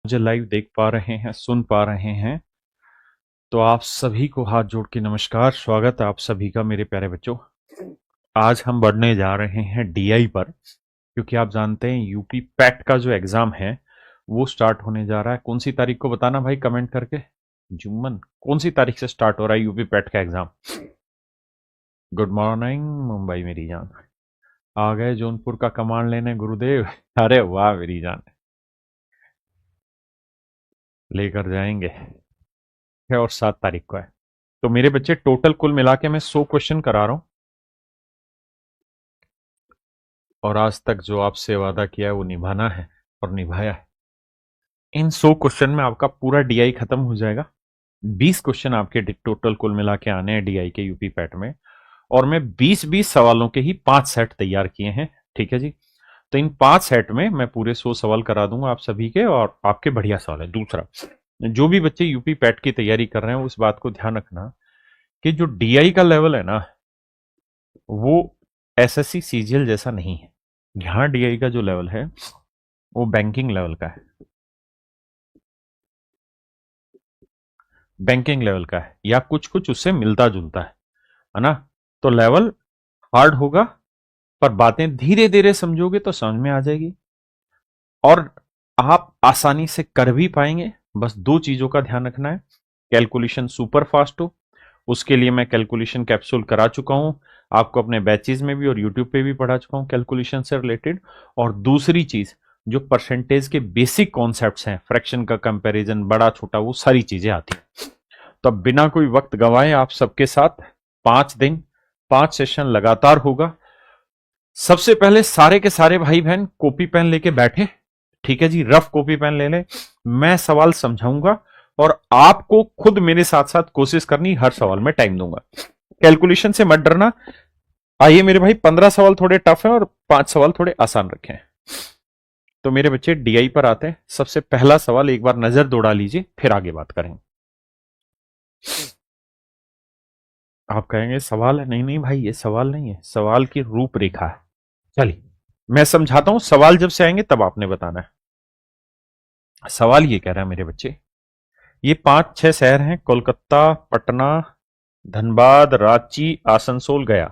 मुझे लाइव देख पा रहे हैं, सुन पा रहे हैं, तो आप सभी को हाथ जोड़ के नमस्कार। स्वागत है आप सभी का मेरे प्यारे बच्चों। आज हम बढ़ने जा रहे हैं डीआई पर, क्योंकि आप जानते हैं यूपी पैट का जो एग्जाम है वो स्टार्ट होने जा रहा है। कौन सी तारीख को बताना भाई कमेंट करके। जुम्मन, कौन सी तारीख से स्टार्ट हो रहा है यूपी पैट का एग्जाम? गुड मॉर्निंग मुंबई मेरी जान। आ गए जौनपुर का कमांड लेने गुरुदेव। अरे वाह मेरी जान, लेकर जाएंगे। 6 और 7 तारीख को है। तो मेरे बच्चे टोटल कुल मिला के मैं 100 क्वेश्चन करा रहा हूं, और आज तक जो आपसे वादा किया है वो निभाना है और निभाया है। इन 100 क्वेश्चन में आपका पूरा डीआई खत्म हो जाएगा। 20 क्वेश्चन आपके टोटल कुल मिला के आने हैं डीआई के यूपी पैट में, और मैं 20-20 सवालों के ही 5 सेट तैयार किए हैं। ठीक है जी। तो इन 5 सेट में मैं पूरे 100 सवाल करा दूंगा आप सभी के, और आपके बढ़िया सवाल है। दूसरा, जो भी बच्चे यूपी पैट की तैयारी कर रहे हैं उस बात को ध्यान रखना कि जो डीआई का लेवल है ना, वो एसएससी सीजीएल जैसा नहीं है। यहाँ डीआई का जो लेवल है वो बैंकिंग लेवल का है। बैंकिंग लेवल का है, या कुछ कुछ उससे मिलता जुलता है ना। तो लेवल हार्ड होगा, पर बातें धीरे धीरे समझोगे तो समझ में आ जाएगी, और आप आसानी से कर भी पाएंगे। बस 2 चीजों का ध्यान रखना है। कैलकुलेशन सुपर फास्ट हो, उसके लिए मैं कैलकुलेशन कैप्सूल करा चुका हूं आपको, अपने बैचेज में भी और यूट्यूब पे भी पढ़ा चुका हूं कैलकुलेशन से रिलेटेड। और दूसरी चीज, जो परसेंटेज के बेसिक कॉन्सेप्ट्स हैं, फ्रैक्शन का कंपैरिजन, बड़ा छोटा, वो सारी चीजें आती हैं। तो अब बिना कोई वक्त गंवाए आप सबके साथ 5 दिन 5 सेशन लगातार होगा। सबसे पहले सारे के सारे भाई बहन कॉपी पेन लेके बैठे। ठीक है जी, रफ कॉपी पेन ले लें। मैं सवाल समझाऊंगा और आपको खुद मेरे साथ साथ कोशिश करनी, हर सवाल में टाइम दूंगा। कैलकुलेशन से मत डरना। आइए मेरे भाई, 15 सवाल थोड़े टफ हैं और 5 सवाल थोड़े आसान रखे हैं। तो मेरे बच्चे डीआई पर आते हैं। सबसे पहला सवाल एक बार नजर दौड़ा लीजिए, फिर आगे बात करेंगे। आप कहेंगे सवाल है? नहीं नहीं भाई, ये सवाल नहीं है, सवाल की रूपरेखा है। चलिए मैं समझाता हूं, सवाल जब से आएंगे तब आपने बताना है। सवाल ये कह रहा है मेरे बच्चे, ये 5-6 शहर हैं, कोलकाता, पटना, धनबाद, रांची, आसनसोल, गया।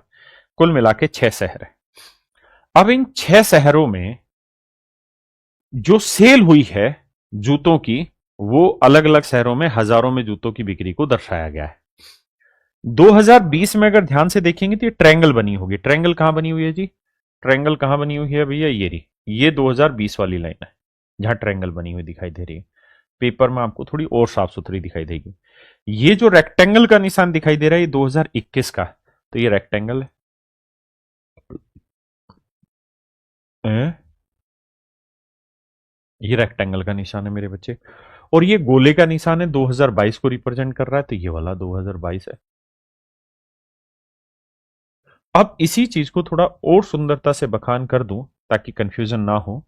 कुल मिला के 6 शहर है। अब इन 6 शहरों में जो सेल हुई है जूतों की, वो अलग अलग शहरों में हजारों में जूतों की बिक्री को दर्शाया गया है। 2020 में अगर ध्यान से देखेंगे तो ये ट्रायंगल बनी होगी। ट्रायंगल कहां बनी हुई है जी? ट्रायंगल कहां बनी हुई है भैया? ये रही, ये 2020 वाली लाइन है जहां ट्रायंगल बनी हुई दिखाई दे रही है। पेपर में आपको थोड़ी और साफ सुथरी दिखाई देगी। ये जो रेक्टेंगल का निशान दिखाई दे रहा है ये 2021 का, तो ये रेक्टेंगल है। ये रेक्टेंगल का निशान है मेरे बच्चे, और ये गोले का निशान है 2022 को रिप्रेजेंट कर रहा है, तो ये वाला 2022 है। अब इसी चीज को थोड़ा और सुंदरता से बखान कर दूं ताकि कंफ्यूजन ना हो,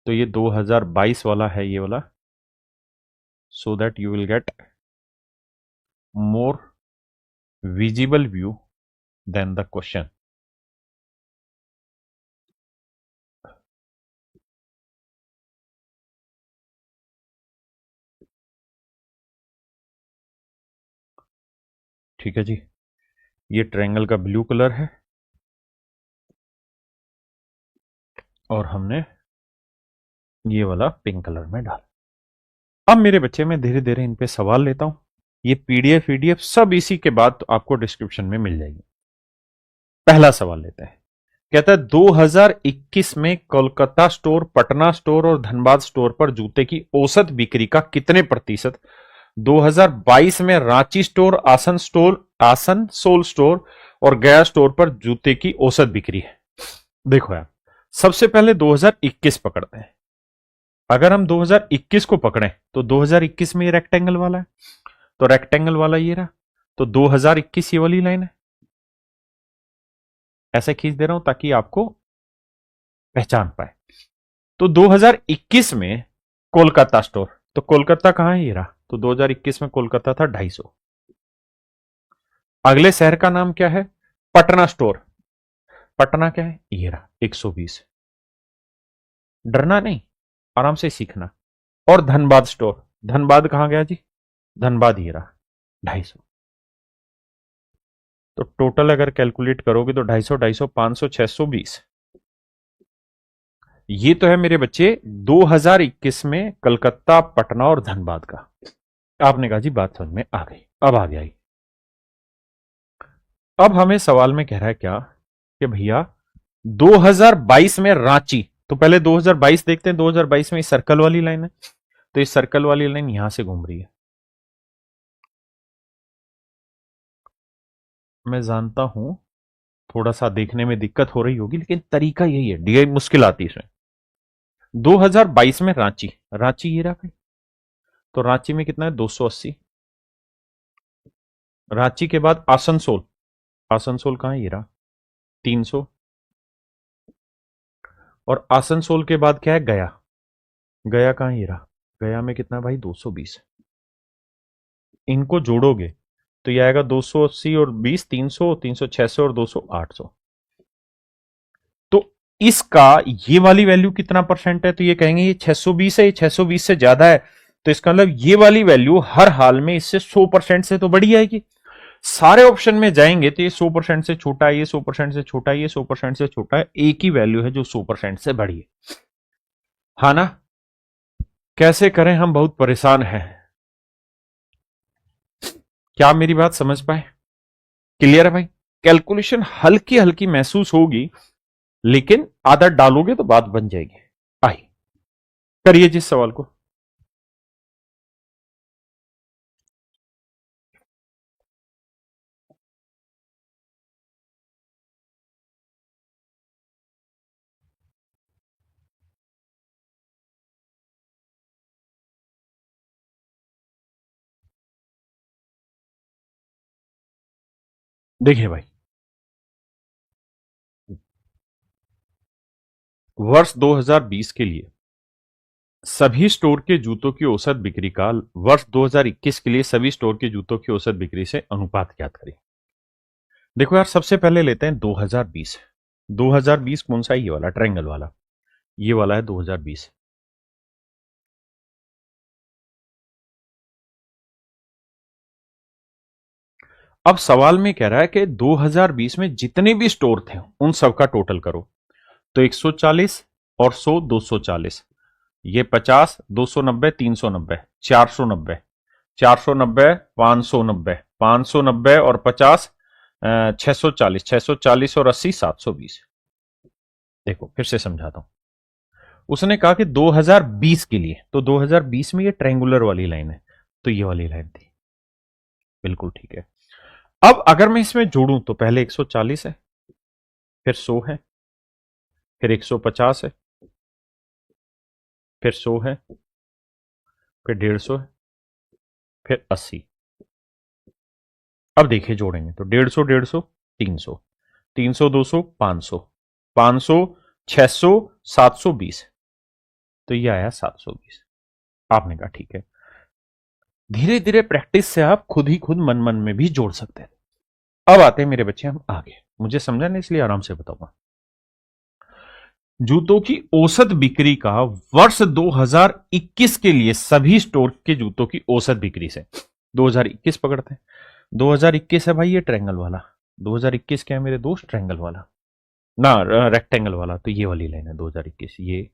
तो ये 2022 वाला है ये वाला, so that you will get more visible view than the question. ठीक है जी, ये ट्रायंगल का ब्लू कलर है और हमने ये वाला पिंक कलर में डाला। अब मेरे बच्चे मैं धीरे धीरे इन पे सवाल लेता हूं। ये पीडीएफ वीडीएफ सब इसी के बाद आपको डिस्क्रिप्शन में मिल जाएगी। पहला सवाल लेते हैं। कहता है 2021 में कोलकाता स्टोर, पटना स्टोर और धनबाद स्टोर पर जूते की औसत बिक्री का कितने प्रतिशत 2022 में रांची स्टोर, आसनसोल स्टोर और गया स्टोर पर जूते की औसत बिक्री है? देखो यार, सबसे पहले 2021 पकड़ते हैं। अगर हम 2021 को पकड़ें तो 2021 में ये रेक्टेंगल वाला है, तो रेक्टेंगल वाला ये रहा, तो 2021 ये वाली लाइन है। ऐसे खींच दे रहा हूं ताकि आपको पहचान पाए। तो 2021 में कोलकाता स्टोर, तो कोलकाता कहां है? ये रहा, तो 2021 में कोलकाता था 250। अगले शहर का नाम क्या है? पटना स्टोर। पटना क्या है? ये रहा, 120। डरना नहीं, आराम से सीखना। और धनबाद स्टोर, धनबाद कहां गया जी, धनबाद ये रहा 250। तो टोटल अगर कैलकुलेट करोगे तो 250, 250, 500, 620। ये तो है मेरे बच्चे 2021 में कलकत्ता, पटना और धनबाद का। आपने कहा जी बात समझ में आ गई, अब आ गया। अब हमें सवाल में कह रहा है क्या कि भैया 2022 में रांची, तो पहले 2022 देखते हैं। 2022 में इस सर्कल वाली लाइन है, तो इस सर्कल वाली लाइन यहां से घूम रही है। मैं जानता हूं थोड़ा सा देखने में दिक्कत हो रही होगी, लेकिन तरीका यही है, डीआई मुश्किल आती है इसमें। 2022 में रांची, रांची ये रहा भाई, तो रांची में कितना है 280। रांची के बाद आसनसोल, आसनसोल कहां है ये रहा 300। और आसनसोल के बाद क्या है गया, गया कहां ये रहा, गया में कितना भाई 220। इनको जोड़ोगे तो ये आएगा 280 और 20 300, 300 600 और 200 800। तो इसका ये वाली वैल्यू कितना परसेंट है, तो ये कहेंगे ये 620 है, ये 620 से ज्यादा है, तो इसका मतलब ये वाली वैल्यू हर हाल में इससे 100% से तो बड़ी आएगी। सारे ऑप्शन में जाएंगे तो ये 100% से छोटा है, ये 100% से छोटा है, ये 100% से छोटा है, एक ही वैल्यू है जो 100% से बड़ी है। हाँ ना, कैसे करें, हम बहुत परेशान हैं। क्या आप मेरी बात समझ पाए, क्लियर है भाई। कैलकुलेशन हल्की हल्की महसूस होगी, लेकिन आदत डालोगे तो बात बन जाएगी। आई करिए जिस सवाल को। देखिए भाई, वर्ष 2020 के लिए सभी स्टोर के जूतों की औसत बिक्री का वर्ष 2021 के लिए सभी स्टोर के जूतों की औसत बिक्री से अनुपात ज्ञात करें। देखो यार, सबसे पहले लेते हैं 2020। 2020 कौन सा है, ये वाला ट्रायंगल वाला, ये वाला है 2020। अब सवाल में कह रहा है कि 2020 में जितने भी स्टोर थे उन सब का टोटल करो। तो 140 और 100 240, ये 50 290 390 490, 490 590, 590 और 50 640, 640 और 80 720। देखो फिर से समझाता हूं। उसने कहा कि 2020 के लिए, तो 2020 में ये ट्रायंगुलर वाली लाइन है, तो ये वाली लाइन थी, बिल्कुल ठीक है। अब अगर मैं इसमें जोड़ूं तो पहले 140 है, फिर 100 है, फिर 150 है, फिर 100 है, फिर 150 है, फिर 80। अब देखिए जोड़ेंगे तो 150 150 300, 300 200 500, 500 600 720, तो ये आया 720। आपने कहा ठीक है, धीरे धीरे प्रैक्टिस से आप खुद ही खुद मन मन में भी जोड़ सकते हैं। अब आते हैं मेरे बच्चे हम आगे, मुझे समझा नहीं इसलिए आराम से बताऊंगा। जूतों की औसत बिक्री का वर्ष 2021 के लिए सभी स्टोर के जूतों की औसत बिक्री से, 2021 पकड़ते हैं। 2021 है भाई ये ट्रायंगल वाला, 2021 क्या है मेरे दोस्त, ट्रायंगल वाला ना, रेक्टेंगल वाला, तो ये वाली लाइन है 2021। ये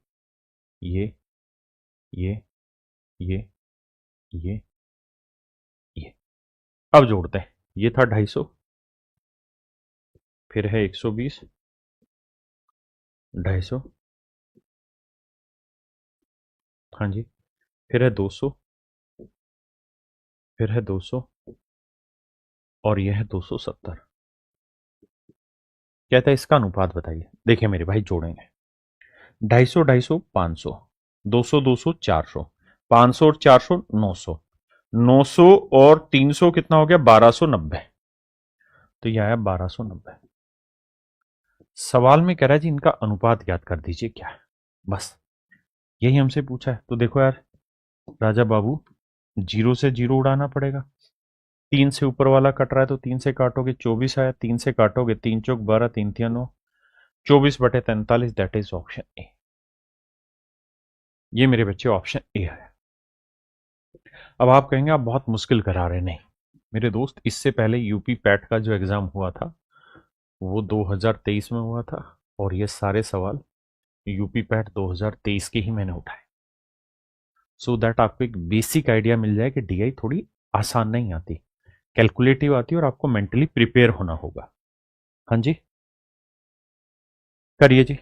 ये ये ये ये। अब जोड़ते हैं, ये था 250, फिर है 120, 250, हाँ जी, फिर है 200, फिर है 200 और यह है 270। कहता है इसका अनुपात बताइए। देखिए मेरे भाई जोड़ेंगे, 250 250 500, 200 200 400, 500 और 400 900, 900 और 300 कितना हो गया 1290, तो यह आया 1290। सवाल में कह रहा है जी इनका अनुपात ज्ञात कर दीजिए क्या है, बस यही हमसे पूछा है। तो देखो यार राजा बाबू, जीरो से जीरो उड़ाना पड़ेगा। 3 से ऊपर वाला कट रहा है तो 3 से काटोगे 24 आया, 3 से काटोगे 3 चौक 12, 3 तिया 9, 24/43, दैट इज ऑप्शन ए। ये मेरे बच्चे ऑप्शन ए है। अब आप कहेंगे आप बहुत मुश्किल करा रहे, नहीं मेरे दोस्त, इससे पहले यूपी पैट का जो एग्जाम हुआ था वो 2023 में हुआ था, और ये सारे सवाल यूपी पैट 2023 के ही मैंने उठाए, सो दैट आपको एक बेसिक आइडिया मिल जाए कि डीआई थोड़ी आसान नहीं आती, कैलकुलेटिव आती है, और आपको मेंटली प्रिपेयर होना होगा। हाँ जी, करिए जी।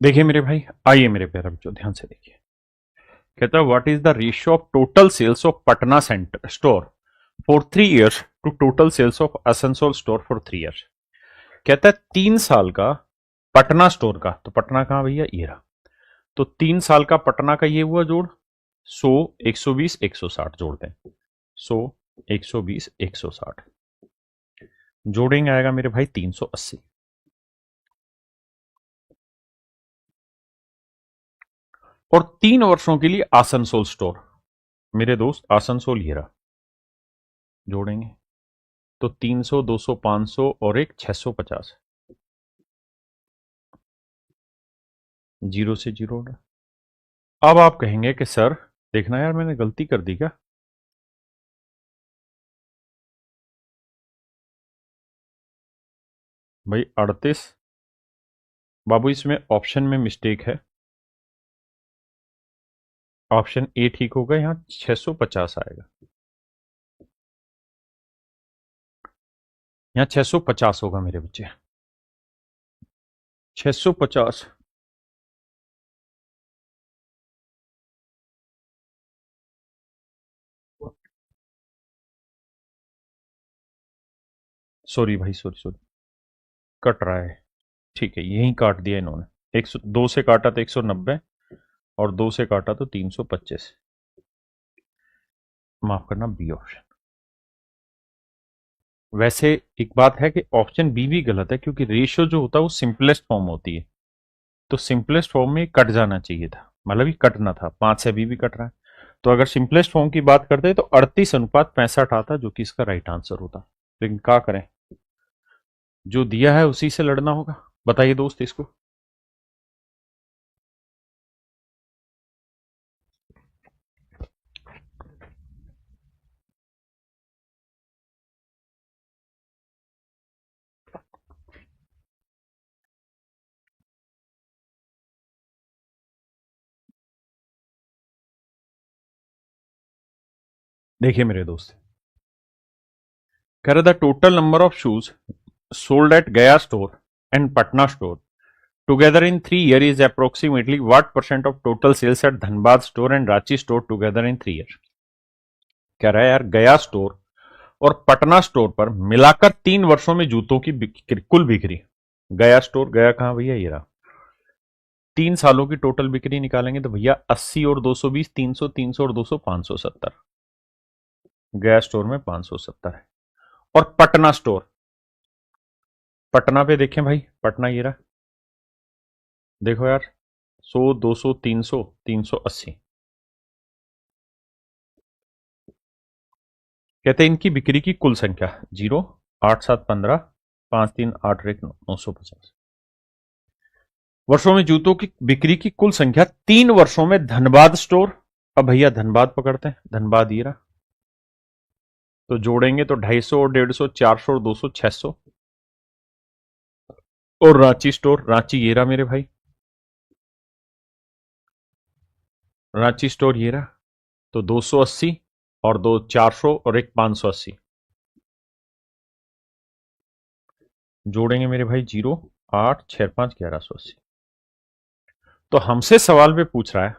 देखिए मेरे भाई, आइए मेरे प्यारे बच्चों, ध्यान से देखिए। कहता है what is the ratio of total sales of Patna centre store for 3 years to total sales of Asansol store for 3 years। कहता है 3 साल का पटना स्टोर का, तो पटना कहां भैया, ये रहा, तो 3 साल का पटना का ये हुआ जोड़, 100, 120, 160 जोड़ दें, 100, 120, 160 जोड़ेंगे, आएगा मेरे भाई 380। और 3 वर्षों के लिए आसनसोल स्टोर, मेरे दोस्त आसनसोल ये रहा, जोड़ेंगे तो 300, 200, 500 और एक 650, जीरो से जीरो। अब आप कहेंगे कि सर देखना यार मैंने गलती कर दी क्या, भाई 38, बाबू इसमें ऑप्शन में मिस्टेक है, ऑप्शन ए ठीक होगा, यहाँ 650 आएगा, यहाँ 650 होगा मेरे बच्चे, 650। सॉरी भाई, सॉरी सॉरी, कट रहा है, ठीक है यहीं काट दिया इन्होंने, 102 से काटा तो 190, और 2 से काटा तो 325, माफ करना बी ऑप्शन। वैसे एक बात है कि ऑप्शन बी भी गलत है, क्योंकि रेशियो जो होता है वो सिंपलेस्ट फॉर्म होती है, तो सिंपलेस्ट फॉर्म में कट जाना चाहिए था, मतलब ये कटना था, 5 से अभी भी कट रहा है, तो अगर सिंपलेस्ट फॉर्म की बात करते हैं तो 38:65 आता, जो कि इसका राइट आंसर होता, लेकिन क्या करें, जो दिया है उसी से लड़ना होगा। बताइए दोस्त इसको। देखिए मेरे दोस्त, कह रहा the total number of shoes sold at Gaya store and Patna store together in 3 years is approximately what percent of total sales at Dhanbad store and Ranchi store together in 3 years। कह रहा है यार गया स्टोर और पटना स्टोर पर मिलाकर 3 वर्षों में जूतों की कुल बिक्री, गया स्टोर, गया कहां भैया, ये रहा, 3 सालों की टोटल बिक्री निकालेंगे तो भैया 80 और 220, 300, 300 और 200, 570, गया स्टोर में 570 है। और पटना स्टोर, पटना पे देखें भाई, पटना ये रहा, देखो यार, 100, 200, 300, 380, कहते हैं इनकी बिक्री की कुल संख्या 0, 8, 7, 15, 5, 3, 8, 1, 950 वर्षों में जूतों की बिक्री की कुल संख्या 3 वर्षों में धनबाद स्टोर, अब भैया धनबाद पकड़ते हैं, धनबाद ये रहा, तो जोड़ेंगे तो 250 और 150, 400 और 200, 600, और रांची स्टोर, रांची ये रहा मेरे भाई, रांची स्टोर ये रहा, तो 280 और 2 400 और एक 580, जोड़ेंगे मेरे भाई 0, 8 6 5 1180। तो हमसे सवाल में पूछ रहा है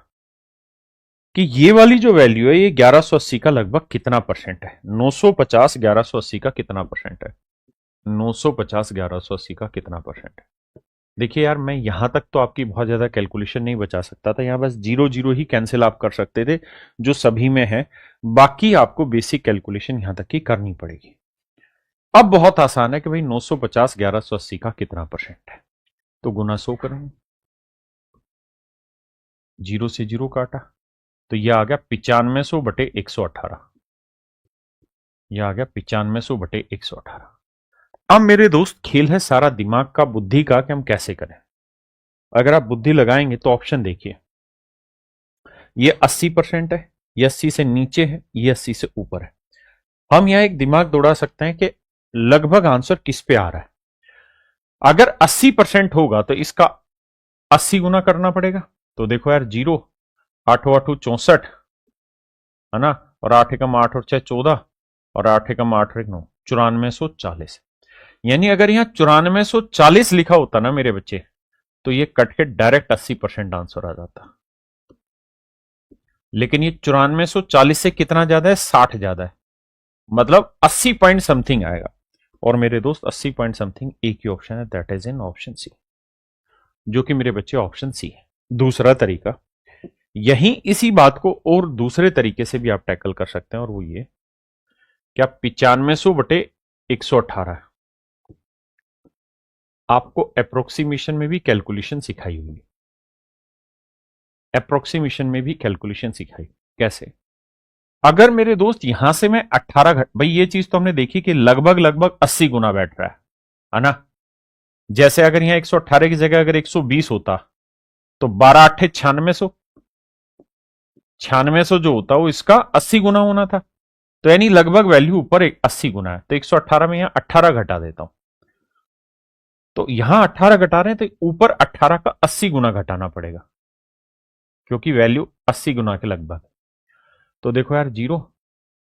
कि ये वाली जो वैल्यू है ये 1180 का लगभग कितना परसेंट है। 950 1180 का कितना परसेंट है। 950 1180 का कितना परसेंट है। देखिए यार, मैं यहां तक तो आपकी बहुत ज्यादा कैलकुलेशन नहीं बचा सकता था, यहां बस जीरो जीरो ही कैंसिल आप कर सकते थे जो सभी में है। बाकी आपको बेसिक कैलकुलेशन यहां तक की करनी पड़ेगी। अब बहुत आसान है कि भाई 950 1180 का कितना परसेंट है। तो गुना 100 करेंगे, जीरो से जीरो काटा तो यह आ गया 9500 बटे 118। यह आ गया 9500 बटे 118। अब मेरे दोस्त खेल है सारा दिमाग का, बुद्धि का, कि हम कैसे करें। अगर आप बुद्धि लगाएंगे तो ऑप्शन देखिए, ये 80% है, ये 80 से नीचे है, ये 80 से ऊपर है। हम यहां एक दिमाग दौड़ा सकते हैं कि लगभग आंसर किस पे आ रहा है। अगर 80% होगा तो इसका 80 गुना करना पड़ेगा। तो देखो यार, जीरो, आठों आठों 64 है ना, और 8 एकम 8 और 6 14, और 8 एकम 8 और 1 9, 9440। यानी अगर यहां 9440 लिखा होता ना मेरे बच्चे, तो ये कट के डायरेक्ट 80% आंसर आ जाता। लेकिन ये 9440 से कितना ज्यादा है, 60 ज्यादा है, मतलब 80 पॉइंट समथिंग आएगा। और मेरे दोस्त 80 पॉइंट समथिंग एक ही ऑप्शन है, that is in option C, जो कि मेरे बच्चे ऑप्शन सी है। दूसरा तरीका, यही इसी बात को और दूसरे तरीके से भी आप टैकल कर सकते हैं, और वो ये, क्या 9500 बटे 118 आपको अप्रोक्सीमेशन में भी कैलकुलेशन सिखाई होगी। अप्रोक्सीमेशन में भी कैलकुलेशन सिखाई कैसे। अगर मेरे दोस्त यहां से मैं 18 भाई ये चीज तो हमने देखी कि लगभग लगभग 80 गुना बैठ रहा है ना। जैसे अगर यहां 118 की जगह अगर 120 होता तो 12 8 9600, 9600 जो होता वो इसका 80 गुना होना था। तो यानी लगभग वैल्यू ऊपर 80 गुना है, तो 118 में यहां 18 घटा देता हूं। तो यहां 18 घटा रहे हैं तो ऊपर 18 का 80 गुना घटाना पड़ेगा, क्योंकि वैल्यू 80 गुना के लगभग। तो देखो यार, जीरो,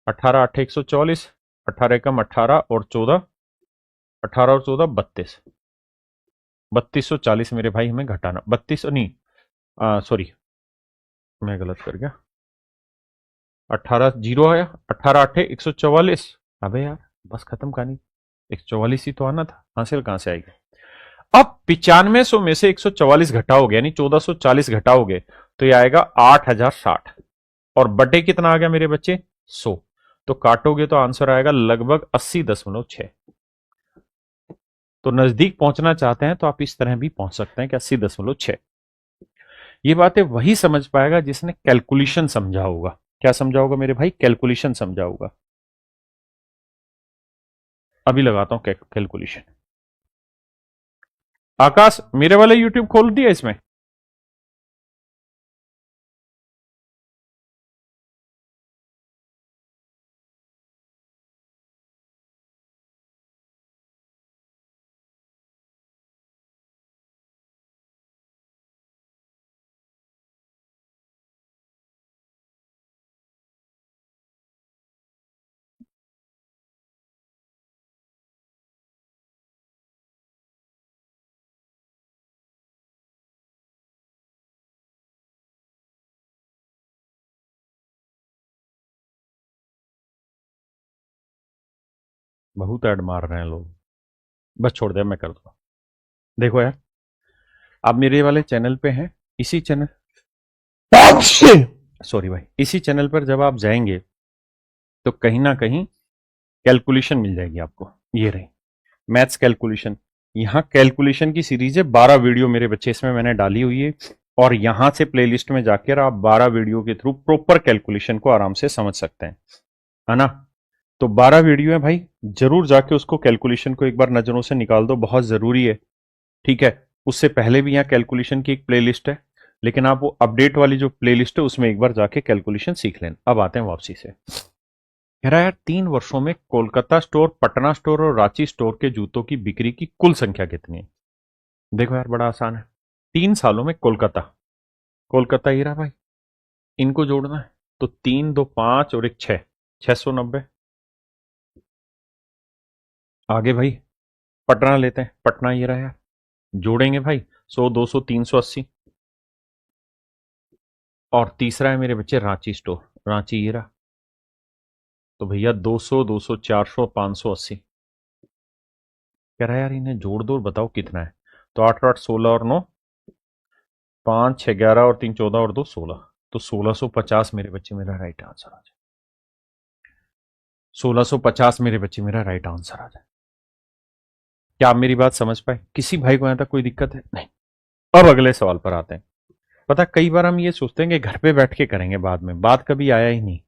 18 8 144, 18 कम 18 और 14, 18 और 14 32, 3240 मेरे भाई हमें घटाना, 32 नहीं, सॉरी मैं गलत कर गया। 18 जीरो आया, 18 8 144। अबे यार बस खत्म कहानी, 144 ही तो आना था, हासिल कहां से आएगी। अब 9500 में से 144 घटाओगे यानी 1440 घटाओगे तो ये आएगा 8060, और बटे कितना आ गया मेरे बच्चे, 100। तो काटोगे तो आंसर आएगा लगभग 80.6। तो नजदीक पहुंचना चाहते हैं तो आप इस तरह भी पहुंच सकते हैं कि 80.6। ये बातें वही समझ पाएगा जिसने कैलकुलेशन समझा होगा। क्या समझा होगा मेरे भाई, कैलकुलेशन समझा होगा। अभी लगाता हूं कैलकुलेशन। आकाश मेरे वाले यूट्यूब खोल दिया इसमें। बहुत ऐड मार रहे हैं लोग, बस छोड़ दे मैं कर दूंगा। देखो यार, आप मेरे वाले चैनल पे हैं, इसी चैनल सॉरी भाई, इसी चैनल पर जब आप जाएंगे तो कहीं ना कहीं कैलकुलेशन मिल जाएगी आपको। ये रही मैथ्स कैलकुलेशन। यहाँ कैलकुलेशन की सीरीज है, 12 वीडियो मेरे बच्चे इसमें मैंने डाली हुई है, और यहां से प्लेलिस्ट में जाकर आप 12 वीडियो के थ्रू प्रॉपर कैलकुलेशन को आराम से समझ सकते हैं, है ना। तो 12 वीडियो है भाई, जरूर जाके उसको कैलकुलेशन को एक बार नजरों से निकाल दो, बहुत जरूरी है। ठीक है, उससे पहले भी यहाँ कैलकुलेशन की एक प्लेलिस्ट है, लेकिन आप वो अपडेट वाली जो प्लेलिस्ट है उसमें एक बार जाके कैलकुलेशन सीख लें। अब आते हैं वापसी से। कह रहा है यार, 3 वर्षों में कोलकाता स्टोर, पटना स्टोर और रांची स्टोर के जूतों की बिक्री की कुल संख्या कितनी है। देखो यार बड़ा आसान है, 3 सालों में कोलकाता, कोलकाता ही रहा भाई, इनको जोड़ना है। तो 3 2 5 और एक 6, 690। आगे भाई पटना लेते हैं, पटना ये रहा यार, जोड़ेंगे भाई 100, 200, 380। और तीसरा है मेरे बच्चे रांची स्टोर, रांची ये रहा। तो भैया 200, 200, 400, 580। कह रहा है यार इन्हें जोड़ दो और बताओ कितना है। तो 8 8 16 और 9, 5 6 11 और 3 14 और 2 16। तो 1650 मेरे बच्चे मेरा राइट आंसर आ जाए। 1650 मेरे बच्चे मेरा राइट आंसर आ जाए। क्या आप मेरी बात समझ पाए? किसी भाई को यहां तक कोई दिक्कत है? नहीं। अब अगले सवाल पर आते हैं। पता कई बार हम ये सोचते हैं कि घर पे बैठ के करेंगे, बाद में बात कभी आया ही नहीं।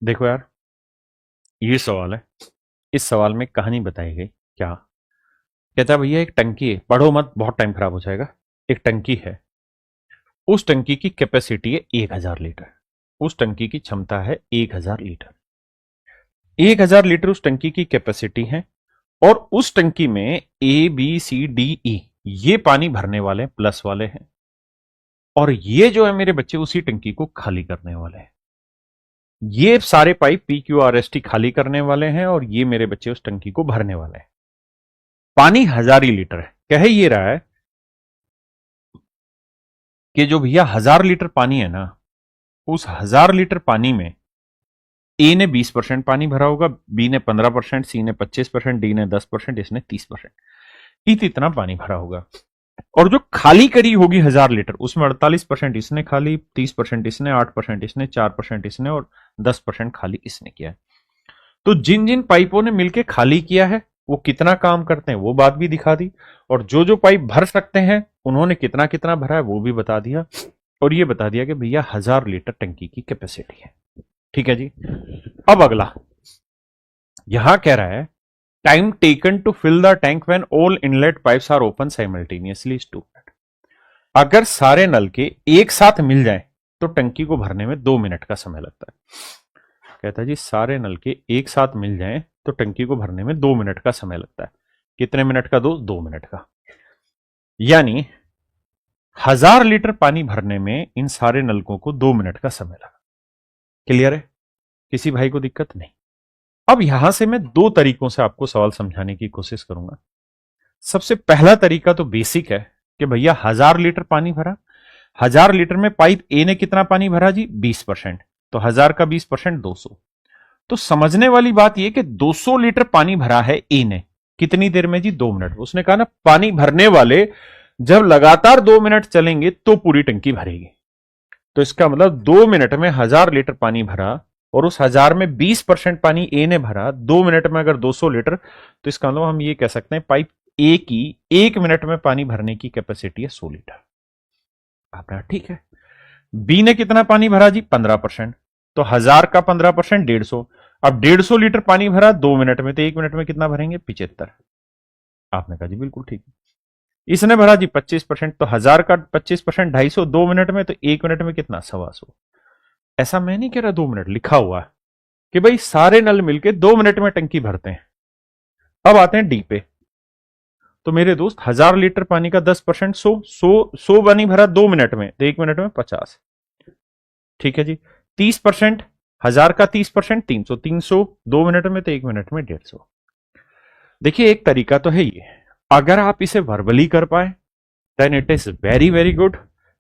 देखो यार, ये सवाल है, इस सवाल में कहानी बताई गई। क्या कहता है? भैया एक टंकी है, पढ़ो मत बहुत टाइम खराब हो जाएगा। एक टंकी है, उस टंकी की कैपेसिटी है 1000 लीटर। उस टंकी की क्षमता है 1000 लीटर। 1000 लीटर उस टंकी की कैपेसिटी है, और उस टंकी में A B C D E ये पानी भरने वाले प्लस वाले हैं, और ये जो है मेरे बच्चे उसी टंकी को खाली करने वाले हैं। ये सारे pipe P Q R S T खाली करने वाले हैं, और ये मेरे बच्चे उस टंकी को भरने वाले हैं। पानी 1000 ही लीटर है। कह ये रहा है कि जो भैया 1000 लीटर पानी है ना, उस 1000 लीटर पानी में ए ने 20% पानी भरा होगा, बी ने 15%, सी ने 25%, डी ने 10%, इसने 30%। इतना पानी भरा होगा। और जो खाली करी होगी 1000 लीटर, उसमें 48% इसने खाली, 30% इसने, 8% इसने, 4% इसने, और 10% खाली इसने किया है। तो जिन जिन पाइपों ने मिलकर खाली किया है वो कितना काम करते हैं वो बात भी दिखा दी, और जो जो पाइप भर सकते हैं उन्होंने कितना कितना भरा है वो भी बता दिया, और ये बता दिया कि भैया 1000 लीटर टंकी की कैपेसिटी है। ठीक है जी। अब अगला यहां कह रहा है time taken to fill the tank when all inlet pipes are open simultaneously is 2 minute. अगर सारे नल के एक साथ मिल जाए तो टंकी को भरने में 2 मिनट का समय लगता है। कहता है जी सारे नल के एक साथ मिल जाए तो टंकी को भरने में 2 मिनट का समय लगता है। कितने मिनट का? 2 मिनट का। यानी 1000 लीटर पानी भरने में इन सारे नलकों को 2 मिनट का समय लगा। क्लियर है? किसी भाई को दिक्कत नहीं? अब यहां से मैं 2 तरीकों से आपको सवाल समझाने की कोशिश करूंगा। सबसे पहला तरीका तो बेसिक है कि भैया 1000 लीटर पानी भरा, 1000 लीटर में पाइप ए ने कितना पानी भरा जी? 20%। तो 1000 का 20% 200। तो समझने वाली बात यह कि 200 लीटर पानी भरा है ए ने, कितनी देर में जी? 2 मिनट। उसने कहा ना पानी भरने वाले जब लगातार 2 मिनट चलेंगे तो पूरी टंकी भरेगी। तो इसका मतलब 2 मिनट में 1000 लीटर पानी भरा, और उस 1000 में 20% पानी ए ने भरा। 2 मिनट में अगर 200 लीटर, तो इसका मतलब हम ये कह सकते हैं पाइप ए की 1 मिनट में पानी भरने की कैपेसिटी है 100 लीटर। आपका ठीक है। बी ने कितना पानी भरा जी? 15%। तो 1000 का 15% 150। अब 150 लीटर पानी भरा 2 मिनट में, तो 1 मिनट में कितना भरेंगे? 75। आपने कहा जी बिल्कुल ठीक है। इसने भरा जी 25%। तो 1000 का 25% 250, 2 मिनट में, तो 1 मिनट में कितना? 125। ऐसा मैं नहीं कह रहा 2 मिनट, लिखा हुआ है कि भाई सारे नल मिलके 2 मिनट में टंकी भरते हैं। अब आते हैं डी पे। तो मेरे दोस्त 1000 लीटर पानी का 10% 100 पानी भरा 2 मिनट में, तो 1 मिनट में 50। ठीक है जी। 30%, 1000 का 30% 300, 300 2 मिनट में, तो 1 मिनट में 150। देखिए एक तरीका तो है ये, अगर आप इसे वर्बली कर पाए then it is very very good.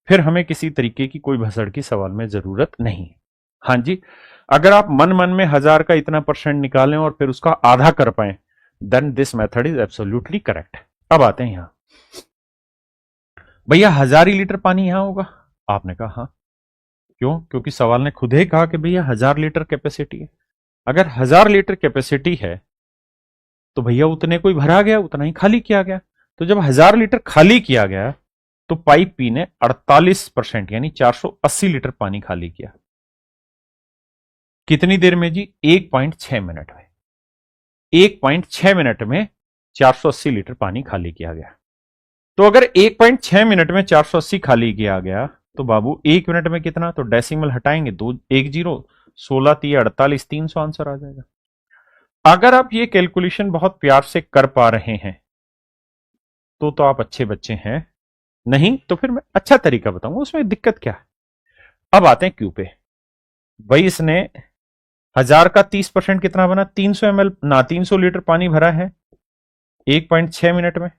फिर हमें किसी तरीके की कोई भसड़ की सवाल में जरूरत नहीं। हाँ जी, अगर आप मन मन में 1000 का इतना परसेंट निकालें और फिर उसका आधा कर पाए then this method is absolutely correct. अब आते हैं यहां, भैया 1000 ही लीटर पानी यहां होगा? आपने कहा हाँ। क्यों? क्योंकि सवाल ने खुद ही कहा कि भैया 1000 लीटर कैपेसिटी है। अगर 1000 लीटर कैपेसिटी है तो भैया उतने कोई भरा गया, उतना ही खाली किया गया। तो जब 1000 लीटर खाली किया गया तो पाइप पी ने 48% यानी 480 लीटर पानी खाली किया। कितनी देर में जी? 1.6 मिनट में। 1.6 मिनट में 480 लीटर पानी खाली किया गया। तो अगर 1.6 मिनट में 480 खाली किया गया तो बाबू 1 मिनट में कितना? तो डेसिमल हटाएंगे, 2 1 0, 16 3 48, 300 आंसर आ जाएगा। अगर आप ये कैलकुलेशन बहुत प्यार से कर पा रहे हैं तो आप अच्छे बच्चे हैं, नहीं तो फिर मैं अच्छा तरीका बताऊंगा, उसमें दिक्कत क्या है। अब आते हैं क्यू पे। भाई इसने 1000 का 30% कितना बना? 300 ml ना 300 लीटर पानी भरा है 1.6 मिनट में।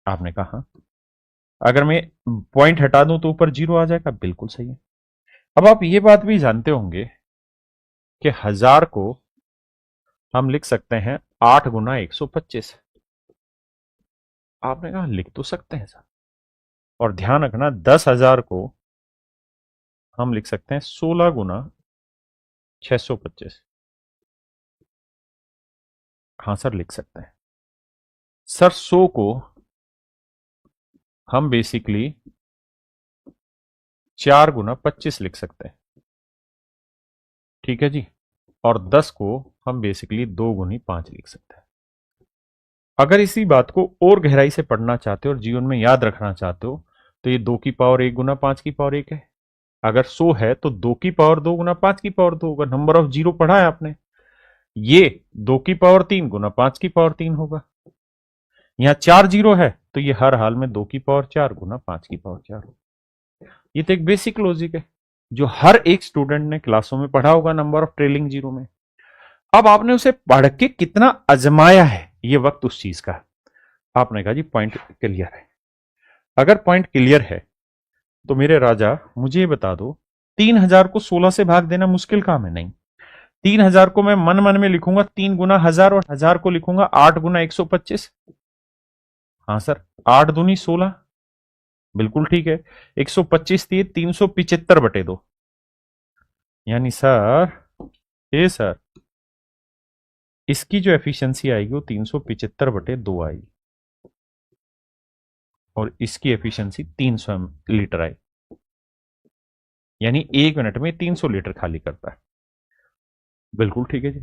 आपने कहा हाँ। अगर मैं पॉइंट हटा दूं तो ऊपर 0 आ जाएगा, बिल्कुल सही है। अब आप ये बात भी जानते होंगे कि 1000 को हम लिख सकते हैं 8 गुना 125। आपने कहा लिख तो सकते हैं सर, और ध्यान रखना 10,000 को हम लिख सकते हैं 16 गुना 625। हाँ सर लिख सकते हैं सर। 100 को हम बेसिकली 4 गुना 25 लिख सकते हैं, ठीक है जी। और 10 को हम बेसिकली 2 गुनी 5 लिख सकते हैं। अगर इसी बात को और गहराई से पढ़ना चाहते हो और जीवन में याद रखना चाहते हो तो ये 2 की पावर 1 गुना 5 की पावर 1 है। अगर 100 है तो 2 की पावर 2 गुना 5 की पावर 2 होगा। नंबर ऑफ जीरो पढ़ा है आपने। ये 2 की पावर 3 गुना 5 की पावर 3 होगा। यहां 4 जीरो है तो ये हर हाल में 2 की पावर 4 गुना 5 की पावर 4 होगा। ये तो एक बेसिक लॉजिक है जो हर एक स्टूडेंट ने क्लासों में पढ़ा होगा नंबर ऑफ ट्रेलिंग जीरो में। अब आपने उसे पढ़ के कितना आजमाया है, ये वक्त उस चीज का है। आपने कहा जी पॉइंट क्लियर है। अगर पॉइंट क्लियर है तो मेरे राजा मुझे ये बता दो, 3000 को 16 से भाग देना मुश्किल काम है? नहीं। 3000 को मैं मन मन में लिखूंगा 3 गुना 1000 और 1000 को लिखूंगा 8 गुना 125। हाँ सर, 8 दूनी 16, बिल्कुल ठीक है। 125 थी 375 बटे 2, यानी सर ये सर इसकी जो एफिशिएंसी आएगी वो 375 बटे 2 आएगी और इसकी एफिशिएंसी 300 लीटर आएगी, यानी 1 मिनट में 300 लीटर खाली करता है। बिल्कुल ठीक है जी।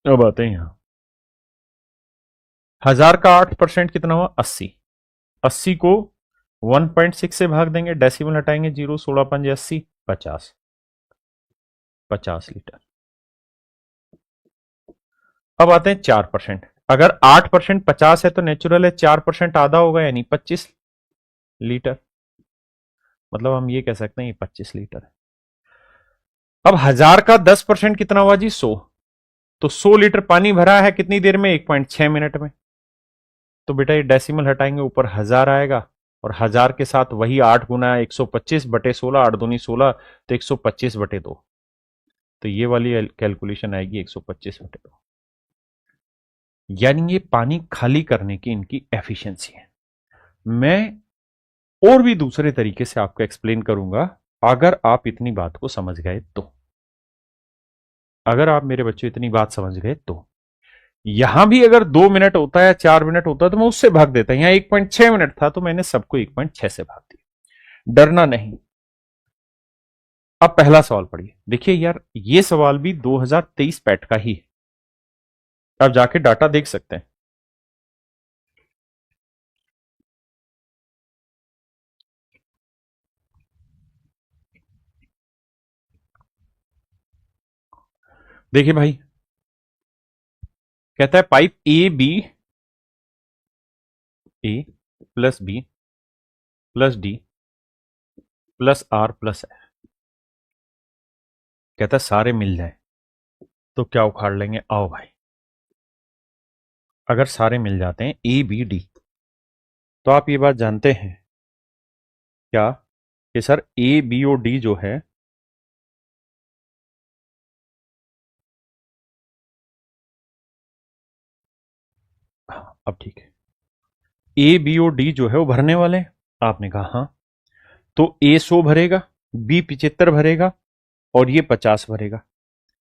अब आते हैं यहां, 1000 का 8% कितना हुआ? 80। 80 को 1.6 से भाग देंगे, डेसिमल हटाएंगे 0, 16 पंजे 80, 50। 50 लीटर। अब आते हैं 4%। अगर 8% 50 है तो नेचुरल है 4% आधा होगा, यानी 25 लीटर। मतलब हम ये कह सकते हैं ये 25 लीटर है। अब 1000 का 10% कितना हुआ जी? 100। तो 100 लीटर पानी भरा है कितनी देर में? 1.6 मिनट में। तो बेटा ये डेसिमल हटाएंगे ऊपर 1000 आएगा और 1000 के साथ वही 8 गुना 125 बटे 16, 8 दूनी 16, तो 125 बटे 2। तो ये वाली कैलकुलेशन आएगी 125 बटे 2, यानी ये पानी खाली करने की इनकी एफिशिएंसी है। मैं और भी दूसरे तरीके से आपको एक्सप्लेन करूंगा अगर आप इतनी बात को समझ गए तो। अगर आप मेरे बच्चों इतनी बात समझ गए तो यहां भी अगर 2 मिनट होता है 4 मिनट होता है तो मैं उससे भाग देता। यहां 1.6 मिनट था तो मैंने सबको 1.6 से भाग दिया। डरना नहीं। अब पहला सवाल पढ़िए। देखिए यार ये सवाल भी 2023 पैट का ही है, आप जाके डाटा देख सकते हैं। देखिए भाई, कहता है pipe A plus B plus D plus R plus है। कहता है सारे मिल जाए तो क्या उखाड़ लेंगे? आओ भाई, अगर सारे मिल जाते हैं ए बी डी तो आप ये बात जानते हैं क्या कि सर ए बी और डी जो है अब ठीक है, ए बी और डी जो है वो भरने वाले हैं। आपने कहा हाँ। तो ए 100 भरेगा, बी 75 भरेगा और ये 50 भरेगा।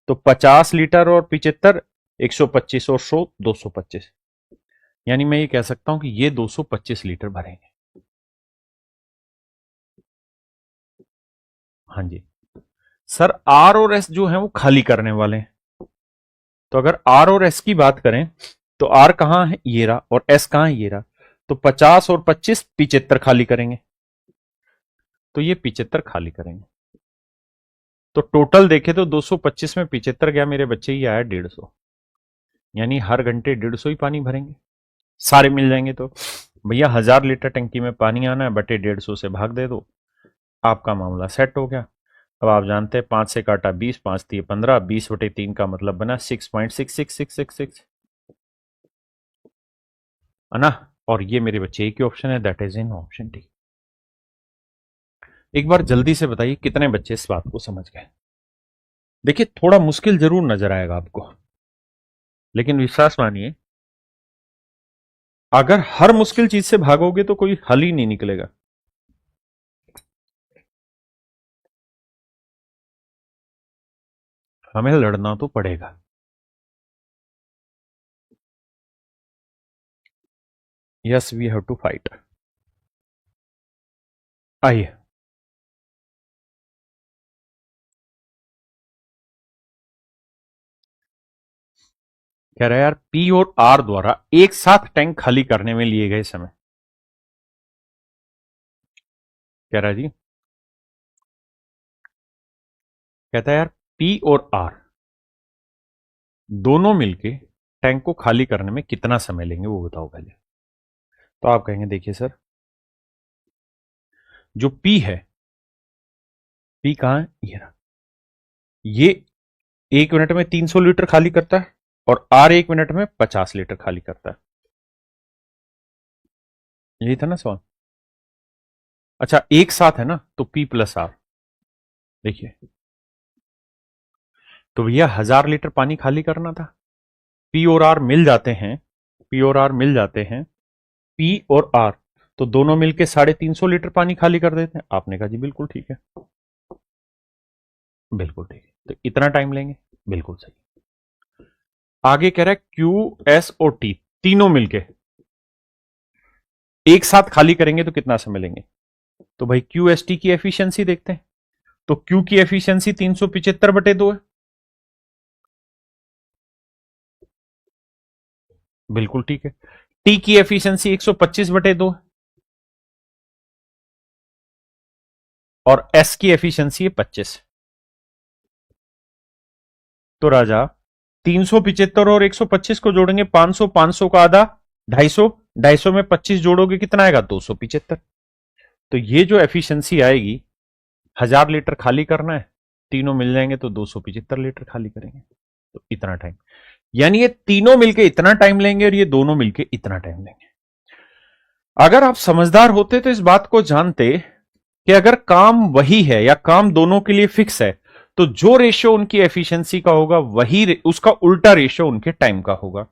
तो 50 लीटर और 75, 125 और 100, 225। यानी मैं ये कह सकता हूं कि ये 225 लीटर भरेंगे। हाँ जी सर, आर और एस जो है वो खाली करने वाले हैं। तो अगर आर और एस की बात करें तो आर कहां है? ये रहा। और एस कहां है? ये रहा। तो 50 और 25 75 खाली करेंगे, तो ये 75 खाली करेंगे। तो टोटल देखे तो 225 में 75 गया मेरे बच्चे, ही आया 150। यानी हर घंटे 150 ही पानी भरेंगे, सारे मिल जाएंगे। तो भैया 1000 लीटर टंकी में पानी आना है, बटे 150 से भाग दे दो, आपका मामला सेट हो गया। अब आप जानते हैं 5 से काटा 20, 5 दिए 15, 20 बटे 3 का मतलब बना 6.66666, है ना? और ये मेरे बच्चे एक ही ऑप्शन है, that is in option D. एक बार जल्दी से बताइए कितने बच्चे इस बात को समझ गए। देखिए थोड़ा मुश्किल जरूर नजर आएगा आपको, लेकिन विश्वास मानिए अगर हर मुश्किल चीज से भागोगे तो कोई हल ही नहीं निकलेगा। हमें लड़ना तो पड़ेगा। Yes we have to fight. आइए, कह रहा है यार पी और आर द्वारा एक साथ टैंक खाली करने में लिए गए समय। कह रहा है जी, कहता है यार पी और आर दोनों मिलके टैंक को खाली करने में कितना समय लेंगे वो बताओ पहले। तो आप कहेंगे देखिए सर, जो पी है, पी कहां है, ये रहा, ये 1 मिनट में 300 लीटर खाली करता है और आर 1 मिनट में 50 लीटर खाली करता है। यही था ना सवाल। अच्छा एक साथ है ना, तो पी प्लस आर, देखिए तो भैया 1000 लीटर पानी खाली करना था। पी और आर मिल जाते हैं, पी और आर मिल जाते हैं, पी और आर तो दोनों मिलके 350 लीटर पानी खाली कर देते हैं। आपने कहा जी बिल्कुल ठीक है, बिल्कुल ठीक है, तो इतना टाइम लेंगे, बिल्कुल सही। आगे कह रहा है क्यू एस और टी तीनों मिलके एक साथ खाली करेंगे तो कितना समय लेंगे। तो भाई क्यू एस टी की एफिशिएंसी देखते हैं। तो क्यू की एफिशिएंसी 375/2 है, बिल्कुल ठीक है। टी की एफिशिएंसी 125/2 है और एस की एफिशिएंसी है 25। तो राजा 375 और 125 को जोड़ेंगे 500, 500 का आधा 250, 250 में 25 जोड़ोगे कितना आएगा 275। तो ये जो एफिशिएंसी आएगी, 1000 लीटर खाली करना है, तीनों मिल जाएंगे तो 275 लीटर खाली करेंगे, तो इतना टाइम। यानी ये तीनों मिलके इतना टाइम लेंगे और ये दोनों मिलके इतना टाइम लेंगे। अगर आप समझदार होते तो इस बात को जानते कि अगर काम वही है या काम दोनों के लिए फिक्स है तो जो रेशियो उनकी एफिशिएंसी का होगा वही उसका उल्टा रेशियो उनके टाइम का होगा।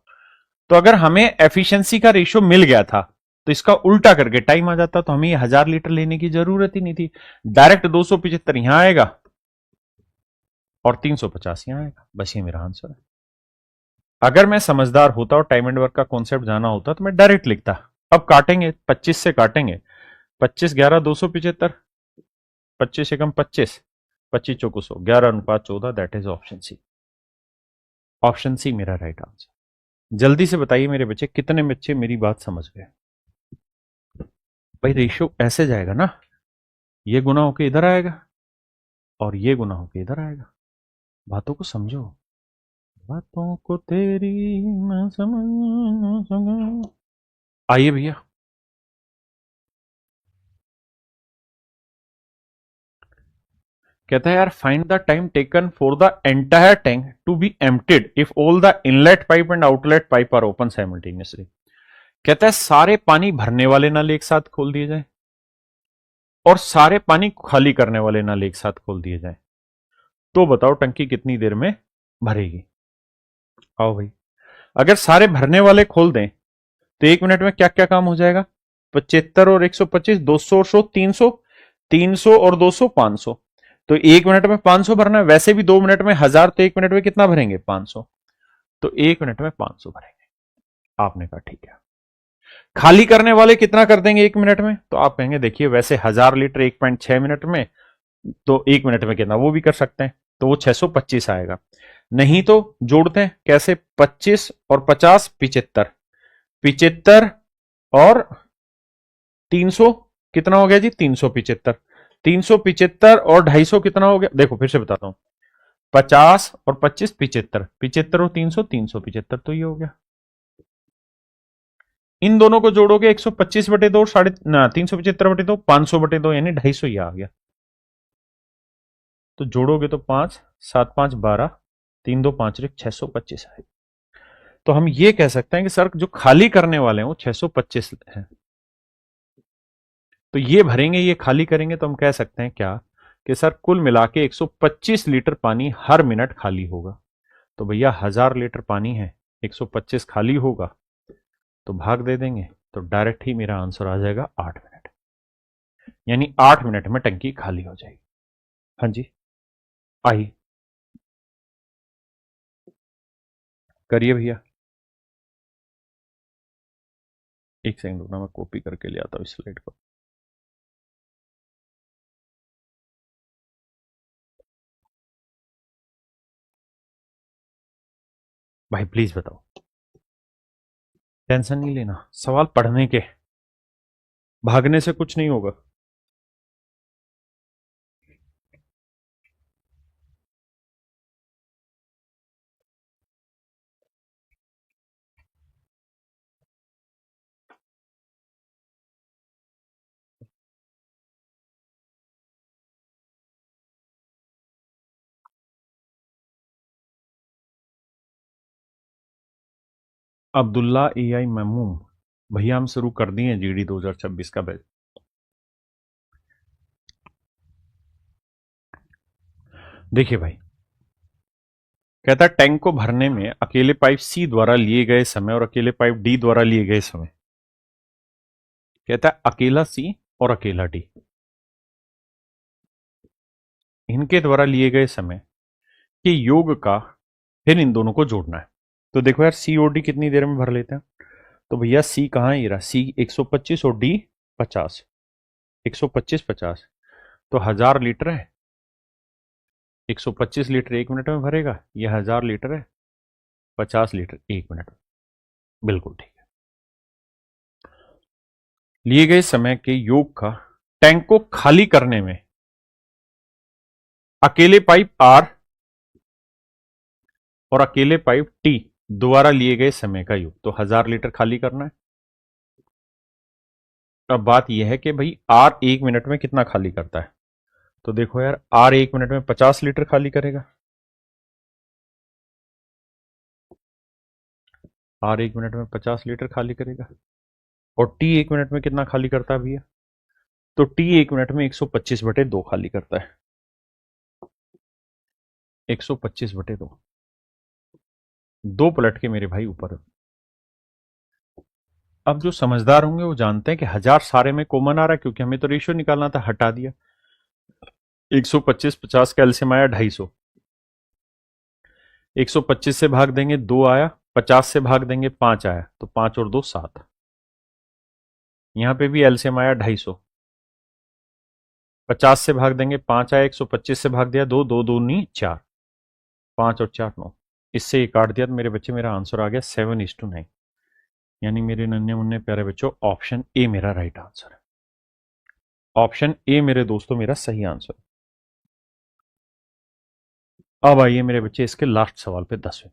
तो अगर हमें एफिशिएंसी का रेशियो मिल गया था तो इसका उल्टा करके टाइम आ जाता, तो हमें 1000 लीटर लेने की जरूरत ही नहीं थी। डायरेक्ट 275 यहां आएगा और 350 यहां आएगा, बस ये मेरा आंसर है। अगर मैं समझदार होता और टाइम एंड वर्क का कॉन्सेप्ट जाना होता तो मैं डायरेक्ट लिखता। अब काटेंगे, 25 से काटेंगे, 25 11 275, 25 एकम 25, 25 चौको 100, 11:14, that is option C. Option C मेरा राइट आंसर। जल्दी से बताइए मेरे बच्चे कितने बच्चे मेरी बात समझ गए। भाई रेशियो ऐसे जाएगा ना, ये गुना होके इधर आएगा और ये गुना होके इधर आएगा। बातों को समझो, बातों को तेरी मैं समझ ना सका। आइए भैया, कहता है यार find the time taken for the entire tank to be emptied if all the inlet pipe and outlet pipe are open simultaneously. कहता है सारे पानी भरने वाले नल एक साथ खोल दिए जाए और सारे पानी खाली करने वाले नल एक साथ खोल दिए जाए, तो बताओ टंकी कितनी देर में भरेगी। आओ भाई, अगर सारे भरने वाले खोल दें तो 1 मिनट में क्या क्या काम हो जाएगा। 75 और 125, 200 और 100, 300, 300 और 200, 500। तो 1 मिनट में 500 भरना है, वैसे भी 2 मिनट में 1000, तो 1 मिनट में कितना भरेंगे 500, तो 1 मिनट में 500 भरेंगे। आपने कहा ठीक है। खाली करने वाले कितना कर देंगे 1 मिनट में, तो आप कहेंगे देखिए वैसे 1000 लीटर 1.6 मिनट में, तो 1 मिनट में कितना वो भी कर सकते हैं, तो वो 625 आएगा। नहीं तो जोड़ते हैं कैसे, 25 और 50 75, 75 और 300 कितना हो गया जी 375, 375 और 250 कितना हो गया, देखो फिर से बताता हूं, 50 और 25 75, 75 और 300 375, तो ये हो गया। इन दोनों को जोड़ोगे 125/2 साढ़े 375/2, 500/2 यानी 250 ही आ गया। तो जोड़ोगे तो 5 7 5 12, 3 2 5 1 625 आएगा। तो हम ये कह सकते हैं कि सर जो खाली करने वाले हैं वो 625 है। तो ये भरेंगे, ये खाली करेंगे, तो हम कह सकते हैं क्या कि सर कुल मिला के 125 लीटर पानी हर मिनट खाली होगा। तो भैया 1000 लीटर पानी है, 125 खाली होगा, तो भाग दे देंगे, तो डायरेक्ट ही मेरा आंसर आ जाएगा 8 मिनट। यानी 8 मिनट में टंकी खाली हो जाएगी। हाँ जी, आई करिए भैया। एक सेकंड रुकना, मैं कॉपी करके ले आता हूँ इस स्लाइड को। भाई प्लीज बताओ, टेंशन नहीं लेना, सवाल पढ़ने के, भागने से कुछ नहीं होगा। अब्दुल्ला AI महमूम, भैया हम शुरू कर दिए GD 2026 का बैच। देखिए भाई, कहता है टैंक को भरने में अकेले पाइप C द्वारा लिए गए समय और अकेले पाइप D द्वारा लिए गए समय। कहता है अकेला C और अकेला D, इनके द्वारा लिए गए समय के योग का फिर इन दोनों को जोड़ना है। तो देखो यार, C और D कितनी देर में भर लेते हैं। तो भैया C कहाँ है, ये रहा C 125 और D 50, 125 50, तो 1000 लीटर है, 125 लीटर 1 मिनट में भरेगा, ये 1000 लीटर है, 50 लीटर 1 मिनट में। बिल्कुल ठीक है। लिए गए समय के योग का टैंक को खाली करने में अकेले पाइप R और अकेले पाइप T द्वारा लिए गए समय का योग, तो 1000 लीटर खाली करना है। अब बात यह है कि भाई R 1 मिनट में कितना खाली करता है। तो देखो यार, R 1 मिनट में 50 लीटर खाली करेगा, R 1 मिनट में 50 लीटर खाली करेगा, और T 1 मिनट में कितना खाली करता है भैया। तो T 1 मिनट में 125/2 खाली करता है, 125/2, दो पलट के मेरे भाई ऊपर। अब जो समझदार होंगे वो जानते हैं कि 1000 सारे में कॉमन आ रहा है, क्योंकि हमें तो रेशियो निकालना था, हटा दिया। 125 50 का एलसीएम आया 250, 125 से भाग देंगे 2 आया, 50 से भाग देंगे 5 आया, तो 5 और 2 7। यहां पे भी एलसीएम आया 250, 50 से भाग देंगे 5 आया, 125 से भाग दिया 2, 2 दूनी 4, 5 और 4 9, इससे ये काट दिया, तो मेरे बच्चे मेरा आंसर आ गया 7:9। यानी मेरे नन्हे मुन्ने प्यारे बच्चों, ऑप्शन ए मेरा राइट आंसर है। ऑप्शन ए मेरे दोस्तों मेरा सही आंसर। अब आइए मेरे बच्चे इसके लास्ट सवाल पे 10वें।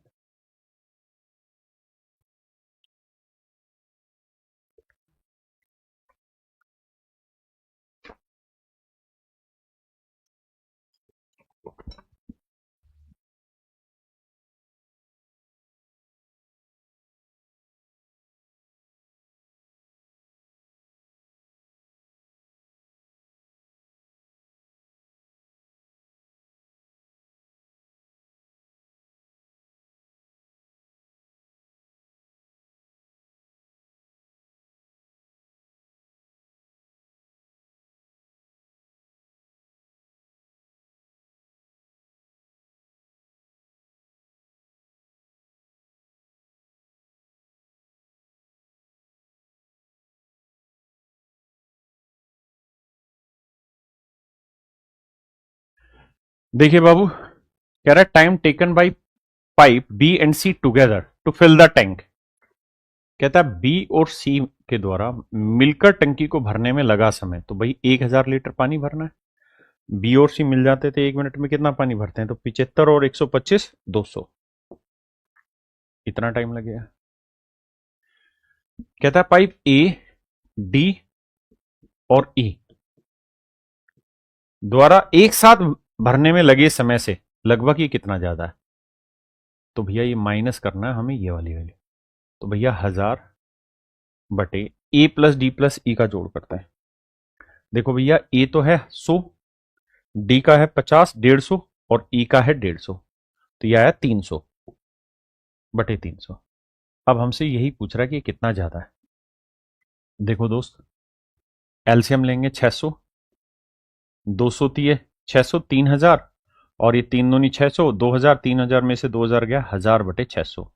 देखिए बाबू, कह रहा है time taken by pipe B and C together to fill the tank. कहता है बी और सी के द्वारा मिलकर टंकी को भरने में लगा समय। तो भाई 1000 लीटर पानी भरना है, बी और सी मिल जाते थे 1 मिनट में कितना पानी भरते हैं, तो 75 और 125 200, इतना टाइम लगेगा। कहता है पाइप ए डी और ई द्वारा एक साथ भरने में लगे समय से लगभग ये कितना ज्यादा है। तो भैया ये माइनस करना है हमें ये वाली वैल्यू, तो भैया 1000 बटे ए प्लस डी प्लस ई का जोड़ करते हैं। देखो भैया ए तो है 100, डी का है 50 150 और ई का है 150, तो यह आया 300 बटे 300। अब हमसे यही पूछ रहा है कि ये कितना ज्यादा है। देखो दोस्त, एलसीएम लेंगे 600, 200 दिए 600 3000, और ये 3 दूनी 600, 2000, 3000 में से 2000 गया, 1000 बटे 600।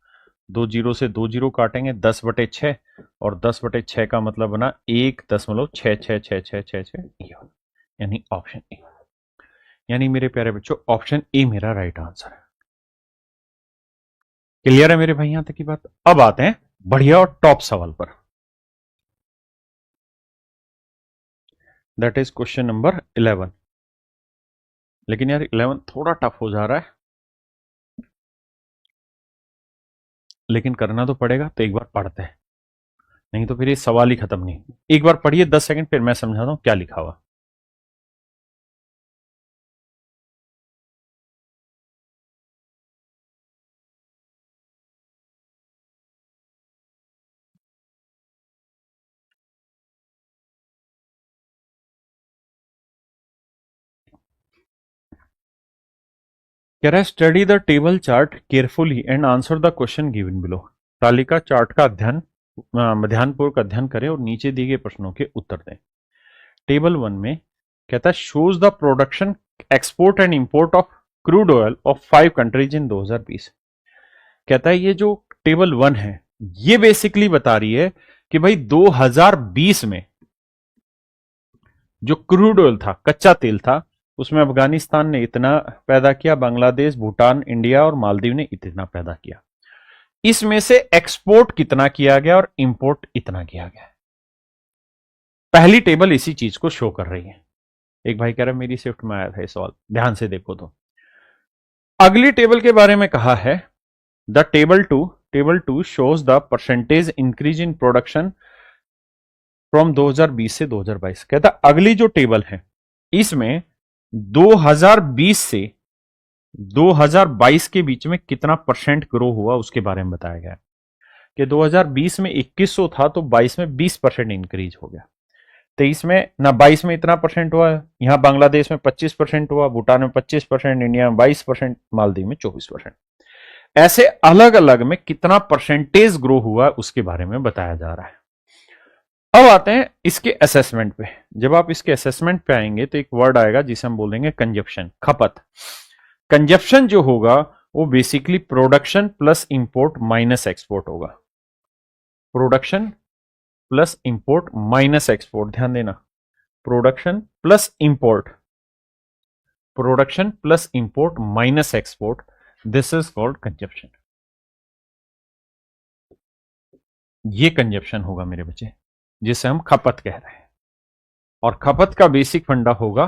2 जीरो से 2 जीरो काटेंगे, 10 बटे 6, और 10 बटे 6 का मतलब बना 1.66666, यानी ऑप्शन ए। यानी मेरे प्यारे बच्चों ऑप्शन ए मेरा राइट आंसर है। क्लियर है मेरे भाई यहां तक की बात। अब आते हैं बढ़िया और टॉप सवाल पर। That is question number 11। लेकिन यार 11 थोड़ा टफ हो जा रहा है, लेकिन करना तो पड़ेगा, तो एक बार पढ़ते हैं, नहीं तो फिर ये सवाल ही खत्म नहीं। एक बार पढ़िए 10 सेकंड, फिर मैं समझाता हूं क्या लिखा हुआ। कह रहा है study the table chart carefully and answer the question given below. तालिका चार्ट का अध्ययन ध्यानपूर्वक अध्ययन करें और नीचे दिए गए प्रश्नों के उत्तर दें। टेबल 1 में कहता है shows the production, export and import of crude oil of 5 countries in 2020। कहता है ये जो टेबल 1 है ये बेसिकली बता रही है कि भाई 2020 में जो क्रूड ऑयल था, कच्चा तेल था, उसमें अफगानिस्तान ने इतना पैदा किया, बांग्लादेश, भूटान, इंडिया और मालदीव ने इतना पैदा किया। इसमें से एक्सपोर्ट कितना किया गया और इंपोर्ट इतना किया गया। पहली टेबल इसी चीज को शो कर रही है। एक भाई कह रहा है मेरी शिफ्ट में आया था ये सवाल, ध्यान से देखो। तो अगली टेबल के बारे में कहा है the table two shows the percentage increase in production from 2020 से 2022। कहता अगली जो टेबल है इसमें 2020 से 2022 के बीच में कितना परसेंट ग्रो हुआ उसके बारे में बताया गया कि 2020 में 2100 था तो 22 में 20% इंक्रीज हो गया। 23 में ना 22 में इतना परसेंट हुआ, यहां बांग्लादेश में 25% हुआ, भूटान में 25%, इंडिया में 22%, मालदीव में 24%। ऐसे अलग अलग में कितना परसेंटेज ग्रो हुआ उसके बारे में बताया जा रहा है। अब आते हैं इसके असेसमेंट पे। जब आप इसके असेसमेंट पे आएंगे तो एक वर्ड आएगा जिसे हम बोलेंगे कंजप्शन, खपत। कंजप्शन जो होगा वो basically production plus import minus export होगा। Production plus import minus export, ध्यान देना, production plus import, production plus import minus export, this is called consumption. ये कंजप्शन होगा मेरे बच्चे जिसे हम खपत कह रहे हैं। और खपत का बेसिक फंडा होगा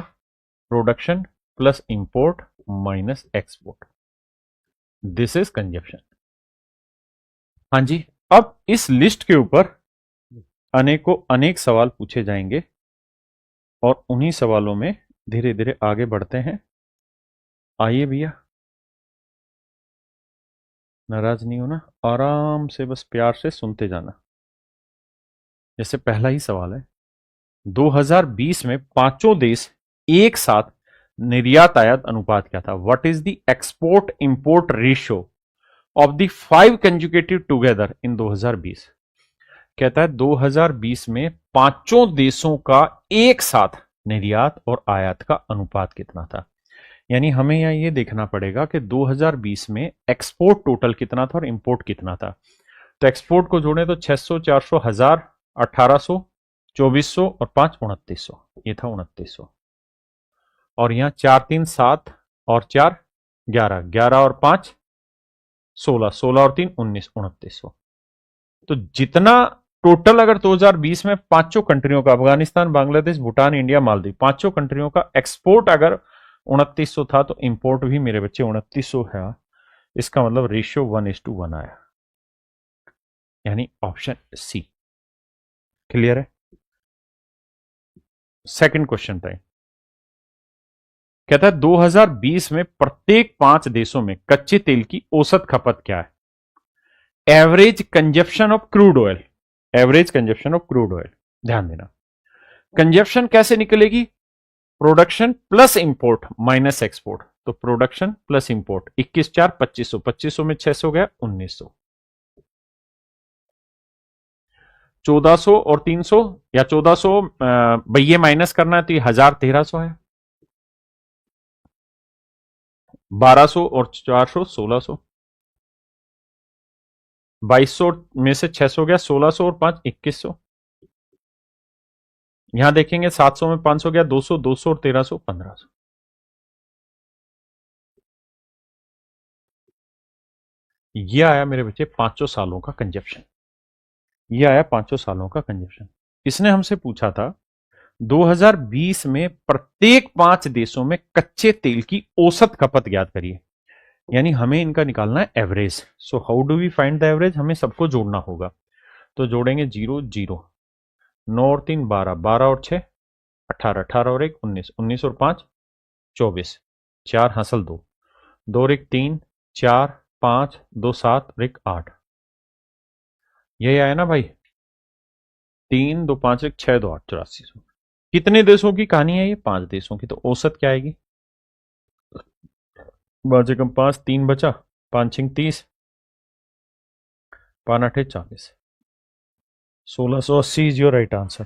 production plus import minus export, this is consumption. हाँ जी, अब इस लिस्ट के ऊपर अनेक सवाल पूछे जाएंगे और उन्हीं सवालों में धीरे धीरे आगे बढ़ते हैं। आइए भैया, नाराज नहीं होना, आराम से बस प्यार से सुनते जाना। जैसे पहला ही सवाल है, 2020 में पांचों देश एक साथ निर्यात आयात अनुपात क्या था? What is the export import ratio of the 5 conjugative together in 2020। कहता है 2020 में पांचों देशों का एक साथ निर्यात और आयात का अनुपात कितना था। यानी हमें यहां ये देखना पड़ेगा कि 2020 में एक्सपोर्ट टोटल कितना था और इंपोर्ट कितना था। तो एक्सपोर्ट को जोड़े तो 600, 400, 1000, 1800, 2400 और 5 2900, ये था 2900। और यहां 4 3 7 और 4 11, 11 और 5 16, 16 और 3 19, 2900। तो जितना टोटल अगर 2020 में पांचों कंट्रियों का, अफगानिस्तान, बांग्लादेश, भूटान, इंडिया, मालदीव, पांचों कंट्रियों का एक्सपोर्ट अगर 2900 था तो इंपोर्ट भी मेरे बच्चे 2900 है। इसका मतलब रेशियो 1:1 आया, यानी ऑप्शन सी। क्लियर है? सेकंड क्वेश्चन पे कहता है 2020 में प्रत्येक 5 देशों में कच्चे तेल की औसत खपत क्या है? Average consumption of crude oil, average consumption of crude oil, ध्यान देना। कंजप्शन कैसे निकलेगी? Production plus import minus export. तो प्रोडक्शन प्लस इंपोर्ट, 21 4 2500, 2500 में 600 गया 1900, 1400 और 300 या 1400 ये माइनस करना है तो ये 1000 1300 है, 1200 और 400 1600, 2200 में से 600 गया 1600 और 5 2100, यहां देखेंगे 700 में 500 गया 200, 200 और 1300 1500। ये आया मेरे बच्चे 500 सालों का कंजप्शन, ये आया 500 सालों का कंजप्शन। इसने हमसे पूछा था 2020 में प्रत्येक 5 देशों में कच्चे तेल की औसत खपत ज्ञात करिए, यानी हमें इनका निकालना है average. So how do we find the average? हमें सबको जोड़ना होगा, तो जोड़ेंगे 0 0, 9 और 3 12, 12 और 6 18, 18 और 1 19, 19 और 5 24, 4 हासिल 2, 2 और 1 3, 4 5 2 7 और 1 8, यही आया ना भाई? 3 2 5 1 6 2 8 84। कितने देशों की कहानी है ये? 5 देशों की। तो औसत क्या आएगी? 5 एकम 5, 3 बचा, 5 6 30, 5 8 40, 1680 इज योर राइट आंसर।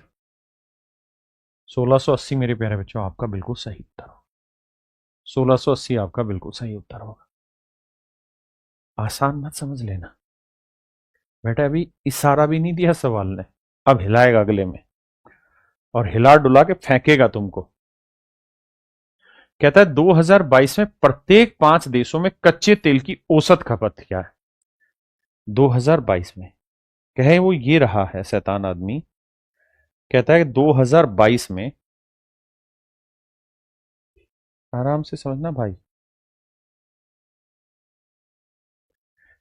1680 मेरे प्यारे बच्चों आपका बिल्कुल सही उत्तर होगा, 1680 आपका बिल्कुल सही उत्तर होगा। आसान मत समझ लेना बेटा, अभी इशारा भी नहीं दिया सवाल ने, अब हिलाएगा अगले में और हिला डुला के फेंकेगा तुमको। कहता है 2022 में प्रत्येक 5 देशों में कच्चे तेल की औसत खपत क्या है? 2022 में कहे वो ये रहा है शैतान आदमी, कहता है 2022 में, आराम से समझना भाई,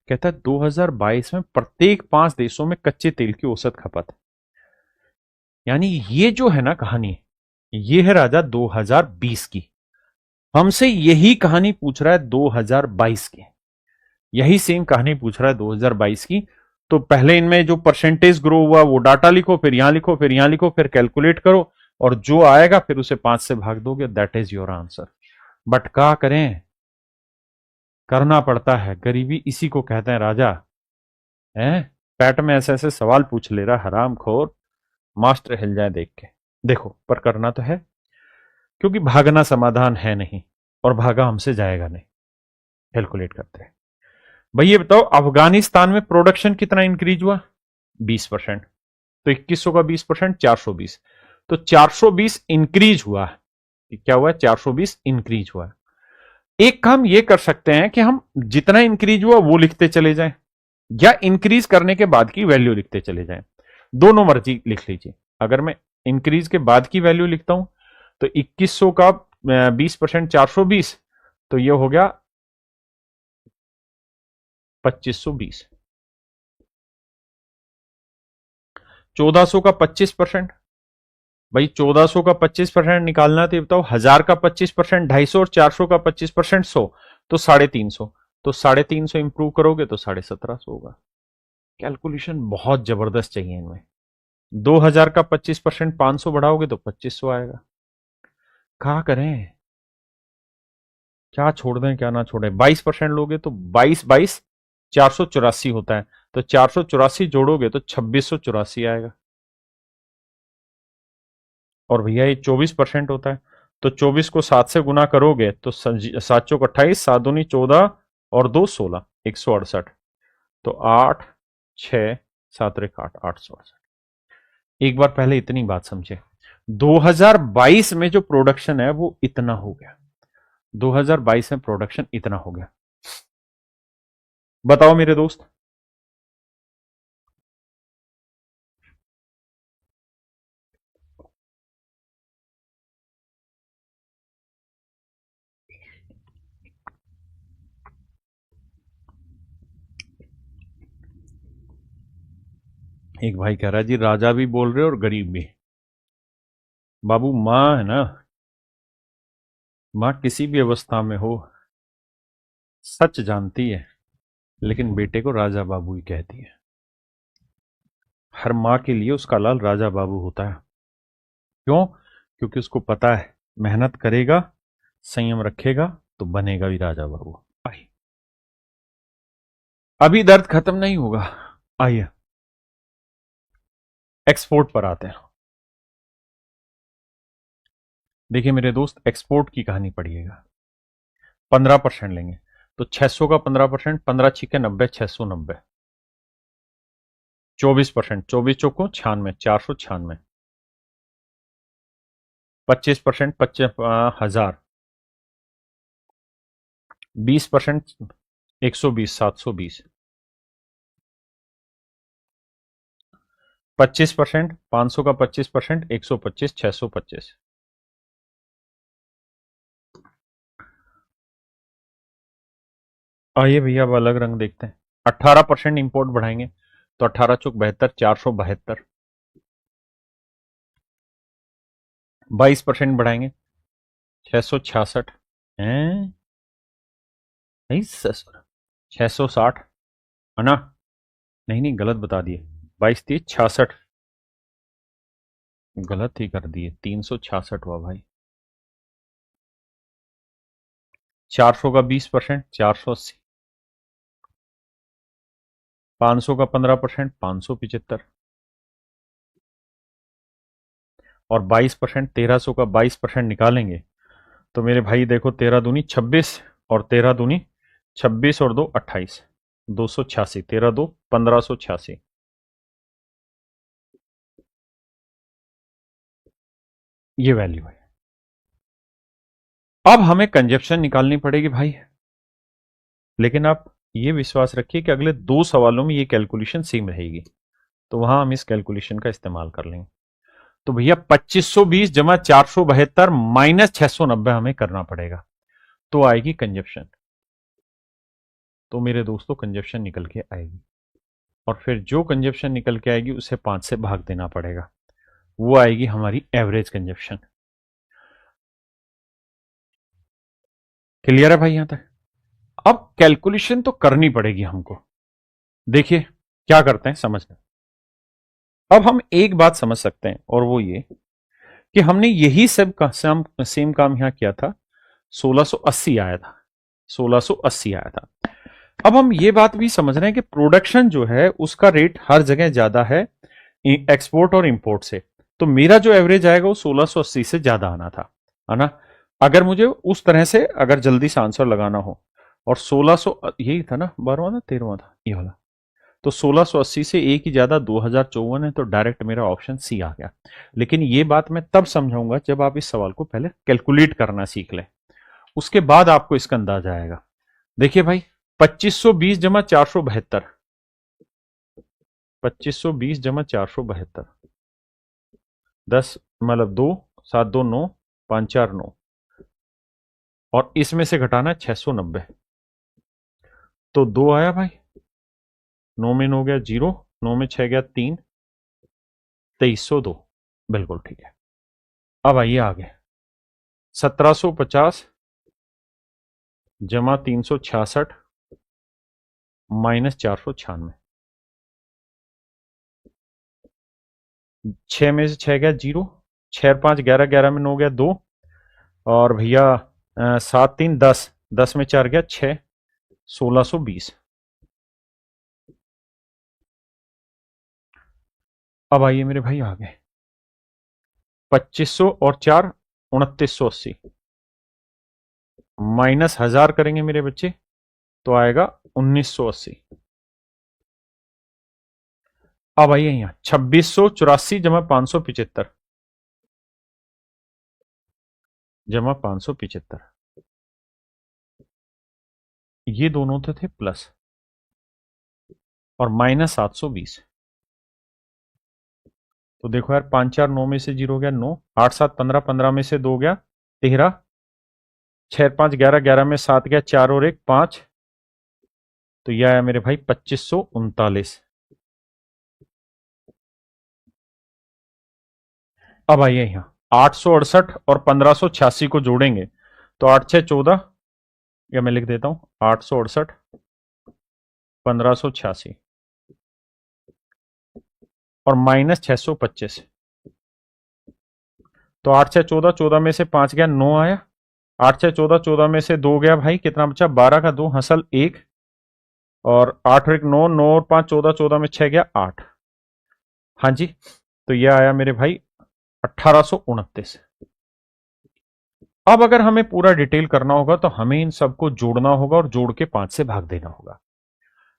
कहता है 2022 में प्रत्येक 5 देशों में कच्चे तेल की औसत खपत, यानी ये जो है ना कहानी, ये है राजा 2020 की। हमसे यही कहानी पूछ रहा है 2022 की, यही सेम कहानी पूछ रहा है 2022 की। तो पहले इनमें जो परसेंटेज ग्रो हुआ वो डाटा लिखो, फिर यहां लिखो, फिर यहां लिखो, फिर कैलकुलेट करो और जो आएगा फिर उसे 5 से भाग दोगे, that is your answer. But क्या करें, करना पड़ता है, गरीबी इसी को कहते हैं राजा। हैं पैट में ऐसे ऐसे सवाल पूछ ले रहा हराम खोर, मास्टर हिल जाए देख के। देखो पर करना तो है, क्योंकि भागना समाधान है नहीं और भागा हमसे जाएगा नहीं। कैलकुलेट करते हैं भाई, ये बताओ अफगानिस्तान में प्रोडक्शन कितना इंक्रीज हुआ? 20%। तो 2100 का 20% 420, तो 420 इंक्रीज हुआ है। क्या हुआ? 420 इंक्रीज हुआ है। एक काम ये कर सकते हैं कि हम जितना इंक्रीज हुआ वो लिखते चले जाएं, या इंक्रीज करने के बाद की वैल्यू लिखते चले जाएं, दोनों मर्जी लिख लीजिए। अगर मैं इंक्रीज के बाद की वैल्यू लिखता हूं तो 2100 का 20% 420, तो ये हो गया 2520। 1400 का 25%, भाई 1400 का 25% निकालना तो ये बताओ, 1000 का 25% 250 और 400 का 25% 100, तो 350। तो 350 इंप्रूव करोगे तो 1750 होगा। कैलकुलेशन बहुत जबरदस्त चाहिए इनमें। 2000 का 25% 500 बढ़ाओगे तो 2500 आएगा। क्या करें, क्या छोड़ दें क्या ना छोड़ें? 22% लोगे तो 22 22 484 होता है, तो 484 जोड़ोगे तो 2684 आएगा। और भैया ये 24% होता है, तो 24 को 7 से गुना करोगे तो 7 चौक 28, 7 दूनी 14 और 2 16, 168। तो 8 6 7 रेख 8, 868। एक बार पहले इतनी बात समझे, 2022 में जो प्रोडक्शन है वो इतना हो गया, 2022 में प्रोडक्शन इतना हो गया। बताओ मेरे दोस्त, एक भाई कह रहा है जी राजा भी बोल रहे और गरीब भी। बाबू माँ है ना, माँ किसी भी अवस्था में हो सच जानती है। लेकिन बेटे को राजा बाबू ही कहती है। हर माँ के लिए उसका लाल राजा बाबू होता है। क्यों? क्योंकि उसको पता है मेहनत करेगा, संयम रखेगा तो बनेगा भी राजा बाबू। आइए, अभी दर्द खत्म नहीं होगा। आइए एक्सपोर्ट पर आते हैं। देखिए मेरे दोस्त, एक्सपोर्ट की कहानी पढ़िएगा। 15% लेंगे तो 600 का 15%, 15 छिके 90, 690। 24%, 24 चौको 96, 496। 25%, 50,000। 20%, 120, 720। 25%, 500 का 25%, 125, 625। आइए भैया अब अलग रंग देखते हैं। 18% इंपोर्ट बढ़ाएंगे तो 18 चौक 72, 472। 22% बढ़ाएंगे 666 हैं। नहीं सर, 660 है ना? नहीं नहीं, गलत बता दिए। 22 3 66, गलत ही कर दिए। 366 हुआ भाई। 400 का 20%, 480। 500 का 15%, 575। और 22%, 1300 का 22% निकालेंगे तो मेरे भाई देखो, 13 दूनी 26 और 13 दूनी 26 और 2 28। 286, 13 2 1586। ये वैल्यू है। अब हमें कंजप्शन निकालनी पड़ेगी भाई, लेकिन आप ये विश्वास रखिए कि अगले 2 सवालों में ये कैलकुलेशन सेम रहेगी, तो वहां हम इस कैलकुलेशन का इस्तेमाल कर लेंगे। तो भैया 2520 जमा 472 माइनस 690 हमें करना पड़ेगा, तो आएगी कंजप्शन। तो मेरे दोस्तों कंजप्शन निकल के आएगी, और फिर जो कंजप्शन निकल के आएगी उसे 5 से भाग देना पड़ेगा, वो आएगी हमारी एवरेज कंजप्शन। क्लियर है भाई यहां तक? अब कैलकुलेशन तो करनी पड़ेगी हमको। देखिए क्या करते हैं समझना। अब हम एक बात समझ सकते हैं, और वो ये कि हमने यही सब का सेम काम यहां किया था। 1680 आया था, 1680 आया था। अब हम ये बात भी समझ रहे हैं कि प्रोडक्शन जो है उसका रेट हर जगह ज्यादा है एक्सपोर्ट और इंपोर्ट से। तो मेरा जो एवरेज आएगा वो 1680 से ज्यादा आना था, है ना? अगर मुझे उस तरह से अगर जल्दी से आंसर लगाना हो, और 1600 यही था ना, 12वां था 13वां था ये वाला, तो 1680 से एक ही ज्यादा 2054 है, तो डायरेक्ट मेरा ऑप्शन सी आ गया। लेकिन ये बात मैं तब समझाऊंगा जब आप इस सवाल को पहले कैलकुलेट करना सीख लें, उसके बाद आपको इसका अंदाजा आएगा। देखिए भाई, 2520 जमा 472, 2520 जमा 472, 10 मतलब 2, 7 2 9, 5 4 9, और इसमें से घटाना 690, तो 2 आया भाई। 9 में 9 गया 0, 9 में 6 गया 3, 2302। बिल्कुल ठीक है। अब आइए आगे। 1750 जमा 366 माइनस 496। 6 में से 6 गया 0, 6 5 11, 11 में 9 गया 2, और भैया 7 3 10, 10 में 4 गया 6, 1620। अब आइए मेरे भाई आगे। 2500 और 4 2980 माइनस 1000 करेंगे मेरे बच्चे तो आएगा 1980। अब आइए यहां 2684 जमा 575 जमा 575, ये दोनों तो थे प्लस, और माइनस 720। तो देखो यार, 5 4 9 में से 0 गया 9, 8 7 15, 15 में से 2 गया 13, 6 5 11, 11 में 7 गया 4 और 1 5, तो यह आया मेरे भाई 2539। अब आइए यहां 868 और 1586 को जोड़ेंगे तो 8 6 14, या मैं लिख देता हूं 868 1586 और -625। तो 8 6 14, 14 में से 5 गया, 9 आया। 8 6 14, 14 में से 2 गया भाई, कितना बचा? 12 का 2 हसल 1, और 8 और 1 9, 9 और 5 14, 14 में 6 गया 8। हाँ जी, तो ये आया मेरे भाई 1829। अब अगर हमें पूरा डिटेल करना होगा तो हमें इन सबको जोड़ना होगा और जोड़ के 5 से भाग देना होगा।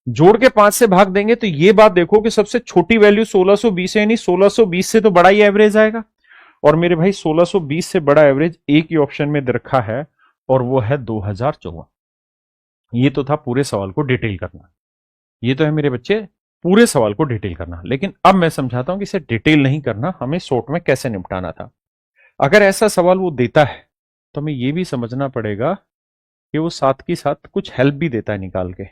जोड़ के 5 से भाग देंगे तो ये बात देखो कि सबसे छोटी वैल्यू 1620 है, यानी 1620 से तो बड़ा ही एवरेज आएगा। और मेरे भाई 1620 से बड़ा एवरेज एक ही ऑप्शन में दे रखा है, और वो है 2054। ये तो था पूरे सवाल को डिटेल करना। ये तो है मेरे बच्चे पूरे सवाल को डिटेल करना। लेकिन अब मैं समझाता हूं कि इसे डिटेल नहीं करना, हमें शॉर्ट में कैसे निपटाना था। अगर ऐसा सवाल वो देता है तो हमें यह भी समझना पड़ेगा कि वो साथ की साथ कुछ हेल्प भी देता है निकाल के,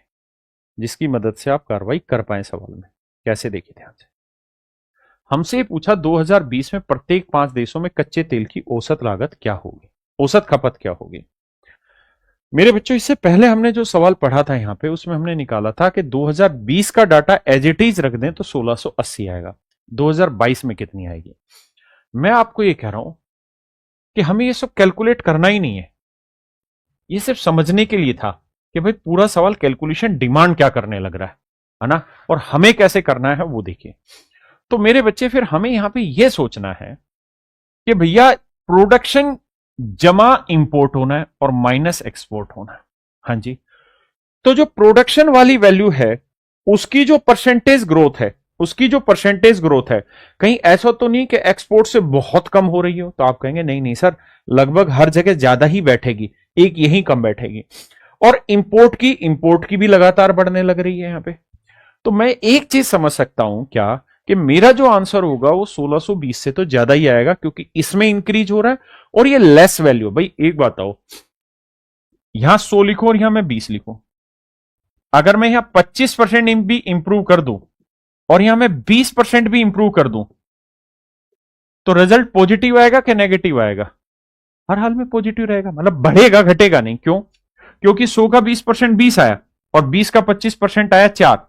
जिसकी मदद से आप कार्रवाई कर पाए सवाल में। कैसे? देखिए ध्यान से। हमसे ये पूछा 2020 में प्रत्येक 5 देशों में कच्चे तेल की औसत लागत क्या होगी, औसत खपत क्या होगी। मेरे बच्चों, इससे पहले हमने जो सवाल पढ़ा था यहां पे, उसमें हमने निकाला था कि 2020 का डाटा एज इट इज रख दें तो 1680 आएगा। 2022 में कितनी आएगी? मैं आपको ये कह रहा हूं कि हमें ये सब कैलकुलेट करना ही नहीं है, ये सिर्फ समझने के लिए था कि भाई पूरा सवाल कैलकुलेशन डिमांड क्या करने लग रहा है ना, और हमें कैसे करना है वो देखिए। तो मेरे बच्चे, फिर हमें यहां पे यह सोचना है कि भैया प्रोडक्शन जमा इंपोर्ट होना है और माइनस एक्सपोर्ट होना है। हाँ जी, तो जो प्रोडक्शन वाली वैल्यू है उसकी जो परसेंटेज ग्रोथ है, उसकी जो परसेंटेज ग्रोथ है, कहीं ऐसा तो नहीं कि एक्सपोर्ट से बहुत कम हो रही हो। तो आप कहेंगे नहीं नहीं सर, लगभग हर जगह ज्यादा ही बैठेगी, एक यही कम बैठेगी। और इंपोर्ट की भी लगातार बढ़ने लग रही है यहां पे। तो मैं एक चीज समझ सकता हूं क्या, कि मेरा जो आंसर होगा वो 1620 से तो ज्यादा ही आएगा, क्योंकि इसमें इंक्रीज हो रहा है और ये लेस वैल्यू। भाई एक बात आओ, यहां 100 लिखो और यहां मैं 20 लिखूं, अगर मैं यहां 25% भी इंप्रूव कर दूं और यहां मैं 20% भी इंप्रूव कर दूं, तो रिजल्ट पॉजिटिव आएगा कि नेगेटिव आएगा? हर हाल में पॉजिटिव रहेगा, मतलब बढ़ेगा घटेगा नहीं। क्यों? क्योंकि 100 का 20% 20 आया और 20 का 25% आया 4,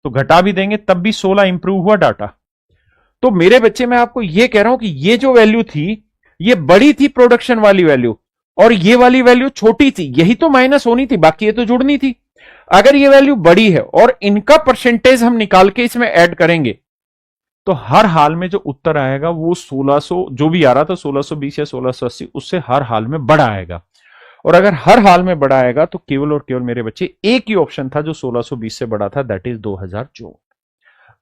तो घटा भी देंगे तब भी 16 इंप्रूव हुआ डाटा। तो मेरे बच्चे, मैं आपको यह कह रहा हूं कि ये जो वैल्यू थी ये बड़ी थी प्रोडक्शन वाली वैल्यू, और ये वाली वैल्यू छोटी थी। यही तो माइनस होनी थी, बाकी ये तो जुड़नी थी। अगर ये वैल्यू बड़ी है और इनका परसेंटेज हम निकाल के इसमें ऐड करेंगे, तो हर हाल में जो उत्तर आएगा वो 1600 जो भी आ रहा था, 1620 या 1680, उससे हर हाल में बड़ा आएगा। और अगर हर हाल में बड़ा आएगा तो केवल और केवल मेरे बच्चे एक ही ऑप्शन था जो 1620 से बड़ा था, दैट इज 2004।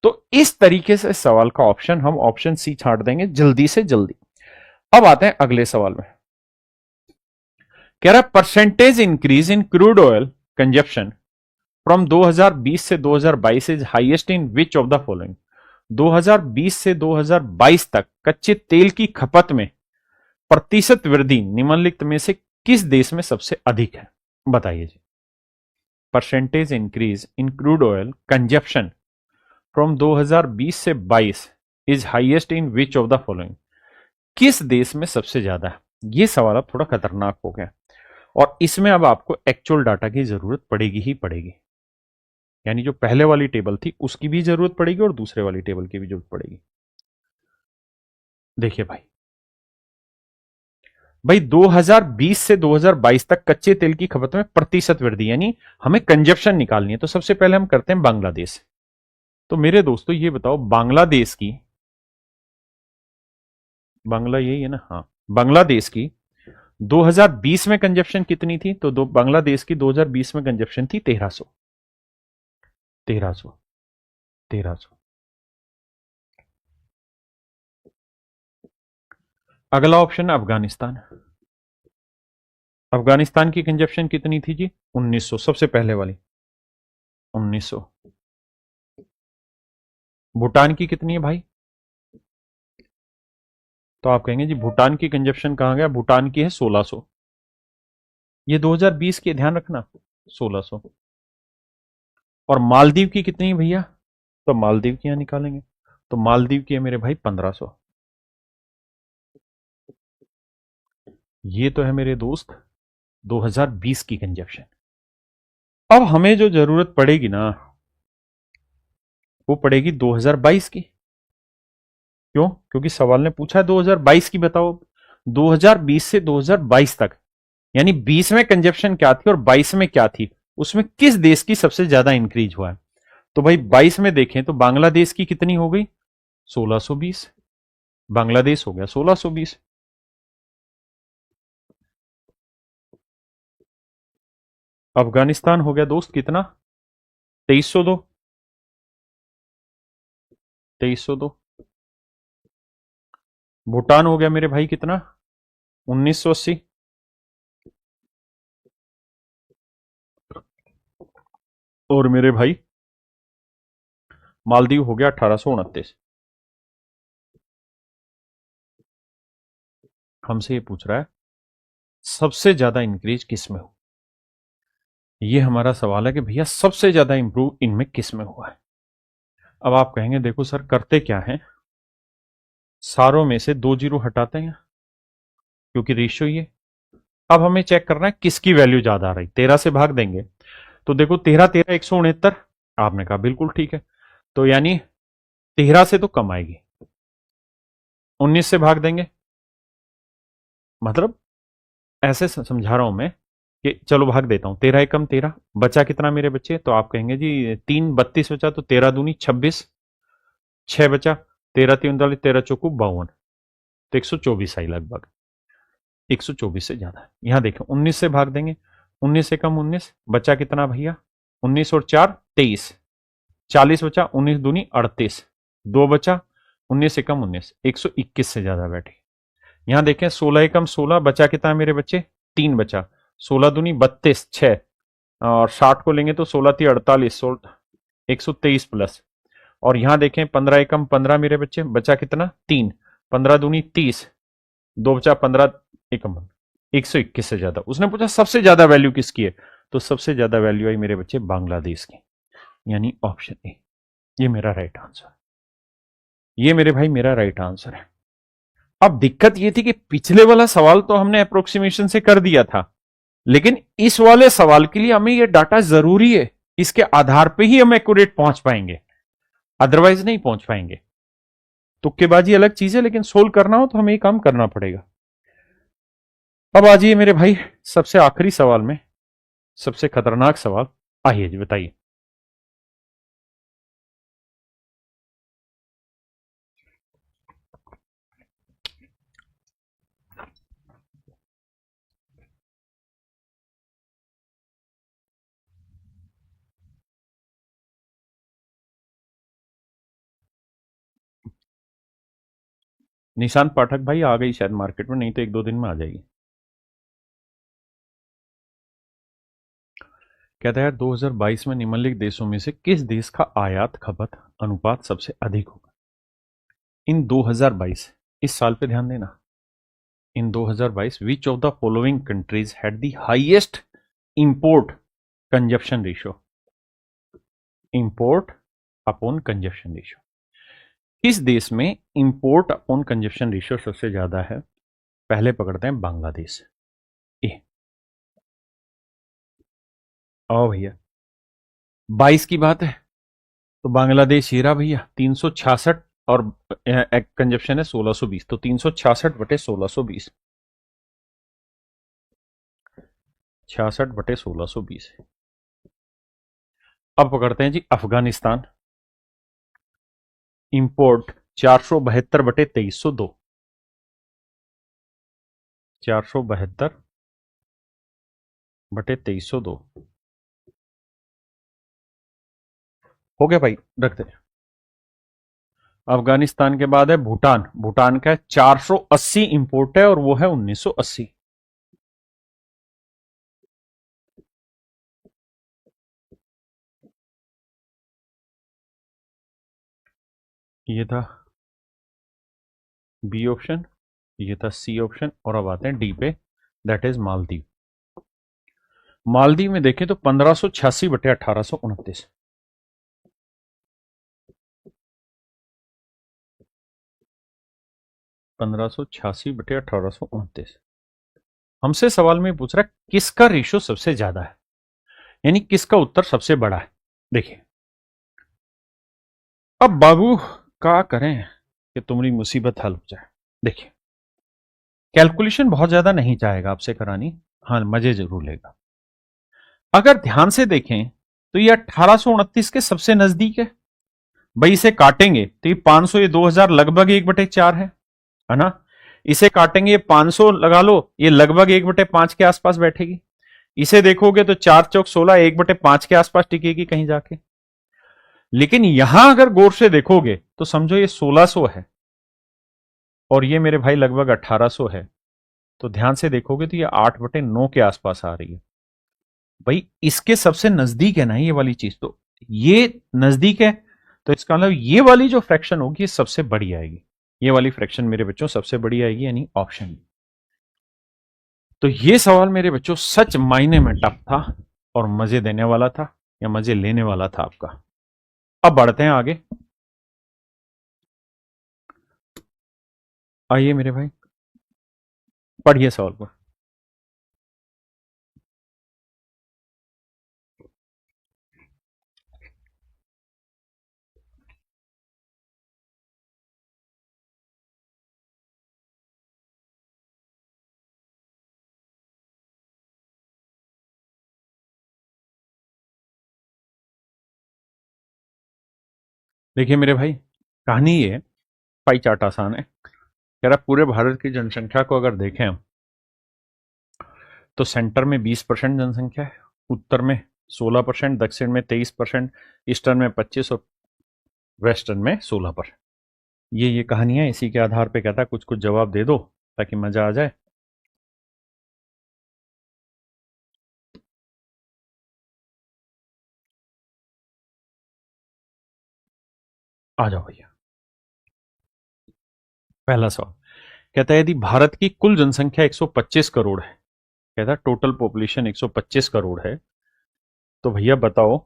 तो इस तरीके से सवाल का ऑप्शन हम ऑप्शन सी छांट देंगे जल्दी से जल्दी। अब आते हैं अगले सवाल में। कह रहा percentage increase in crude oil consumption from 2020 से 2022 is highest in which of the following. 2020 से 2022 तक कच्चे तेल की खपत में प्रतिशत वृद्धि निम्नलिखित में से किस देश में सबसे अधिक है? बताइए जी। Percentage increase in crude oil consumption from 2020 से 22 is highest in which of the following. किस देश में सबसे ज्यादा है? यह सवाल अब थोड़ा खतरनाक हो गया, और इसमें अब आपको एक्चुअल डाटा की जरूरत पड़ेगी ही पड़ेगी। यानी जो पहले वाली टेबल थी उसकी भी जरूरत पड़ेगी और दूसरे वाली टेबल की भी जरूरत पड़ेगी। देखिए भाई, 2020 से 2022 तक कच्चे तेल की खपत में प्रतिशत वृद्धि, यानी हमें कंजप्शन निकालनी है। तो सबसे पहले हम करते हैं बांग्लादेश। तो मेरे दोस्तों ये बताओ, बांग्लादेश की, बांग्ला यही है ना? हाँ, बांग्लादेश की 2020 में कंजप्शन कितनी थी? तो बांग्लादेश की 2020 में कंजप्शन थी 1300। 1300 1300। अगला ऑप्शन है अफगानिस्तान। अफगानिस्तान की कंजप्शन कितनी थी जी? 1900, सबसे पहले वाली 1900। भूटान की कितनी है भाई? तो आप कहेंगे जी भूटान की कंजप्शन कहां गया? भूटान की है 1600। ये 2020 की, ध्यान रखना, 1600। और मालदीव की कितनी है भैया? तो मालदीव की यहां निकालेंगे, तो मालदीव की है मेरे भाई 1500। ये तो है मेरे दोस्त 2020 की कंजप्शन। अब हमें जो जरूरत पड़ेगी ना, वो पड़ेगी 2022 की। क्यों? क्योंकि सवाल ने पूछा 2022 की बताओ। 2020 से 2022 तक, यानी 20 में कंजप्शन क्या थी और 22 में क्या थी, उसमें किस देश की सबसे ज्यादा इंक्रीज हुआ है। तो भाई 22 में देखें तो बांग्लादेश की कितनी हो गई? 1620। बांग्लादेश हो गया 1620। अफगानिस्तान हो गया दोस्त कितना? 2302। 2302। भूटान हो गया मेरे भाई कितना? 1980। और मेरे भाई मालदीव हो गया 1829। हमसे ये पूछ रहा है सबसे ज्यादा इंक्रीज किस में हो। ये हमारा सवाल है कि भैया सबसे ज्यादा इंप्रूव इनमें किस में हुआ है। अब आप कहेंगे देखो सर करते क्या है, सारों में से 2 जीरो हटाते हैं क्योंकि रेशियो ये। अब हमें चेक करना है किसकी वैल्यू ज्यादा आ रही। 13 से भाग देंगे तो देखो 13 13 169। आपने कहा बिल्कुल ठीक है, तो यानी 13 से तो कम आएगी। 19 से भाग देंगे, मतलब ऐसे समझा रहा हूं मैं कि चलो भाग देता हूं। 13 एकम 13, बचा कितना मेरे बच्चे? तो आप कहेंगे जी 3 32 बचा, तो 13 दूनी 26, 6 बचा, 13 तीन 39, 13 चौकू 52, तो 124 आई लगभग। 124 से ज्यादा है। यहां देखें 19 से भाग देंगे, 19 से कम 19, बचा कितना भैया? 19 और 4 23, 40 बचा, 19 दूनी 38, 2 बचा, 19 से कम 19, 121 से ज्यादा बैठी। यहां देखें 16 एकम 16, बचा कितना मेरे बच्चे? 3 बचा, 16 दूनी 32, 6 और 60 को लेंगे तो 16 थी 48, 123 प्लस। और यहां देखें 15 एकम 15 मेरे बच्चे, बचा कितना? 3, 15 दूनी 30, 2 बचा, 15 एकम 121 से ज्यादा। उसने पूछा सबसे ज्यादा वैल्यू किसकी है, तो सबसे ज्यादा वैल्यू आई मेरे बच्चे बांग्लादेश की, यानी ऑप्शन ए। ये मेरा राइट आंसर, ये मेरे भाई मेरा राइट आंसर है। अब दिक्कत ये थी कि पिछले वाला सवाल तो हमने अप्रोक्सीमेशन से कर दिया था, लेकिन इस वाले सवाल के लिए हमें ये डाटा जरूरी है। इसके आधार पे ही हम एक्यूरेट पहुंच पाएंगे, अदरवाइज नहीं पहुंच पाएंगे। तुक्केबाजी अलग चीज है, लेकिन सोल्व करना हो तो हमें ये काम करना पड़ेगा। अब आ जाइए मेरे भाई सबसे आखिरी सवाल में, सबसे खतरनाक सवाल। आइए जी बताइए। निशांत पाठक भाई आ गई शायद मार्केट में, नहीं तो 1 2 दिन में आ जाएगी। कहता है 2022 में निम्नलिखित देशों में से किस देश का आयात खपत अनुपात सबसे अधिक होगा। इन 2022, इस साल पे ध्यान देना। इन 2022 विच of the following countries had the highest import consumption ratio. Import upon consumption ratio, किस देश में इंपोर्ट अपॉन कंजप्शन रेशियो सबसे ज्यादा है? पहले पकड़ते हैं बांग्लादेश। ए आओ भैया, 22 की बात है तो बांग्लादेश हीरा भैया 366, और कंजप्शन है 1620, तो 366 बटे 1620, 66 बटे 1620। अब पकड़ते हैं जी अफगानिस्तान। इंपोर्ट 472 बटे 2302, 472 बटे 2302 हो गया भाई, रखते हैं। अफगानिस्तान के बाद है भूटान। भूटान का 480 इंपोर्ट है और वो है 1980। ये था बी ऑप्शन, ये था सी ऑप्शन, और अब आते हैं डी पे, दैट इज मालदीव। मालदीव में देखें तो 1586 बटे 1829, 1586 बटे 1829। हमसे सवाल में पूछ रहा है किसका रेशियो सबसे ज्यादा है, यानी किसका उत्तर सबसे बड़ा है। देखिए अब बाबू क्या करें कि तुम्हारी मुसीबत हल हो जाए। देखिए, कैलकुलेशन बहुत ज्यादा नहीं चाहेगा आपसे करानी, हाँ मजे जरूर लेगा। अगर ध्यान से देखें तो ये 1829 के सबसे नजदीक है भाई। इसे काटेंगे तो ये 500, ये 2000 लगभग 1/4 है ना। इसे काटेंगे, ये 500 लगा लो, ये लगभग 1/5 के आसपास बैठेगी। इसे देखोगे तो 4 चौक 16, 1/5 के आसपास टिकेगी कहीं जाके। लेकिन यहां अगर गौर से देखोगे तो समझो ये 1600 है और ये मेरे भाई लगभग 1800 है। तो ध्यान से देखोगे तो ये 8/9 के आसपास आ रही है भाई। इसके सबसे नजदीक है ना ये वाली चीज, तो ये नजदीक है, तो इसका मतलब ये वाली जो फ्रैक्शन होगी ये सबसे बड़ी आएगी। ये वाली फ्रैक्शन मेरे बच्चों सबसे बड़ी आएगी, यानी ऑप्शन। तो ये सवाल मेरे बच्चों सच मायने में टफ था और मजे देने वाला था, या मजे लेने वाला था आपका। अब बढ़ते हैं आगे। आइए मेरे भाई, पढ़िए सवाल को। देखिए मेरे भाई, कहानी ये है, पाई चार्ट आसान है। कह रहा पूरे भारत की जनसंख्या को अगर देखें हम, तो सेंटर में 20% जनसंख्या है, उत्तर में 16%, दक्षिण में 23%, ईस्टर्न में 25 और वेस्टर्न में 16%। ये कहानियां इसी के आधार पे कहता है कुछ कुछ जवाब दे दो ताकि मजा आ जाए। आ जाओ भैया। पहला सवाल कहता है यदि भारत की कुल जनसंख्या 125 करोड़ है, कहता है टोटल पॉपुलेशन 125 करोड़ है, तो भैया बताओ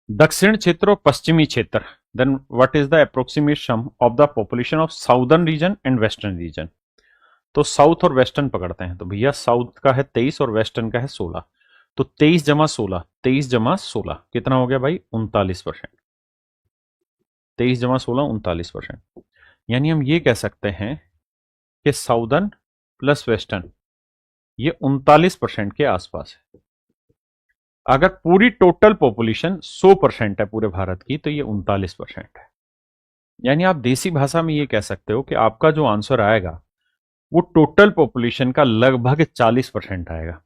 दक्षिण क्षेत्र और पश्चिमी क्षेत्र, then what is the approximate sum of the population of southern region and western region. तो साउथ और वेस्टर्न पकड़ते हैं, तो भैया साउथ का है 23 और वेस्टर्न का है 16। तो 23 + 16, 23 + 16 कितना हो गया भाई? 39%। 23 + 16 39%। यानी हम ये कह सकते हैं कि साउदर्न प्लस वेस्टर्न ये 39% के आसपास है। अगर पूरी टोटल पॉपुलेशन 100% है पूरे भारत की, तो ये 39% है। यानी आप देसी भाषा में ये कह सकते हो कि आपका जो आंसर आएगा वो टोटल पॉपुलेशन का लगभग 40% आएगा।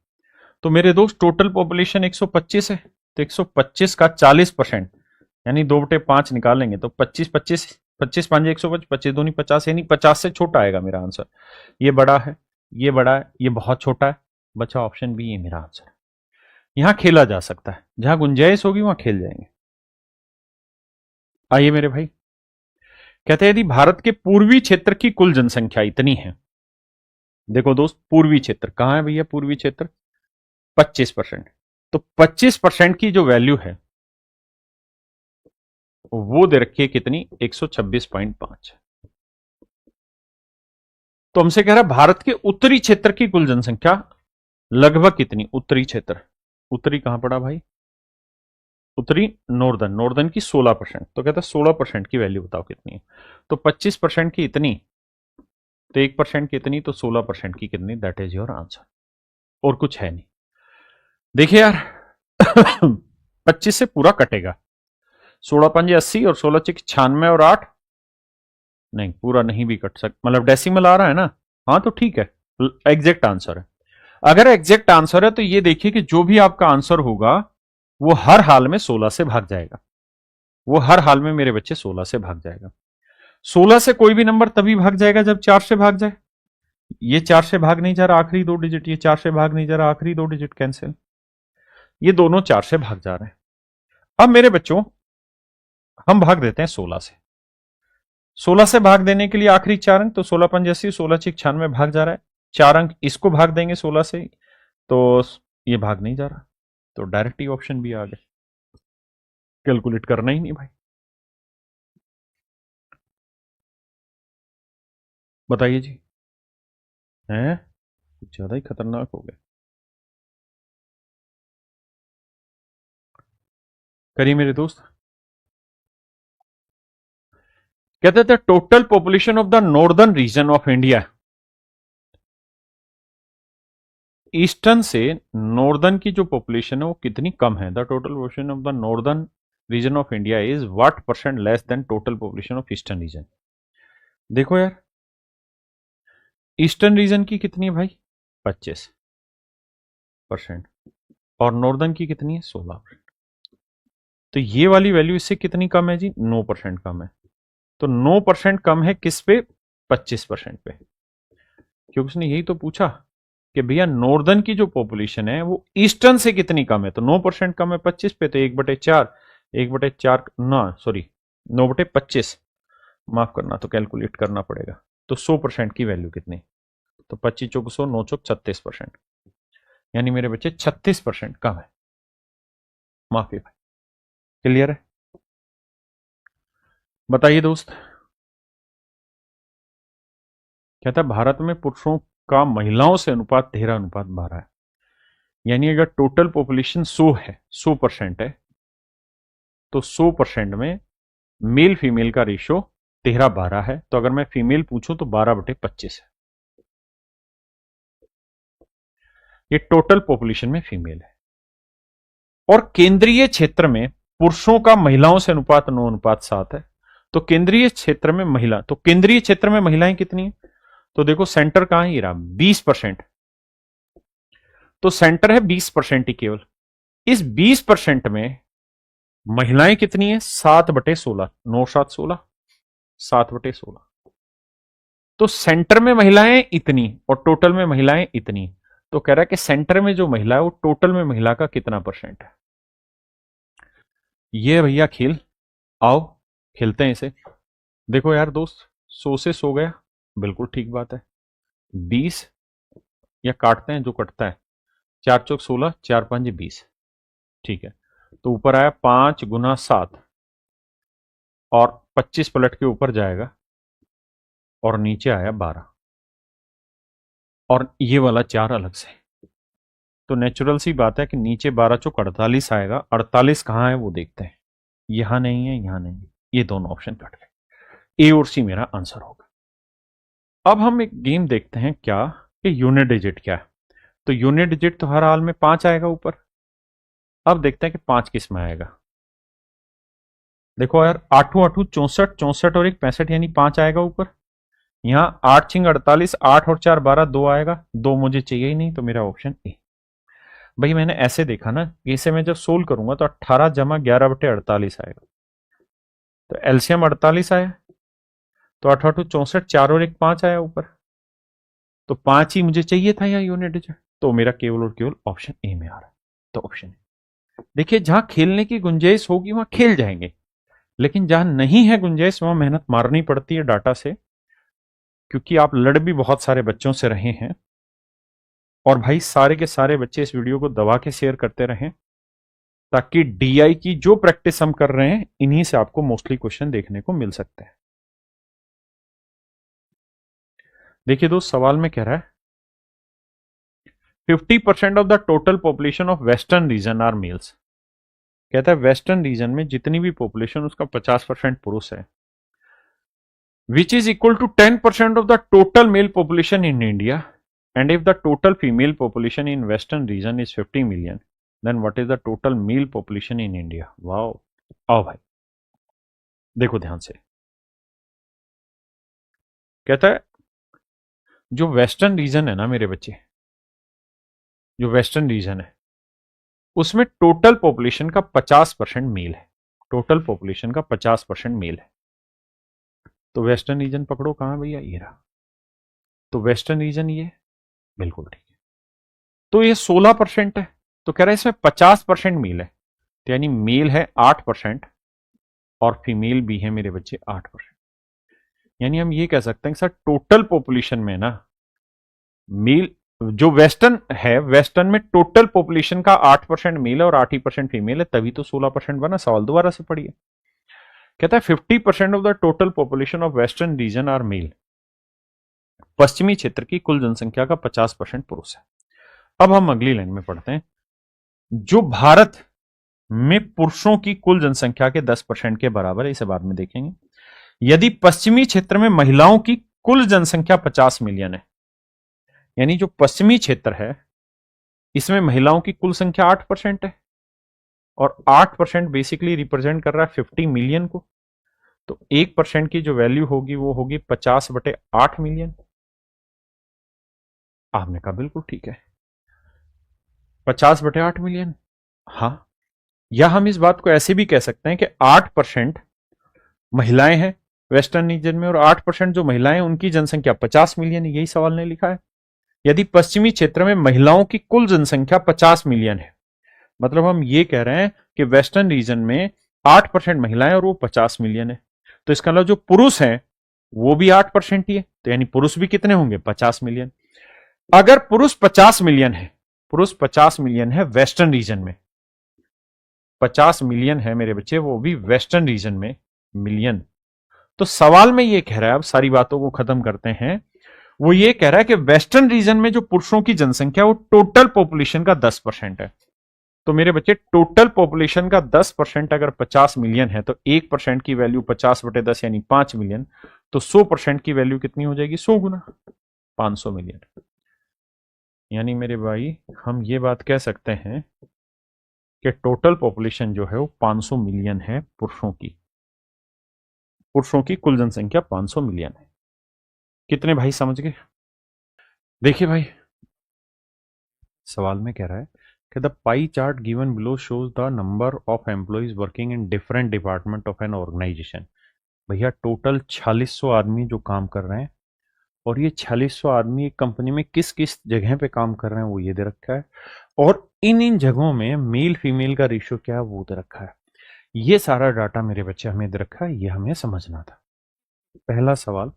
तो मेरे दोस्त टोटल पॉपुलेशन 125 है, तो 125 का 40% यानी 2/5 निकालेंगे तो 25 25 25 5 125, 25 दूनी 50, यानी 50 से छोटा आएगा मेरा आंसर। ये बड़ा है, ये बड़ा है, ये बहुत छोटा है, बचा ऑप्शन बी, ये मेरा आंसर है। यहां खेला जा सकता है, जहां गुंजाइश होगी वहां खेल जाएंगे। आइए मेरे भाई, कहते हैं यदि भारत के पूर्वी क्षेत्र की कुल जनसंख्या इतनी है, देखो दोस्त पूर्वी क्षेत्र कहां है भैया? पूर्वी क्षेत्र 25%। तो 25% की जो वैल्यू है वो दे रखी है कितनी? 126.5। तो हमसे कह रहा है भारत के उत्तरी क्षेत्र की कुल जनसंख्या लगभग कितनी? उत्तरी क्षेत्र, उत्तरी कहां पड़ा भाई? उत्तरी नॉर्दर्न, नॉर्दर्न की 16%। तो कहता है 16% की वैल्यू बताओ कितनी है। तो 25% की इतनी, तो 1% की इतनी, तो 16% की कितनी? That is your answer. और कुछ है नहीं। देखिए यार 25 से पूरा कटेगा, 16 × 5 = 80 और 16 × 6 = 96 और 8, नहीं पूरा नहीं भी कट सकता, मतलब डेसिमल आ रहा है ना। हाँ तो ठीक है, एग्जैक्ट आंसर है। अगर एग्जैक्ट आंसर है तो ये देखिए कि जो भी आपका आंसर होगा वो हर हाल में 16 से भाग जाएगा। वो हर हाल में मेरे बच्चे 16 से भाग जाएगा। 16 से कोई भी नंबर तभी भाग जाएगा जब 4 से भाग जाए। ये 4 से भाग नहीं जा रहा आखिरी 2 डिजिट, ये 4 से भाग नहीं जा रहा आखिरी 2 डिजिट कैंसिल, ये दोनों 4 से भाग जा रहे हैं। अब मेरे बच्चों हम भाग देते हैं 16 से। 16 से भाग देने के लिए आखिरी 4 अंक, तो 16 × 5 = 80, 16 × 6 = 96 भाग जा रहा है। 4 अंक इसको भाग देंगे 16 से, तो ये भाग नहीं जा रहा, तो डायरेक्ट ही ऑप्शन भी आ गए, कैलकुलेट करना ही नहीं भाई। बताइए जी, हैं कुछ ज्यादा ही खतरनाक हो गए। करिए मेरे दोस्त। कहते थे total population of the northern region of India, eastern से नॉर्दर्न की जो पॉपुलेशन है वो कितनी कम है। The total population of the northern region of India is what percent less than total population of eastern region. देखो यार, ईस्टर्न रीजन की कितनी है भाई, 25%, और नॉर्दर्न की कितनी है, 16%। तो ये वाली वैल्यू इससे कितनी कम है जी, 9% कम है। तो 9% कम है किस पे, 25% पे। क्योंकि उसने यही तो पूछा कि भैया नॉर्दर्न की जो पॉपुलेशन है वो ईस्टर्न से कितनी कम है, तो 9% कम है 25 पे, तो 1/4, 1/4 ना सॉरी 9/25, माफ करना, तो कैलकुलेट करना पड़ेगा। तो 100% की वैल्यू कितनी, तो 25 चौक 100, 9 चौक 36%, यानी मेरे बच्चे 36% कम है। माफी भाई, क्लियर है। बताइए दोस्त, कहता है भारत में पुरुषों का महिलाओं से अनुपात 13:12 है। यानी अगर टोटल पॉपुलेशन 100 है, 100% है, तो 100% में मेल फीमेल का रेशियो 13:12 है। तो अगर मैं फीमेल पूछूं तो 12/25 है। ये टोटल पॉपुलेशन में फीमेल है। और केंद्रीय क्षेत्र में पुरुषों का महिलाओं से अनुपात 9:7 है। तो केंद्रीय क्षेत्र में महिला, तो केंद्रीय क्षेत्र में महिलाएं कितनी है, तो देखो सेंटर कहां ही रहा, 20%। तो सेंटर है 20% ही केवल। इस 20% में महिलाएं कितनी है, 7/16, 9/7 16, 7/16। तो सेंटर में महिलाएं इतनी और टोटल में महिलाएं इतनी। तो कह रहा है कि सेंटर में जो महिला है वो टोटल में महिला का कितना परसेंट है। ये भैया खेल, आओ खेलते हैं इसे। देखो यार दोस्त, 100 से 100 गया, बिल्कुल ठीक बात है। 20 या काटते हैं, जो कटता है, 4 चौक 16, 4 5 20, ठीक है। तो ऊपर आया 5 × 7 और 25 पलट के ऊपर जाएगा और नीचे आया 12 और ये वाला 4 अलग से। तो नेचुरल सी बात है कि नीचे 12 चौक 48 आएगा। 48 कहाँ है वो देखते हैं, यहां नहीं है, यहां नहीं है, ये दोनों ऑप्शन कट गए। ए और सी मेरा आंसर होगा। अब हम एक गेम देखते हैं क्या, कि यूनिट डिजिट क्या है। तो यूनिट डिजिट तो हर हाल में 5 आएगा ऊपर। अब देखते हैं कि 5 किस में आएगा। देखो यार, 8 8 64, 64 और 1 65, यानी 5 आएगा ऊपर। यहाँ 8 6 48, 8 और 4 12, 2 आएगा। 2 मुझे चाहिए ही नहीं, तो मेरा ऑप्शन ए। भाई मैंने ऐसे देखा ना, इसे मैं जब सोल्व करूंगा तो 18 × 11/48 आएगा। तो एलसीएम 48 आया, तो 8 8 64, 4 और 1 5 आया ऊपर। तो 5 ही मुझे चाहिए था यहाँ यूनिट डिजिट, तो मेरा केवल और केवल ऑप्शन ए में आ रहा है। तो ऑप्शन ए। देखिए, जहां खेलने की गुंजाइश होगी वहां खेल जाएंगे, लेकिन जहां नहीं है गुंजाइश वहां मेहनत मारनी पड़ती है डाटा से, क्योंकि आप लड़ भी बहुत सारे बच्चों से रहे हैं। और भाई सारे के सारे बच्चे इस वीडियो को दबा के शेयर करते रहें, ताकि डीआई की जो प्रैक्टिस हम कर रहे हैं इन्हीं से आपको मोस्टली क्वेश्चन देखने को मिल सकते हैं। देखिए दोस्त, सवाल में कह रहा है 50% of the total population of western region are males. कहता है वेस्टर्न रीजन में जितनी भी पॉपुलेशन उसका 50% पुरुष है, which is equal to 10% of the total male population in India, and if the total female population in western region is 50 million, then what is the total male population in India. Wow, आओ भाई देखो ध्यान से। कहता है जो western region है ना मेरे बच्चे, जो वेस्टर्न रीजन है उसमें टोटल पॉपुलेशन का 50% मेल है। टोटल पॉपुलेशन का 50% मेल है। तो वेस्टर्न रीजन पकड़ो, कहां भैया, ये रहा। तो वेस्टर्न रीजन ये, बिल्कुल ठीक है। तो ये 16% है। तो कह रहा है इसमें 50% मेल है, तो यानी मेल है 8% और फीमेल भी है मेरे बच्चे 8%। यानी हम ये कह सकते हैं कि सर टोटल पॉपुलेशन में ना मेल, जो वेस्टर्न है, वेस्टर्न में टोटल पॉपुलेशन का 8% मेल है और 8% फीमेल है, तभी तो 16% बना। सवाल दोबारा से पढ़िए। कहता है 50% of the total population of western region are male. पश्चिमी क्षेत्र की कुल जनसंख्या का 50% पुरुष है। अब हम अगली लाइन में पढ़ते हैं, जो भारत में पुरुषों की कुल जनसंख्या के 10% के बराबर है, इसे बाद में देखेंगे। यदि पश्चिमी क्षेत्र में महिलाओं की कुल जनसंख्या 50 मिलियन है, यानी जो पश्चिमी क्षेत्र है इसमें महिलाओं की कुल संख्या 8% है, और 8% बेसिकली रिप्रेजेंट कर रहा है 50 मिलियन को। तो 1% की जो वैल्यू होगी वो होगी 50/8 मिलियन। आपने कहा बिल्कुल ठीक है, 50/8 मिलियन। हाँ, या हम इस बात को ऐसे भी कह सकते हैं कि 8% महिलाएं हैं वेस्टर्न रीजन में, और 8% जो महिलाएं उनकी जनसंख्या 50 मिलियन है। यही सवाल ने लिखा है। यदि पश्चिमी क्षेत्र में महिलाओं की कुल जनसंख्या 50 मिलियन है, मतलब हम ये कह रहे हैं कि वेस्टर्न रीजन में 8% महिलाएं और वो 50 मिलियन है। तो इसका मतलब जो पुरुष हैं वो भी 8% ही है, तो यानी पुरुष भी कितने होंगे? 50 मिलियन। अगर पुरुष 50 मिलियन है, पुरुष 50 मिलियन है वेस्टर्न रीजन में, 50 मिलियन है मेरे बच्चे, वो भी वेस्टर्न रीजन में मिलियन। तो सवाल में ये कह रहा है, अब सारी बातों को खत्म करते हैं, वो ये कह रहा है कि वेस्टर्न रीजन में जो पुरुषों की जनसंख्या वो टोटल पॉपुलेशन का 10% है। तो मेरे बच्चे टोटल पॉपुलेशन का 10% अगर 50 मिलियन है, तो 1% की वैल्यू 50/10 यानी 5 मिलियन। तो 100% की वैल्यू कितनी हो जाएगी? 100 गुना 500 मिलियन। यानी मेरे भाई हम ये बात कह सकते हैं कि टोटल पॉपुलेशन जो है वो 500 मिलियन है पुरुषों की। पुरुषों की कुल जनसंख्या 500 मिलियन है। कितने भाई समझ गए? देखिए भाई, सवाल में कह रहा है कि the pie chart given below shows the number of employees working in different department of an organisation. भैया टोटल 4600 आदमी जो काम कर रहे हैं, और ये 4600 आदमी एक कंपनी में किस किस जगह पे काम कर रहे हैं वो ये दे रखा है, और इन इन जगहों में मेल फीमेल का रेशियो क्या है वो दे रखा है। ये सारा डाटा मेरे बच्चे हमें दे रखा है, ये हमें समझना था। पहला सवाल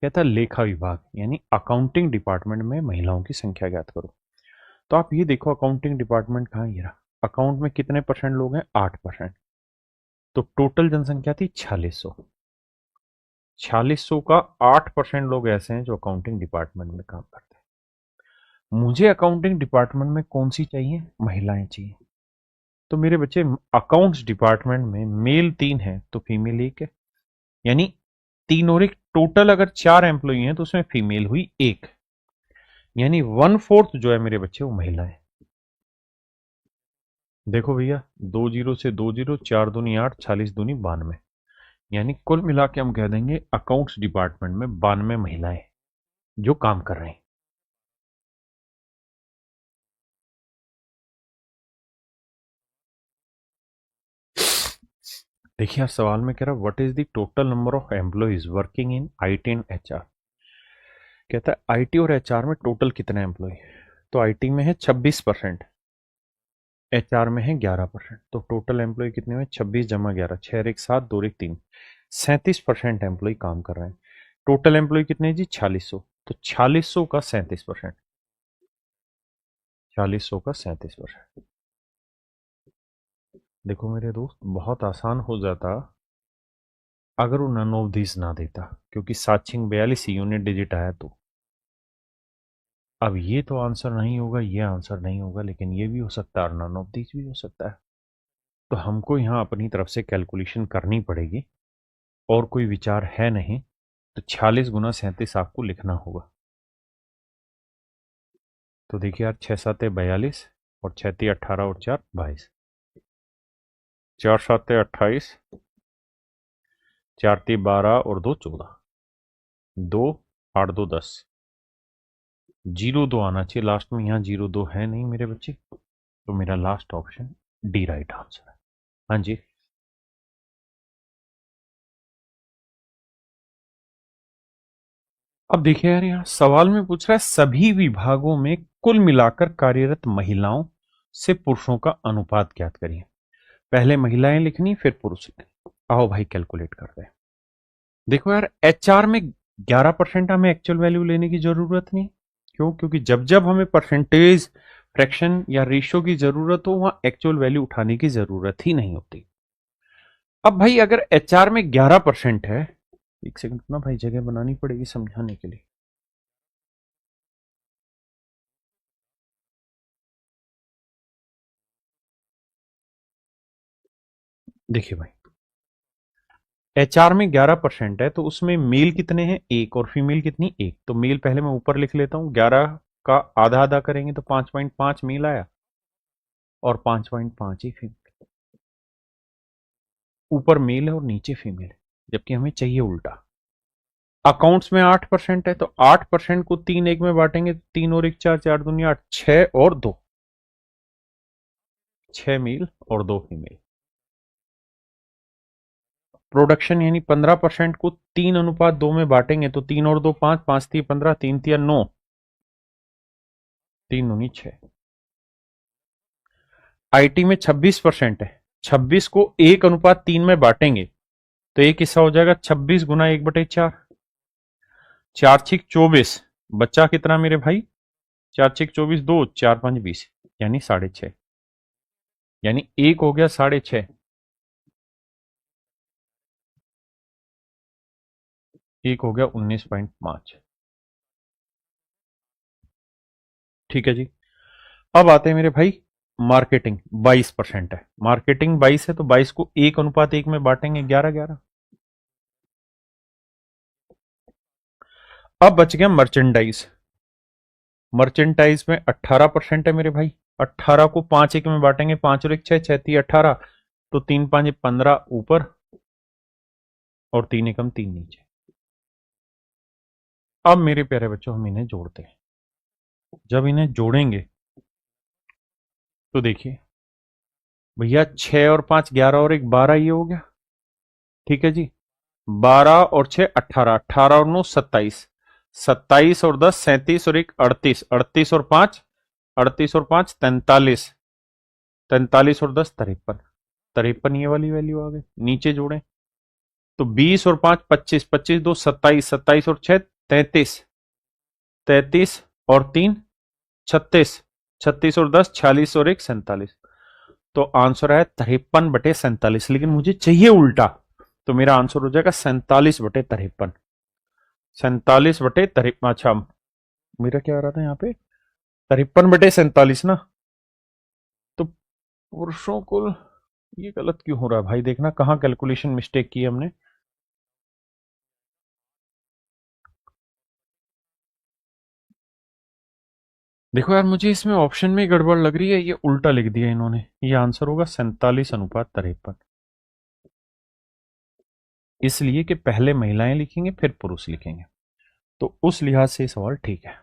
कहता है लेखा विभाग यानी अकाउंटिंग डिपार्टमेंट में महिलाओं की संख्या ज्ञात करो। तो आप ये देखो अकाउंटिंग डिपार्टमेंट कहाँ, ये रहा। अकाउंट में कितने परसेंट लोग हैं? 8%। तो टोटल जनसंख्या थी 4600। 4600 का 8% लोग ऐसे हैं जो अकाउंटिंग डिपार्टमेंट में काम करते हैं। मुझे अकाउंटिंग डिपार्टमेंट में कौन सी चाहिए? महिलाएं चाहिए। तो मेरे बच्चे अकाउंट्स डिपार्टमेंट में मेल 3 है तो फीमेल 1 है, यानी 3 और 1 टोटल अगर 4 एम्प्लॉई हैं तो उसमें फीमेल हुई 1, यानी 1/4 जो है मेरे बच्चे वो महिला है। देखो भैया, 2 जीरो से 2 जीरो, 4 दूनी 8, 40 दूनी 92, यानी कुल मिला के हम कह देंगे अकाउंट्स डिपार्टमेंट में 92 महिलाएं जो काम कर रहे हैं। देखिए यार, सवाल में कह रहा है what is the total number of employees working in IT and HR. कहता है आईटी और एचआर में टोटल कितने एम्प्लॉय? तो आईटी में है 26%, एचआर में है 11%। तो टोटल एम्प्लॉय कितने हुए? 26 जमा 11, 6 और 1 7, 2 और 1 3, 37% एम्प्लॉय काम कर रहे हैं। टोटल एम्प्लॉय कितने हैं जी? 4600। तो 4600 का 37%, 4600 का 37%। देखो मेरे दोस्त, बहुत आसान हो जाता अगर वो नन ऑफ दिस ना देता, क्योंकि 742 यूनिट डिजिट आया तो। अब ये तो आंसर नहीं होगा, ये आंसर नहीं होगा, लेकिन ये भी हो सकता है और नन ऑफ दिस भी हो सकता है। तो हमको यहाँ अपनी तरफ से कैलकुलेशन करनी पड़ेगी, और कोई विचार है नहीं। तो 46 गुना 37 आपको लिखना होगा। तो देखिए यार, 6 7 42, और 6 3 18, और 4 22, 4 7 28, 4 3 12, और 2 14, 2 8 2 10, 02 आना चाहिए लास्ट में। यहाँ 02 है नहीं मेरे बच्चे, तो मेरा last option D right answer है। हाँ जी। अब देखिए यार, यहाँ सवाल में पूछ रहा है सभी विभागों में कुल मिलाकर कार्यरत महिलाओं से पुरुषों का अनुपात ज्ञात करिए। पहले महिलाएं लिखनी फिर पुरुष लिखनी। आओ भाई कैलकुलेट करते हैं। देखो यार, एचआर में 11% हमें एक्चुअल वैल्यू लेने की जरूरत नहीं। क्यों? क्योंकि जब जब हमें परसेंटेज, फ्रैक्शन या रेशियो की जरूरत हो, वहां एक्चुअल वैल्यू उठाने की जरूरत ही नहीं होती। अब भाई अगर एचआर में 11% है, एक सेकंड ना भाई, जगह बनानी पड़ेगी समझाने के लिए। देखिए भाई, एचआर में 11% है, तो उसमें मेल कितने हैं? एक। और फीमेल कितनी? एक। तो मेल पहले मैं ऊपर लिख लेता हूं, 11 का आधा आधा करेंगे तो 5.5 मेल आया और 5.5 ही फीमेल। ऊपर मेल है और नीचे फीमेल है, जबकि हमें चाहिए उल्टा। अकाउंट्स में 8% है, तो 8% को 3 एक में बांटेंगे तो 3 और 1 4, 4 दूनी 8, 6 और 2, 6 मेल और 2 फीमेल। प्रोडक्शन यानी 15% को 3:2 में बांटेंगे तो 3 और 2 5, 5 3 15, 3 3 9, 3 दूनी 6। आईटी में 26% है, 26 को 1:3 में बांटेंगे तो एक हिस्सा हो जाएगा 26 गुना 1/4, 4 छिक 24, बच्चा कितना मेरे भाई? 4 छिक 24, 2 4 5 20, यानी 6.5, यानी एक हो गया 6.5, एक हो गया 19.5। ठीक है जी। अब आते हैं मेरे भाई मार्केटिंग। 22% है, मार्केटिंग 22 है, तो 22 को 1:1 में बांटेंगे 11-11। अब बच गया मर्चेंडाइज। मर्चेंटाइज में 18% है मेरे भाई, 18 को 5 एक में बांटेंगे, 5 और 1 6, 6 3 18, तो 3 5 15 ऊपर और 3 एकम 3 नीचे। अब मेरे प्यारे बच्चों हम इन्हें जोड़ते हैं। जब इन्हें जोड़ेंगे तो देखिए भैया 6 और 5 11 और 1 12, ये हो गया। ठीक है जी। 12 और 6 18, 18 और 9 27, 27 और 10 37 और 1 38, 38 और 5 38 और 5 43, 43 और 10 53, 53 ये वाली वैल्यू आ गई। नीचे जोड़ें तो 20 और 5 25, 25 2 27, 27 और 6 33, 33 और 3 36, 36 और 10 46 और 1 47। तो आंसर है 53/47, लेकिन मुझे चाहिए उल्टा, तो मेरा आंसर हो जाएगा 47/53। 47/53। अच्छा, मेरा क्या आ रहा था यहाँ पे? 53/47 ना। तो पुरुषों को ये गलत क्यों हो रहा है भाई? देखना कहाँ कैलकुलेशन मिस्टेक की हमने। देखो यार, मुझे इसमें ऑप्शन में गड़बड़ लग रही है, ये उल्टा लिख दिया इन्होंने। ये आंसर होगा 47:53, इसलिए कि पहले महिलाएं लिखेंगे फिर पुरुष लिखेंगे, तो उस लिहाज से सवाल ठीक है।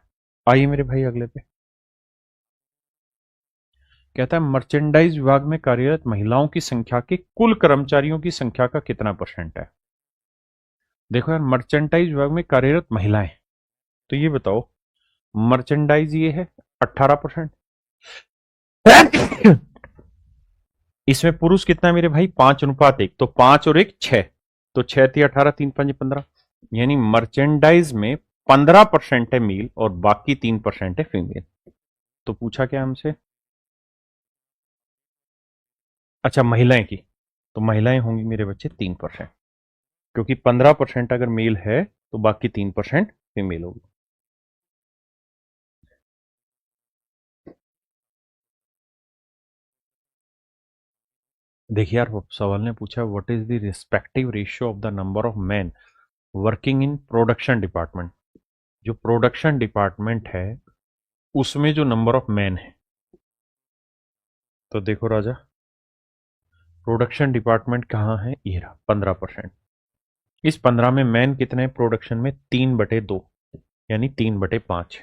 आइए मेरे भाई अगले पे। कहता है मर्चेंडाइज विभाग में कार्यरत महिलाओं की संख्या के कुल कर्मचारियों की संख्या का कितना परसेंट है? देखो यार, मर्चेंडाइज विभाग में कार्यरत महिलाएं, तो ये बताओ, मर्चेंडाइज ये है 18%, इसमें पुरुष कितना है मेरे भाई? 5:1, तो 5 और 1 6, तो 6 3 18, 3 5 15, यानी मर्चेंडाइज में 15% है मेल और बाकी 3% है फीमेल। तो पूछा क्या हमसे? अच्छा, महिलाएं की, तो महिलाएं होंगी मेरे बच्चे 3%, क्योंकि 15% अगर मेल है तो बाकी 3% फीमेल होगी। देखिए यार, सवाल ने पूछा what is the respective ratio of the number of man working in production department. जो प्रोडक्शन डिपार्टमेंट है उसमें जो नंबर ऑफ मैन है, तो देखो राजा, प्रोडक्शन डिपार्टमेंट कहाँ है? ये रहा 15%। इस 15 में मैन कितने हैं प्रोडक्शन में? 3/2, यानी 3/5,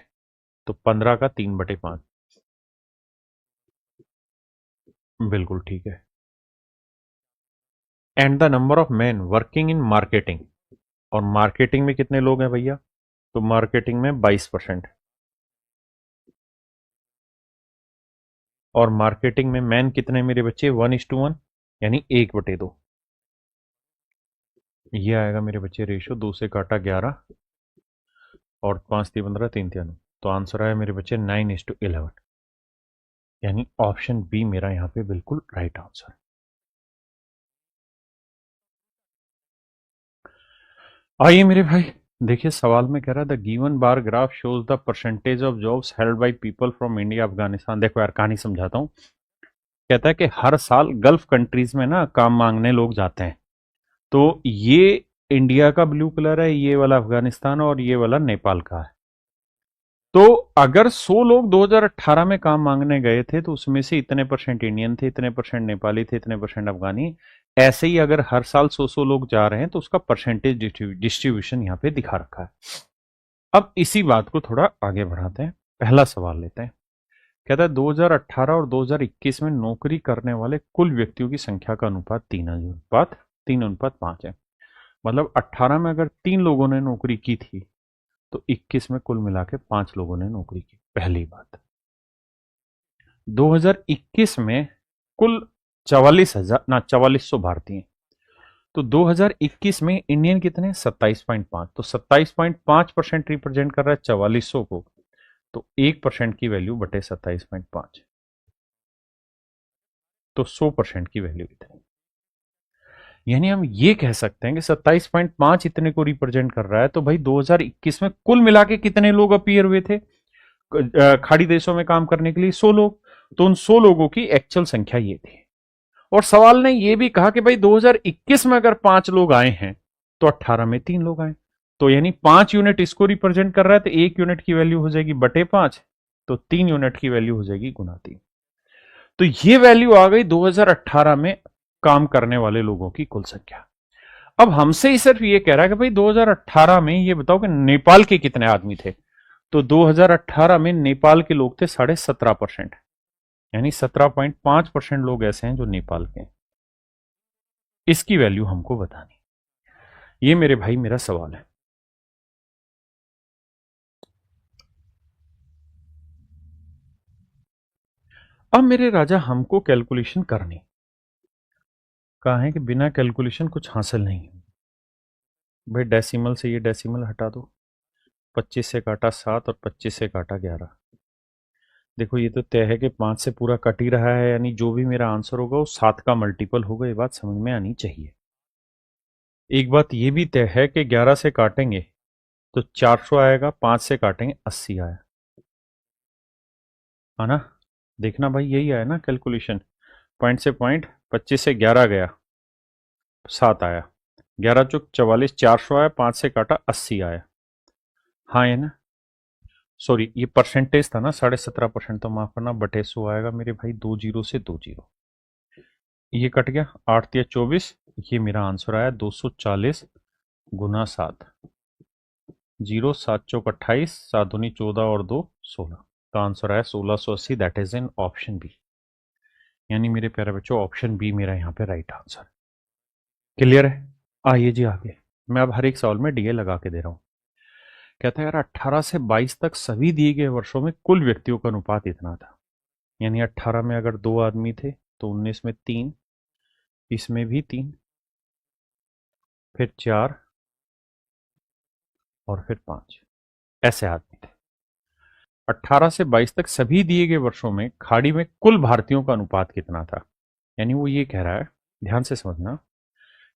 तो 15 का 3/5। बिल्कुल ठीक है। And the number of man working in marketing, और मार्केटिंग में कितने लोग हैं भैया? तो मार्केटिंग में 22%, और मार्केटिंग में मैन कितने मेरे बच्चे? 1:1, यानी 1/2। ये आएगा मेरे बच्चे रेशो, 2 से काटा 11 और 5 3 15, 3 3 9, तो आंसर आया मेरे बच्चे 9:11, यानी ऑप्शन बी मेरा यहाँ पे बिल्कुल राइट आंसर। आइए मेरे भाई, देखिए सवाल में कह रहा the given bar graph shows the percentage of jobs held by people from India Afghanistan. देखो यार, कहानी समझाता हूँ। कहता है कि हर साल गल्फ कंट्रीज में ना काम मांगने लोग जाते हैं, तो ये इंडिया का ब्लू कलर है, ये वाला अफगानिस्तान और ये वाला नेपाल का है। तो अगर 100 लोग 2018 में काम मांगने गए थे तो उसमें से इतने परसेंट इंडियन थे, इतने परसेंट नेपाली थे, इतने परसेंट अफगानी। ऐसे ही अगर हर साल 100 लोग जा रहे हैं तो उसका परसेंटेज डिस्ट्रीब्यूशन यहाँ पे दिखा रखा है। अब इसी बात को थोड़ा आगे बढ़ाते हैं, पहला सवाल लेते हैं। कहता है 2018 और 2021 में नौकरी करने वाले कुल व्यक्तियों की संख्या का अनुपात 3:5 है। मतलब 18 में अगर 3 लोगों ने नौकरी की थी तो 21 में कुल मिला के 5 लोगों ने नौकरी की। पहली बात, 2021 में कुल 4400 भारतीय। तो 2021 में इंडियन कितने, 27.5। तो 27.5% रिप्रेजेंट कर रहा है 4400 को। तो 1% की वैल्यू बटे 27.5, तो 100% की वैल्यू इतनी। यानी हम ये कह सकते हैं कि 27.5 इतने को रिप्रेजेंट कर रहा है। तो भाई 2021 में कुल मिला के कितने लोग अपीयर हुए थे खाड़ी देशों में काम करने के लिए? 100 लोग। तो उन 100 लोगों की एक्चुअल संख्या ये थी। और सवाल ने यह भी कहा कि भाई 2021 में अगर 5 लोग आए हैं तो 18 में 3 लोग आए। तो यानी 5 यूनिट इसको रिप्रेजेंट कर रहा है, तो 1 यूनिट की वैल्यू हो जाएगी बटे 5, तो 3 यूनिट की वैल्यू हो जाएगी गुना 3। तो ये वैल्यू आ गई 2018 में काम करने वाले लोगों की कुल संख्या। अब हमसे ही सिर्फ ये कह रहा है कि भाई 2018 में ये बताओ कि नेपाल के कितने आदमी थे। तो 2018 में नेपाल के लोग थे 17.5%, यानी 17.5% लोग ऐसे हैं जो नेपाल के हैं। इसकी वैल्यू हमको बतानी। ये मेरे भाई मेरा सवाल है। अब मेरे राजा हमको कैलकुलेशन करनी। कहा है कि बिना कैलकुलेशन कुछ हासिल नहीं है। भाई डेसिमल से ये डेसिमल हटा दो, 25 से काटा 7 और 25 से काटा 11। देखो ये तो तय है कि 5 से पूरा कट ही रहा है, यानी जो भी मेरा आंसर होगा वो 7 का मल्टीपल होगा। ये बात समझ में आनी चाहिए। एक बात ये भी तय है कि 11 से काटेंगे तो 400 आएगा, 5 से काटेंगे 80 आया, है ना? देखना भाई, यही आया ना कैलकुलेशन। पॉइंट से पॉइंट, 25 से 11 गया, 7 आया, 11 चौक 44, 400 आया, 5 से काटा 80 आया। हाँ है ना? सॉरी ये परसेंटेज था ना, 17.5%, तो माफ करना, बटे 100 आएगा मेरे भाई, 2 जीरो से 2 जीरो। ये कट गया, 8 या 24। ये मेरा आंसर आया 240 गुना 7। 0 7 चौक 28, 7 दूनी 14 और 2 16। का आंसर आया 1680। That is in option B. यानी मेरे प्यारे बच्चों ऑप्शन बी मेरा यहाँ पे राइट आंसर। क्लियर है? आइए जी आगे। मैं अब हर एक सवाल में डीए लगा के दे रहा हूँ। कहता है यार 18 से 22 तक सभी दिए गए वर्षों में कुल व्यक्तियों का अनुपात इतना था। यानी 18 में अगर 2 आदमी थे तो 19 में 3, इसमें भी 3, फिर 4 और फिर 5, ऐसे आदमी थे। 18 से 22 तक सभी दिए गए वर्षों में खाड़ी में कुल भारतीयों का अनुपात कितना था। यानी वो ये कह रहा है, ध्यान से समझना,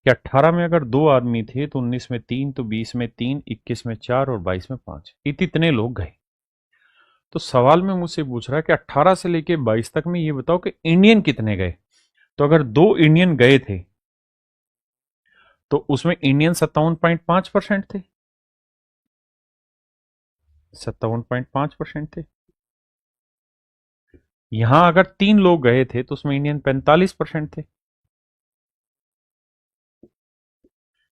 कि 18 में अगर 2 आदमी थे तो 19 में 3, तो 20 में 3, 21 में 4 और 22 में 5, इतने लोग गए। तो सवाल में मुझसे पूछ रहा है कि 18 से लेके 22 तक में ये बताओ कि इंडियन कितने गए। तो अगर 2 इंडियन गए थे तो उसमें इंडियन 57.5% थे, 57.5% थे। यहां अगर 3 लोग गए थे तो उसमें इंडियन 45% थे।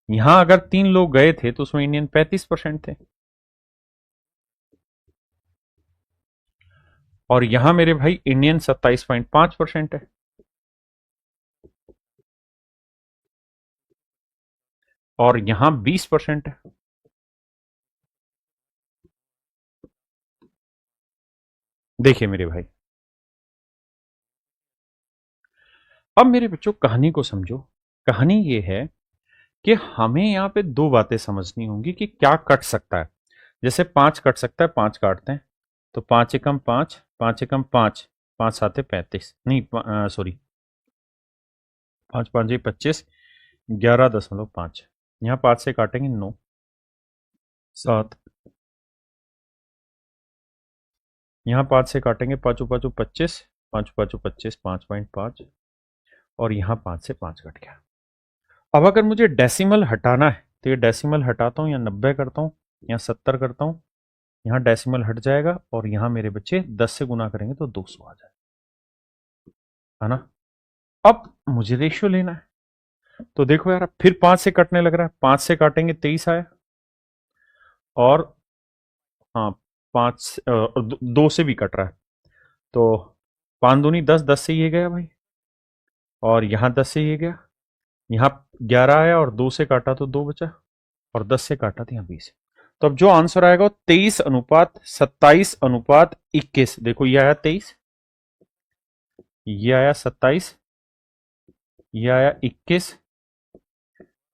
यहां अगर 3 लोग गए थे तो उसमें इंडियन 35% थे। और यहां मेरे भाई इंडियन 27.5% है। और यहां 20% है। देखिए मेरे भाई, अब मेरे बच्चों कहानी को समझो। कहानी ये है कि हमें यहां पे 2 बातें समझनी होंगी कि क्या कट सकता है। जैसे 5 कट सकता है, 5 काटते हैं तो 5 एकम 5, 5 एकम 5, 5 साते 35, नहीं सॉरी, 5 5 25, 11.5। यहाँ 5 से काटेंगे 9, 7, यहाँ 5 से काटेंगे 5 5 25, 5 5 25, 5.5, और यहाँ 5 से 5 कट गया। अब अगर मुझे डेसिमल हटाना है तो ये डेसिमल हटाता हूं, या 90 करता हूं या 70 करता हूं, यहां डेसिमल हट जाएगा और यहां मेरे बच्चे 10 से गुना करेंगे तो 200 आ जाएगा, है ना। अब मुझे रेशियो लेना है, तो देखो यार फिर 5 से कटने लग रहा है, 5 से काटेंगे 23 आया, और हाँ 5 2 से भी कट रहा है, तो 5 दूनी 10, 10 से ये गया भाई, और यहां 10 से ये गया, यहां 11 आया और 2 से काटा तो 2 बचा, और 10 से काटा तो यहां 20। तो अब जो आंसर आएगा वो 23:27:21। देखो ये आया 23, ये आया 27, ये आया 21,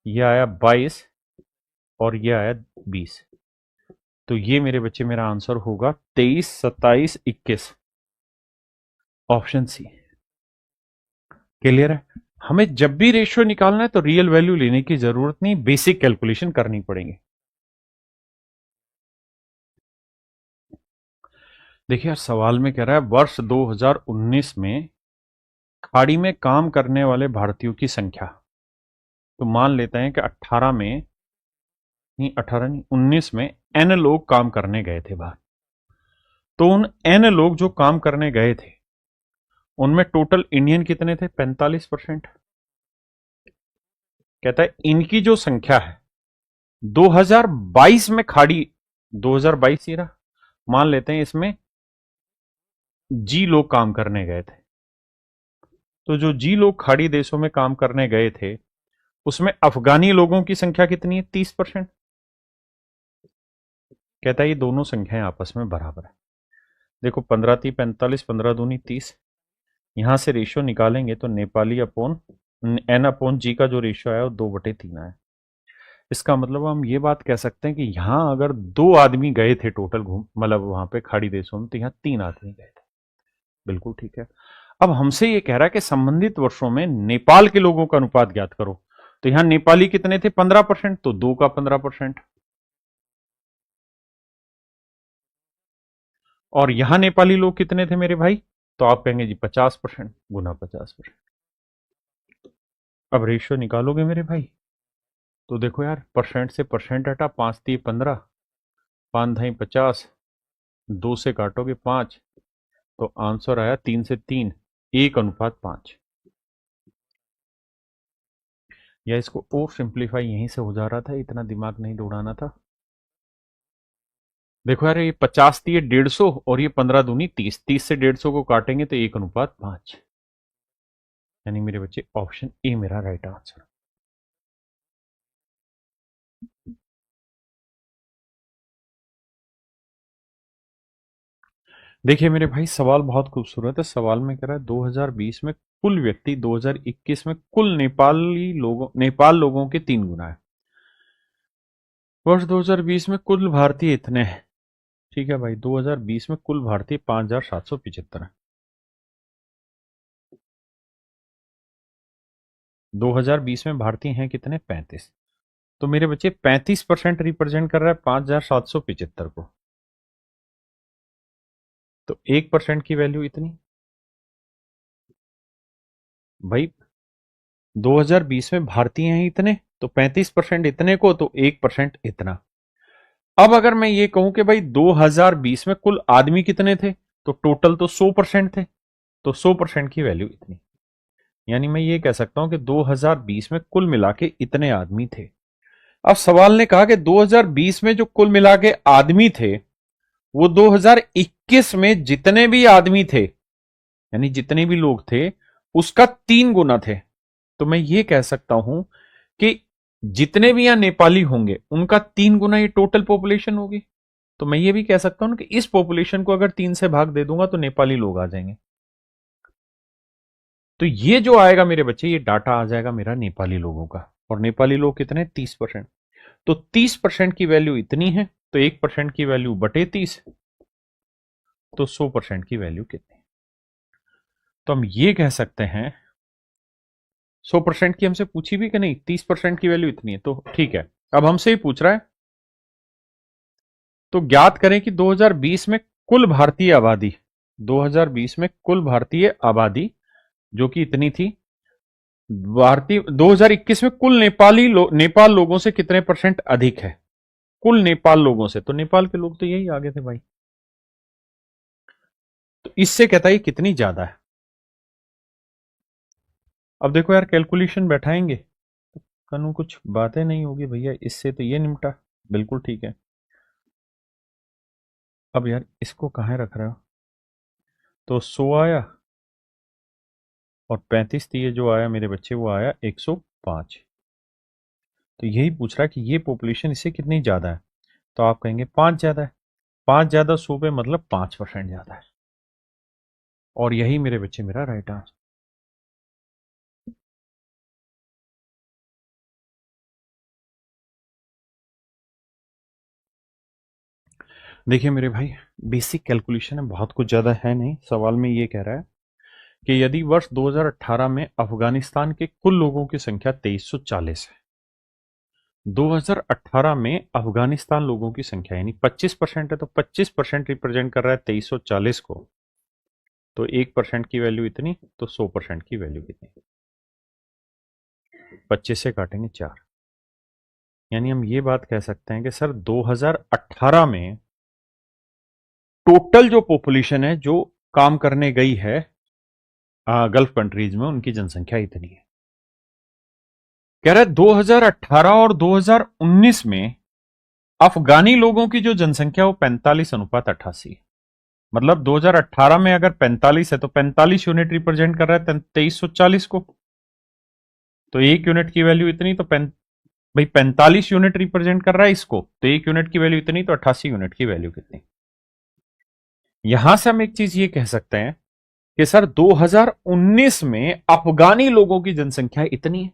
ये आया 22, और ये आया 20। तो ये मेरे बच्चे मेरा आंसर होगा 23, 27, 21, ऑप्शन सी। क्लियर है। हमें जब भी रेशियो निकालना है तो रियल वैल्यू लेने की जरूरत नहीं, बेसिक कैलकुलेशन करनी पड़ेगी। देखिए यार सवाल में कह रहा है वर्ष 2019 में खाड़ी में काम करने वाले भारतीयों की संख्या, तो मान लेते हैं कि 18 में, नहीं 18 नहीं 19 में एन लोग काम करने गए थे बाहर, तो उन एन लोग जो काम करने गए थे उनमें टोटल इंडियन कितने थे, 45%। कहता है इनकी जो संख्या है 2022 में खाड़ी, 2022 ही रहा, मान लेते हैं इसमें जी लोग काम करने गए थे, तो जो जी लोग खाड़ी देशों में काम करने गए थे उसमें अफगानी लोगों की संख्या कितनी है, 30%। कहता है ये दोनों संख्याएं आपस में बराबर है। देखो 15 × 45, 15 दूनी 30, यहां से रेशियो निकालेंगे तो नेपाली अपॉन एन अपॉन जी का जो रेशियो आया वो 2/3 आया। इसका मतलब हम ये बात कह सकते हैं कि यहां अगर 2 आदमी गए थे टोटल घूम, मतलब वहां पे खाड़ी देशों में, तो यहां 3 आदमी गए थे। बिल्कुल ठीक है। अब हमसे ये कह रहा है कि संबंधित वर्षों में नेपाल के लोगों का अनुपात ज्ञात करो, तो यहां नेपाली कितने थे, 15%, तो 2 का 15%, और यहां नेपाली लोग कितने थे मेरे भाई, तो आप कहेंगे जी 50% गुना 50%। अब रेशियो निकालोगे मेरे भाई, तो देखो यार परसेंट से परसेंट हटा, 5 × 3 = 15, 5 × 2 = 50, 2 से काटोगे 5, तो आंसर आया 3 से 3, 1:5। या इसको और सिंप्लीफाई यहीं से हो जा रहा था, इतना दिमाग नहीं दौड़ाना था। देखो यार ये 50 थी, ये 150, और ये 15 दूनी 30, 30 से 150 को काटेंगे तो 1:5, यानी मेरे बच्चे ऑप्शन ए मेरा राइट आंसर। देखिए मेरे भाई सवाल बहुत खूबसूरत है। सवाल में कह रहा है 2020 में कुल व्यक्ति 2021 में कुल नेपाल लोगों के 3 गुना है। वर्ष 2020 में कुल भारतीय इतने हैं, ठीक है भाई, 2020 में कुल भारतीय 5,775 है। 2020 में भारतीय हैं कितने, 35, तो मेरे बच्चे 35% रिप्रेजेंट कर रहा है 5,775 को, तो 1% की वैल्यू इतनी भाई, 2020 में भारतीय हैं इतने, तो 35% इतने को, तो 1% इतना। अब अगर मैं ये कहूं कि भाई 2020 में कुल आदमी कितने थे, तो टोटल तो 100% थे, तो 100% की वैल्यू इतनी, यानी मैं ये कह सकता हूं कि 2020 में कुल मिला के इतने आदमी थे। अब सवाल ने कहा कि 2020 में जो कुल मिला के आदमी थे वो 2021 में जितने भी आदमी थे, यानी जितने भी लोग थे उसका 3 गुना थे। तो मैं ये कह सकता हूं कि जितने भी यहां नेपाली होंगे उनका 3 गुना ये टोटल पॉपुलेशन होगी। तो मैं ये भी कह सकता हूं ना कि इस पॉपुलेशन को अगर 3 से भाग दे दूंगा तो नेपाली लोग आ जाएंगे। तो ये जो आएगा मेरे बच्चे, ये डाटा आ जाएगा मेरा नेपाली लोगों का, और नेपाली लोग कितने, 30%। तो 30% की वैल्यू इतनी है, तो 1% की वैल्यू बटे 30, तो 100% की वैल्यू कितनी। तो हम ये कह सकते हैं 100% की हमसे पूछी भी कि नहीं, 30% की वैल्यू इतनी है, तो ठीक है। अब हमसे ही पूछ रहा है तो ज्ञात करें कि 2020 में कुल भारतीय आबादी, 2020 में कुल भारतीय आबादी जो कि इतनी थी, भारतीय 2021 में कुल नेपाल लोगों से कितने परसेंट अधिक है? कुल नेपाल लोगों से, तो नेपाल के लोग तो यही आगे थे भाई। तो इससे कहता है ये कितनी ज्यादा है। अब देखो यार, कैलकुलेशन बैठाएंगे तो कनु कुछ बातें नहीं होगी भैया, इससे तो ये निपटा, बिल्कुल ठीक है। अब यार इसको कहाँ रख रहे हो? तो 100 आया और 35 थी, ये जो आया मेरे बच्चे वो आया 105। तो यही पूछ रहा है कि ये पॉपुलेशन इससे कितनी ज्यादा है, तो आप कहेंगे 5 ज्यादा है। 5 ज्यादा 100 पे मतलब 5% ज्यादा है, और यही मेरे बच्चे मेरा राइट आंसर। देखिए मेरे भाई, बेसिक कैलकुलेशन है, बहुत कुछ ज़्यादा है नहीं। सवाल में ये कह रहा है कि यदि वर्ष 2018 में अफगानिस्तान के कुल लोगों की संख्या 2340 है, 2018 में अफगानिस्तान लोगों की संख्या यानी 25% है, तो 25% रिप्रेजेंट कर रहा है 2340 को, तो 1% की वैल्यू इतनी, तो 100% की वैल्यू कितनी? 25 से काटेंगे 4, यानी हम ये बात कह सकते हैं कि सर 2018 में टोटल जो पॉपुलेशन है जो काम करने गई है गल्फ कंट्रीज में, उनकी जनसंख्या इतनी है। कह रहा है 2018 और 2019 में अफगानी लोगों की जो जनसंख्या वो 45:88 है। मतलब 2018 में अगर 45 है तो 45 यूनिट रिप्रेजेंट कर रहा है 2340 को, तो एक यूनिट की वैल्यू इतनी, तो भाई 45 यूनिट रिप्रेजेंट कर रहा है इसको, तो एक यूनिट की वैल्यू इतनी, तो 88 यूनिट की वैल्यू कितनी? यहां से हम एक चीज ये कह सकते हैं कि सर 2019 में अफगानी लोगों की जनसंख्या इतनी है,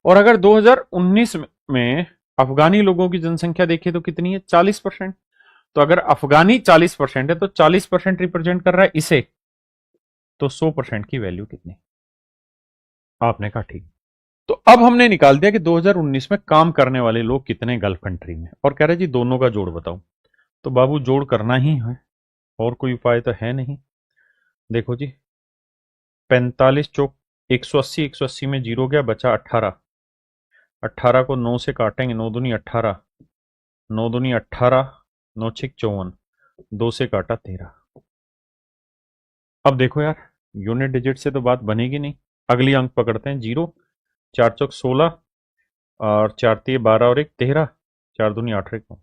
और अगर 2019 में अफगानी लोगों की जनसंख्या देखें तो कितनी है? 40%। तो अगर अफगानी 40% है तो 40% रिप्रेजेंट कर रहा है इसे, तो 100% की वैल्यू कितनी? आपने कहा ठीक। तो अब हमने निकाल दिया कि 2019 में काम करने वाले लोग कितने गल्फ कंट्री में, और कह रहे जी दोनों का जोड़ बताओ। तो बाबू जोड़ करना ही है, और कोई उपाय तो है नहीं। देखो जी, 45 चौक 180, 180 में जीरो गया, बचा 18। 18 को 9 से काटेंगे, 9 दूनी 18, 9 दूनी 18, 9 छिक 54, 2 से काटा 13। अब देखो यार, यूनिट डिजिट से तो बात बनेगी नहीं, अगली अंक पकड़ते हैं, 0, 4 चौक 16, और 4 तिये 12 और 1 13, 4 दूनी 8 1 9।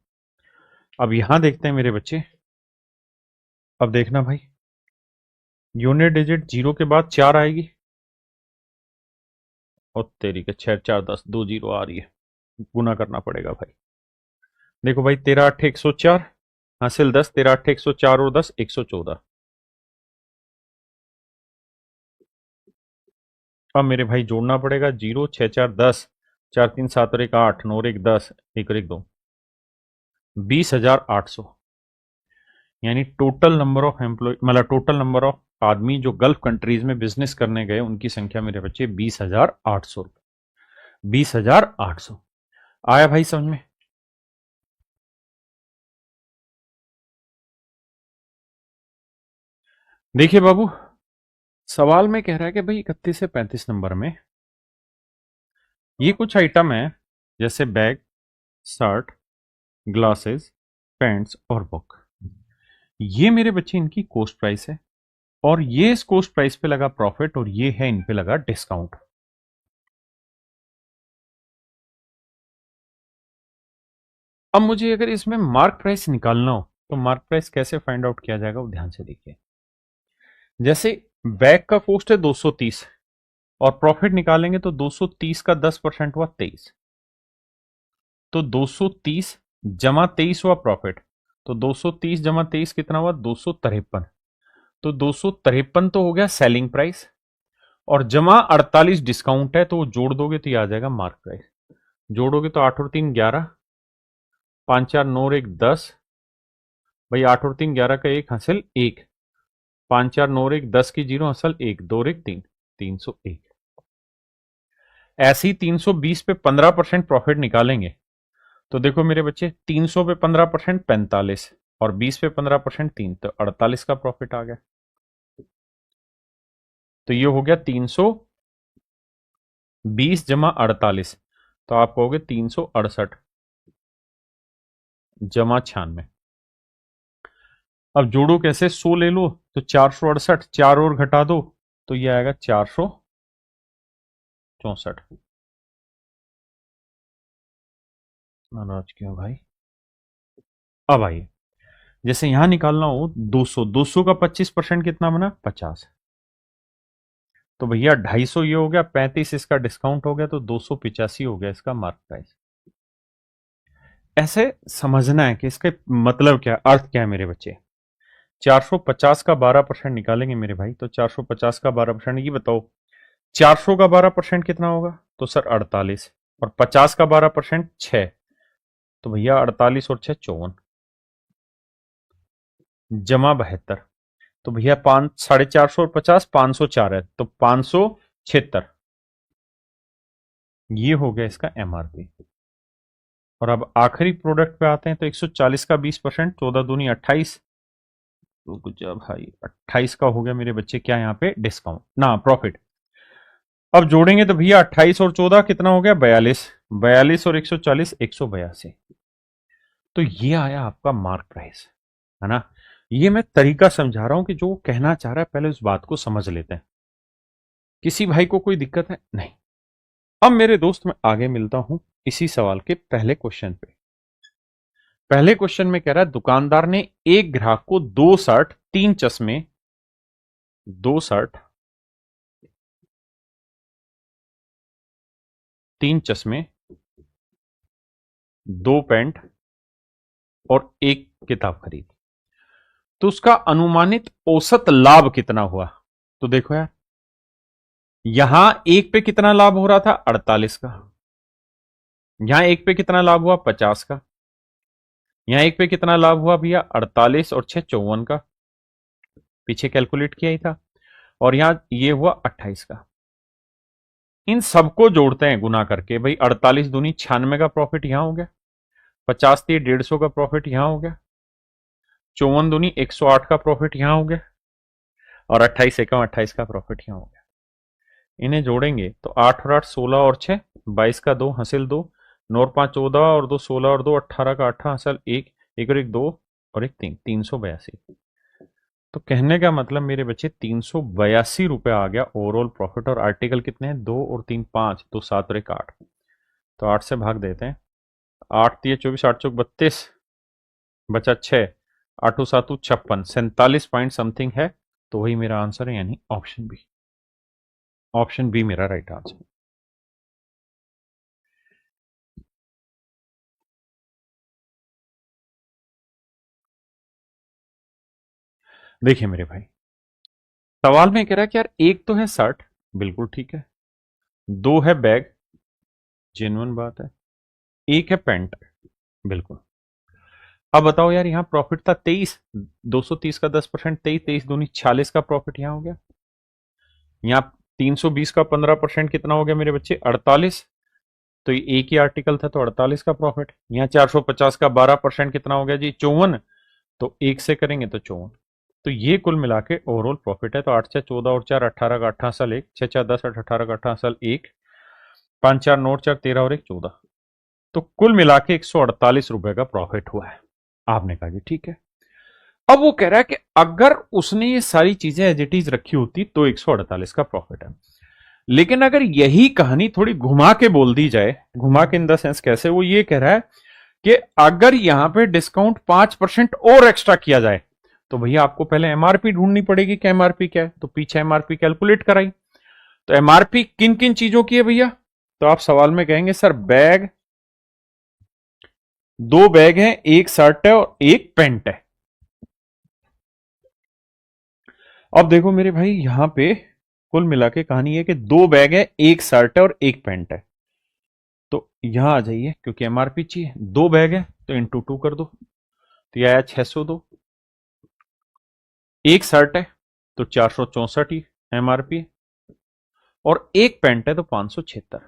अब यहां देखते हैं मेरे बच्चे, अब देखना भाई, यूनिट डिजिट 0 के बाद 4 आएगी, और तेरी के 6 4 10, 2 0 आ रही है, गुना करना पड़ेगा भाई। देखो भाई, 13 8 104, हासिल 10, 13 8 104 और 10 114। अब मेरे भाई जोड़ना पड़ेगा, 0 6 4 10, 4 3 7 और 1 8, 9 और 1 10, 1 और 1 2, 20,800। यानी टोटल नंबर ऑफ एम्प्लॉय, मतलब टोटल नंबर ऑफ आदमी जो गल्फ कंट्रीज में बिजनेस करने गए, उनकी संख्या मेरे बच्चे 20,800। 20,800 आया भाई समझ में? देखिए बाबू, सवाल में कह रहा है कि भाई 31 से 35 नंबर में ये कुछ आइटम है, जैसे बैग, शर्ट, ग्लासेस, पेंट्स और बुक। ये मेरे बच्चे इनकी कॉस्ट प्राइस है, और ये इस कॉस्ट प्राइस पे लगा प्रॉफिट, और ये है इन पे लगा डिस्काउंट। अब मुझे अगर इसमें मार्क प्राइस निकालना हो, तो मार्क प्राइस कैसे फाइंड आउट किया जाएगा वो ध्यान से देखिए। जैसे बैग का कॉस्ट है 230, और प्रॉफिट निकालेंगे तो 230 का 10% हुआ 23, तो 230 जमा 23 हुआ प्रॉफिट, तो 230 जमा 23 कितना हुआ? 253। तो 253 तो हो गया सेलिंग प्राइस, और जमा 48 डिस्काउंट है, तो वो जोड़ दोगे तो ये आ जाएगा मार्क प्राइस। जोड़ोगे तो 8 और 3 11, 5 4 9 और 1 10, भाई 8 और 3 11 का 1 हासिल 1, 5 4 9 और 1 10 की 0 हासिल 1, 2 और 1 3, 301। ऐसे ही 320 पे 15% प्रॉफिट निकालेंगे, तो देखो मेरे बच्चे, 300 पे 15% 45, और 20 पे 15% 3, तो 48 का प्रॉफिट आ गया। तो ये हो गया 300 20 जमा 48, तो आप कहोगे 368 जमा 96। अब जोड़ो कैसे, 100 ले लो तो 468, 4 और घटा दो तो ये आएगा 464। नाराज क्यों भाई? अब आइए, जैसे यहां निकालना हो 200, 200 का 25% कितना बना, 50। तो भैया 250 ये हो गया, 35 इसका डिस्काउंट हो गया, तो 285 हो गया इसका मार्क प्राइस। ऐसे समझना है कि इसका मतलब क्या, अर्थ क्या है मेरे बच्चे। 450 का 12% निकालेंगे मेरे भाई, तो 450 का 12%, ये बताओ 400 का 12% कितना होगा, तो सर 48, और 50 का 12% 6, तो भैया 48 और 6 54, जमा 72, तो भैया 450 और 50 504 है, तो 576, ये हो गया इसका एमआरपी। और अब आखिरी प्रोडक्ट पे आते हैं, तो 140 का 20%, 14 दूनी 28, तो जब भाई 28 का हो गया मेरे बच्चे क्या यहाँ पे, डिस्काउंट ना प्रॉफिट। अब जोड़ेंगे तो भैया 28 और 14 कितना हो गया, 42, 42 और 140 182, तो ये आया आपका मार्क प्राइस, है ना। ये मैं तरीका समझा रहा हूं कि जो वो कहना चाह रहा है, पहले उस बात को समझ लेते हैं। किसी भाई को कोई दिक्कत है नहीं? अब मेरे दोस्त मैं आगे मिलता हूं इसी सवाल के पहले क्वेश्चन पे। पहले क्वेश्चन में कह रहा है दुकानदार ने एक ग्राहक को 2 शर्ट 3 चश्मे, 2 शर्ट 3 चश्मे, 2 पैंट और 1 किताब खरीदी, तो उसका अनुमानित औसत लाभ कितना हुआ। तो देखो यार, यहां एक पे कितना लाभ हो रहा था, 48 का, यहां एक पे कितना लाभ हुआ, 50 का, यहां एक पे कितना लाभ हुआ भैया, 48 और 6 54 का, पीछे कैलकुलेट किया ही था, और यहां ये हुआ 28 का। इन सबको जोड़ते हैं गुना करके, भाई 48 दूनी 96 का प्रॉफिट यहां हो गया, 50 थी 150 का प्रॉफिट यहां हो गया, 54 दूनी 108 का प्रॉफिट यहां हो गया, और 28 एकम 28 का प्रॉफिट यहां हो गया। इन्हें जोड़ेंगे तो 8 और 8 16 और 6 22 का 2 हासिल 2, 9 और 5 14 और 2 16 और 2 18 का 18 हासिल 1, 1 और 1 2 और 1 3, 382। तो कहने का मतलब मेरे बच्चे 382 रुपए आ गया ओवरऑल प्रॉफिट। और आर्टिकल कितने हैं, 2 और 3 5, 2 7 और 1 8, तो 8 से भाग देते हैं, 8 दिए 24, 8 चौक 32, बचा 6, 8 7 56, 47 पॉइंट समथिंग है, तो वही मेरा आंसर है, यानी ऑप्शन बी। ऑप्शन बी मेरा राइट आंसर। देखिए मेरे भाई, सवाल में कह रहा है कि यार एक तो है शर्ट, बिल्कुल ठीक है, दो है बैग, जेन्युइन बात है, एक है पैंट, बिल्कुल। अब बताओ यार, यहां प्रॉफिट था 23, 230 का 10%, 23 23 दूनी 46 का प्रॉफिट यहां हो गया। यहां 320 का 15% कितना हो गया मेरे बच्चे, 48, तो ये एक ही आर्टिकल था तो 48 का प्रॉफिट। यहाँ 450 का 12% कितना हो गया जी, 54, तो एक से करेंगे तो 54, तो ये कुल मिला के ओवरऑल प्रॉफिट है। तो 8 से 14 और 4 18 का 18 साल 1, 6 4 10 8 18 का 18 साल 1, 5 4 9 4 13 और 1 14, तो कुल मिला के 148 रुपए का प्रॉफिट हुआ है। आपने कहा जी ठीक है। अब वो कह रहा है कि अगर उसने ये सारी चीजें एज इट इज रखी होती तो 148 का प्रॉफिट है। लेकिन अगर यही कहानी थोड़ी घुमा के बोल दी जाए, घुमा के इन द सेंस कैसे, वो ये कह रहा है कि अगर यहां पे डिस्काउंट 5% और एक्स्ट्रा किया जाए, तो भैया आपको पहले एमआरपी ढूंढनी पड़ेगी कि एमआरपी क्या है, तो पीछे एमआरपी कैलकुलेट कराई। तो एमआरपी किन किन चीजों की है भैया, तो आप सवाल में कहेंगे सर बैग, 2 बैग हैं, एक शर्ट है और एक पैंट है। अब देखो मेरे भाई, यहां पे कुल मिला के कहानी है कि 2 बैग है, एक शर्ट है और एक पैंट है। तो यहां आ जाइए, क्योंकि एमआरपी चाहिए, 2 बैग है तो इंटू 2 कर दो, तो यह आया 602, एक शर्ट है तो 464 ही एमआरपी, और एक पैंट है तो 576,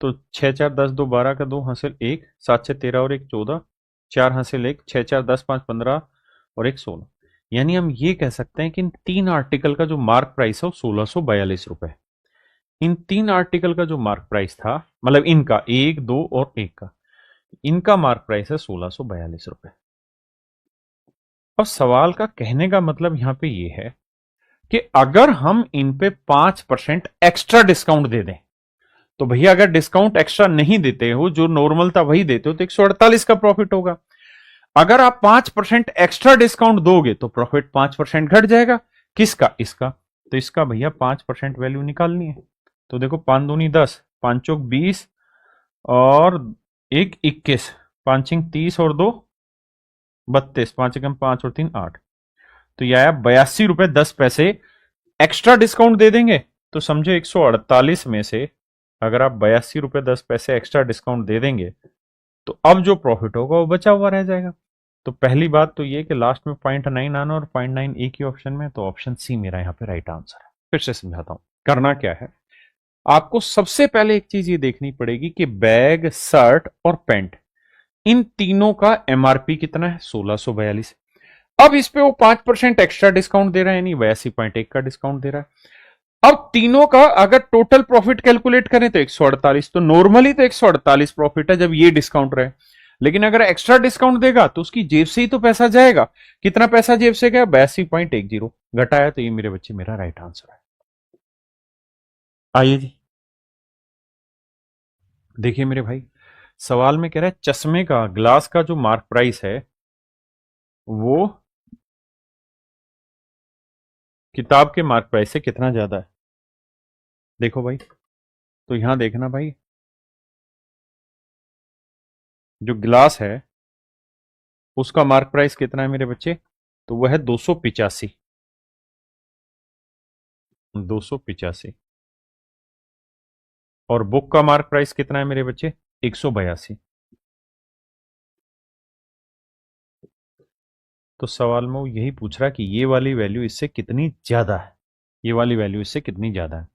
तो 6 4 10 2 12 का 2 हासिल 1, 7 6 13 और 1 14, 4 हासिल 1, 6 4 10 5 15 और 1 16, यानी हम ये कह सकते हैं कि इन तीन आर्टिकल का जो मार्क प्राइस है वो 1642 रुपए। इन तीन आर्टिकल का जो मार्क प्राइस था, मतलब इनका एक, दो और एक का, इनका मार्क प्राइस है 1642 रुपए। अब सवाल का कहने का मतलब यहां पे ये है कि अगर हम इन पे 5% एक्स्ट्रा डिस्काउंट दे दें, तो भैया अगर डिस्काउंट एक्स्ट्रा नहीं देते हो, जो नॉर्मल था वही देते हो, तो 148 का प्रॉफिट होगा। अगर आप 5% एक्स्ट्रा डिस्काउंट दोगे तो प्रॉफिट 5% घट जाएगा। किसका? इसका। तो इसका भैया 5% वैल्यू निकालनी है। तो देखो, 5 दूनी 10, 5 चौक 20 और 1 21, 5 छिंग 30 और 2 32, 5 एकम 5 और 3 8। तो यह आया 82 रुपए 10 पैसे। एक्स्ट्रा डिस्काउंट दे देंगे तो समझो 148 में से अगर आप 82 रुपए 10 पैसे एक्स्ट्रा डिस्काउंट दे देंगे तो अब जो प्रॉफिट होगा वो बचा हुआ रह जाएगा। तो पहली बात तो ये कि लास्ट में 0.9 आना और 0.9 एक ही ऑप्शन में, तो ऑप्शन सी मेरा यहाँ पे राइट आंसर है। फिर से समझाता हूं करना क्या है। आपको सबसे पहले एक चीज ये देखनी पड़ेगी कि बैग, शर्ट और पैंट, इन तीनों का एमआरपी कितना है? 1642। अब इस पे वो 5% एक्स्ट्रा डिस्काउंट दे रहा है, यानी 82.1 का डिस्काउंट दे रहा है। अब तीनों का अगर टोटल प्रॉफिट कैलकुलेट करें तो 148, तो नॉर्मली तो 148 प्रॉफिट है जब ये डिस्काउंट रहे। लेकिन अगर एक्स्ट्रा डिस्काउंट देगा तो उसकी जेब से ही तो पैसा जाएगा। कितना पैसा जेब से गया? 82.10 घटाया, तो ये मेरे बच्चे मेरा राइट आंसर है। आइए जी, देखिए मेरे भाई, सवाल में कह रहा है चश्मे का, ग्लास का जो मार्क प्राइस है वो किताब के मार्क प्राइस से कितना ज्यादा है। देखो भाई, तो यहां देखना भाई, जो ग्लास है उसका मार्क प्राइस कितना है मेरे बच्चे? तो वह है 285। 285। और बुक का मार्क प्राइस कितना है मेरे बच्चे? 182। तो सवाल में वो यही पूछ रहा है कि ये वाली वैल्यू इससे कितनी ज्यादा है, ये वाली वैल्यू इससे कितनी ज्यादा है।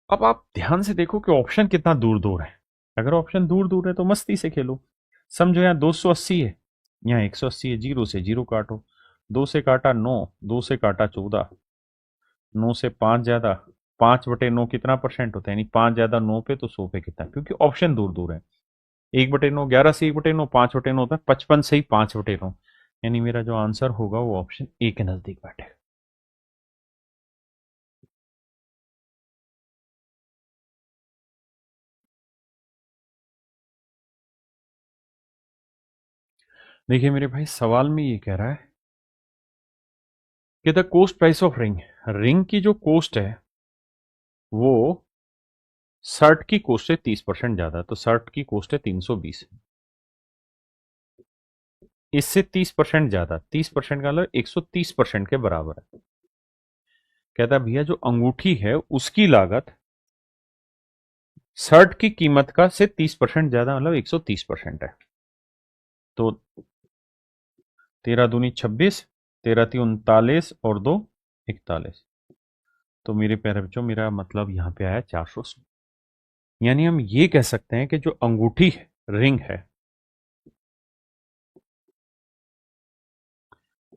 अब आप ध्यान से देखो कि ऑप्शन कितना दूर दूर है। अगर ऑप्शन दूर दूर है तो मस्ती से खेलो। समझो यहाँ 280 है, यहाँ 180 है, जीरो से जीरो काटो। 2 से काटा 9, 2 से काटा 14, 9 से 5 ज्यादा, 5/9 कितना परसेंट होता है? यानी 5 ज्यादा 9 पे तो 100 पे कितना, क्योंकि ऑप्शन दूर दूर है। 1/9 11 से 1/9 5/9 होता है, 55 से ही 5/9। यानी मेरा जो आंसर होगा वो ऑप्शन ए के नजदीक बैठेगा। देखिए मेरे भाई, सवाल में ये कह रहा है कि the coast price of ring, ring की जो कोस्ट है वो शर्ट की कोस्ट से 30% ज्यादा है। तो शर्ट की कोस्ट है 320, इससे 30% ज्यादा, 30% का मतलब 130% के बराबर है। कहता है भैया जो अंगूठी है उसकी लागत शर्ट की कीमत का से 30% ज्यादा, मतलब 130% है। तो 13 दूनी 26, 13 ती 39 और 2 41। तो मेरे प्यारे बच्चों, मेरा मतलब यहां पे आया 416। यानी हम ये कह सकते हैं कि जो अंगूठी है, रिंग है,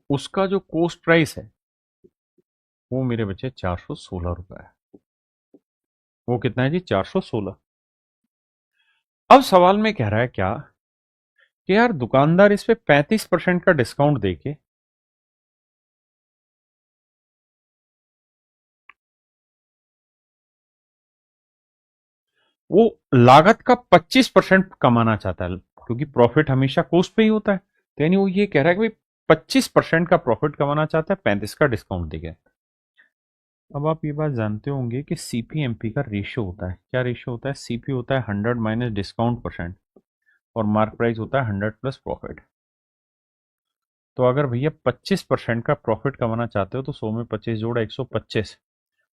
उसका जो कोस्ट प्राइस है वो मेरे बच्चे 416 रुपए है। वो कितना है जी? 416। अब सवाल में कह रहा है क्या कि यार दुकानदार इस पे 35% का डिस्काउंट देके वो लागत का 25% कमाना चाहता है, क्योंकि प्रॉफिट हमेशा कोस्ट पे ही होता है। तो यानी वो ये कह रहा है कि भाई 25% का प्रॉफिट कमाना चाहता है, 35 का डिस्काउंट देके। अब आप ये बात जानते होंगे कि सीपीएमपी का रेशियो होता है। क्या रेशियो होता है? सीपी होता है 100 माइनस डिस्काउंट परसेंट, और मार्क प्राइस होता है 100 प्लस प्रॉफिट। तो अगर भैया 25% का प्रॉफिट कमाना चाहते हो तो 100 में 25 जोड़ा 125,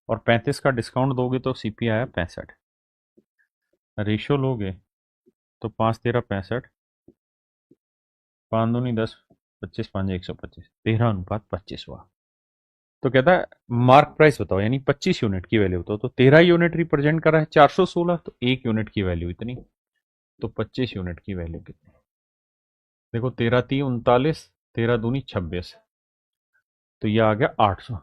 और 35 का डिस्काउंट दोगे तो सीपी आया 65। रेशियो लोगे तो 5 13 65, 5 दूनी 10, 25 5 125, 13:25 हुआ। तो कहता है मार्क प्राइस बताओ, यानी 25 यूनिट की वैल्यू बताओ। तो 13 यूनिट रिप्रेजेंट कर रहा है 416, तो 1 यूनिट की वैल्यू इतनी। तो 25 यूनिट की वैल्यू कितनी? देखो, 13 × 3 = 39, 13 दूनी 26, तो ये आ गया 800,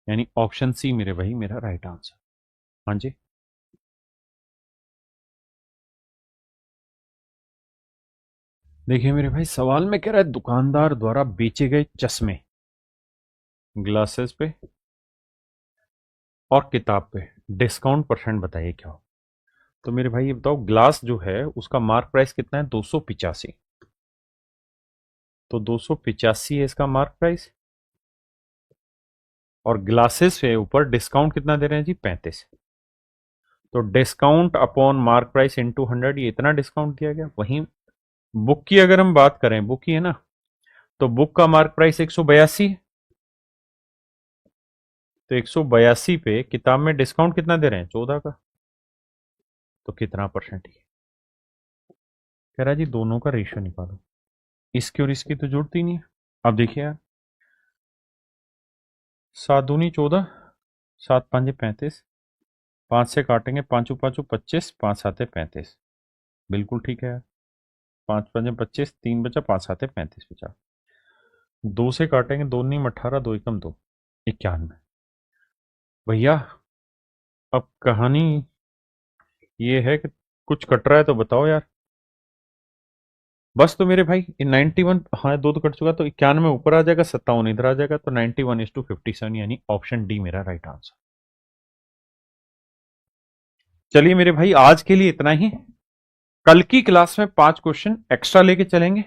यानी ऑप्शन सी मेरे भाई मेरा राइट आंसर। हाँ जी, देखिए मेरे भाई सवाल में कह रहा है दुकानदार द्वारा बेचे गए चश्मे, ग्लासेस पे और किताब पे डिस्काउंट परसेंट बताइए क्या हो। तो मेरे भाई ये बताओ, ग्लास जो है उसका मार्क प्राइस कितना है, 285। तो 285 है इसका मार्क प्राइस, और ग्लासेस पे ऊपर डिस्काउंट कितना दे रहे हैं जी, 35। तो discount upon mark price into 100, ये इतना डिस्काउंट दिया गया। वहीं बुक की अगर हम बात करें, बुक की है ना, तो बुक का मार्क प्राइस 182 है। तो 182 पे किताब में डिस्काउंट कितना दे रहे हैं, 14 का। तो कितना परसेंट ही कह रहा है जी, दोनों का रेशियो निकालो। इसकी और इसकी तो जुड़ती नहीं है। अब देखिए यार, 7 दूनी 14, 7 पांचे 35, 5 से काटेंगे, पांचों पांचों 25, 5 साते 35। बिल्कुल ठीक है यार, 5 पंजे 25, 3 बचा, 5 साते 35 बचा। 2 से काटेंगे, 2 नीम 18, 2 एकम 2, 91। भैया अब कहानी ये है कि कुछ कट रहा है तो बताओ यार। बस तो मेरे भाई 91, हाँ दो तो कट चुका, तो 91 ऊपर आ जाएगा, 57 इधर आ जाएगा, तो 91:57, यानी ऑप्शन डी मेरा राइट आंसर। चलिए मेरे भाई आज के लिए इतना ही, कल की क्लास में 5 क्वेश्चन एक्स्ट्रा लेके चलेंगे।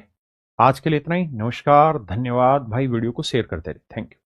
आज के लिए इतना ही, नमस्कार, धन्यवाद भाई, वीडियो को शेयर करते रहे, थैंक यू।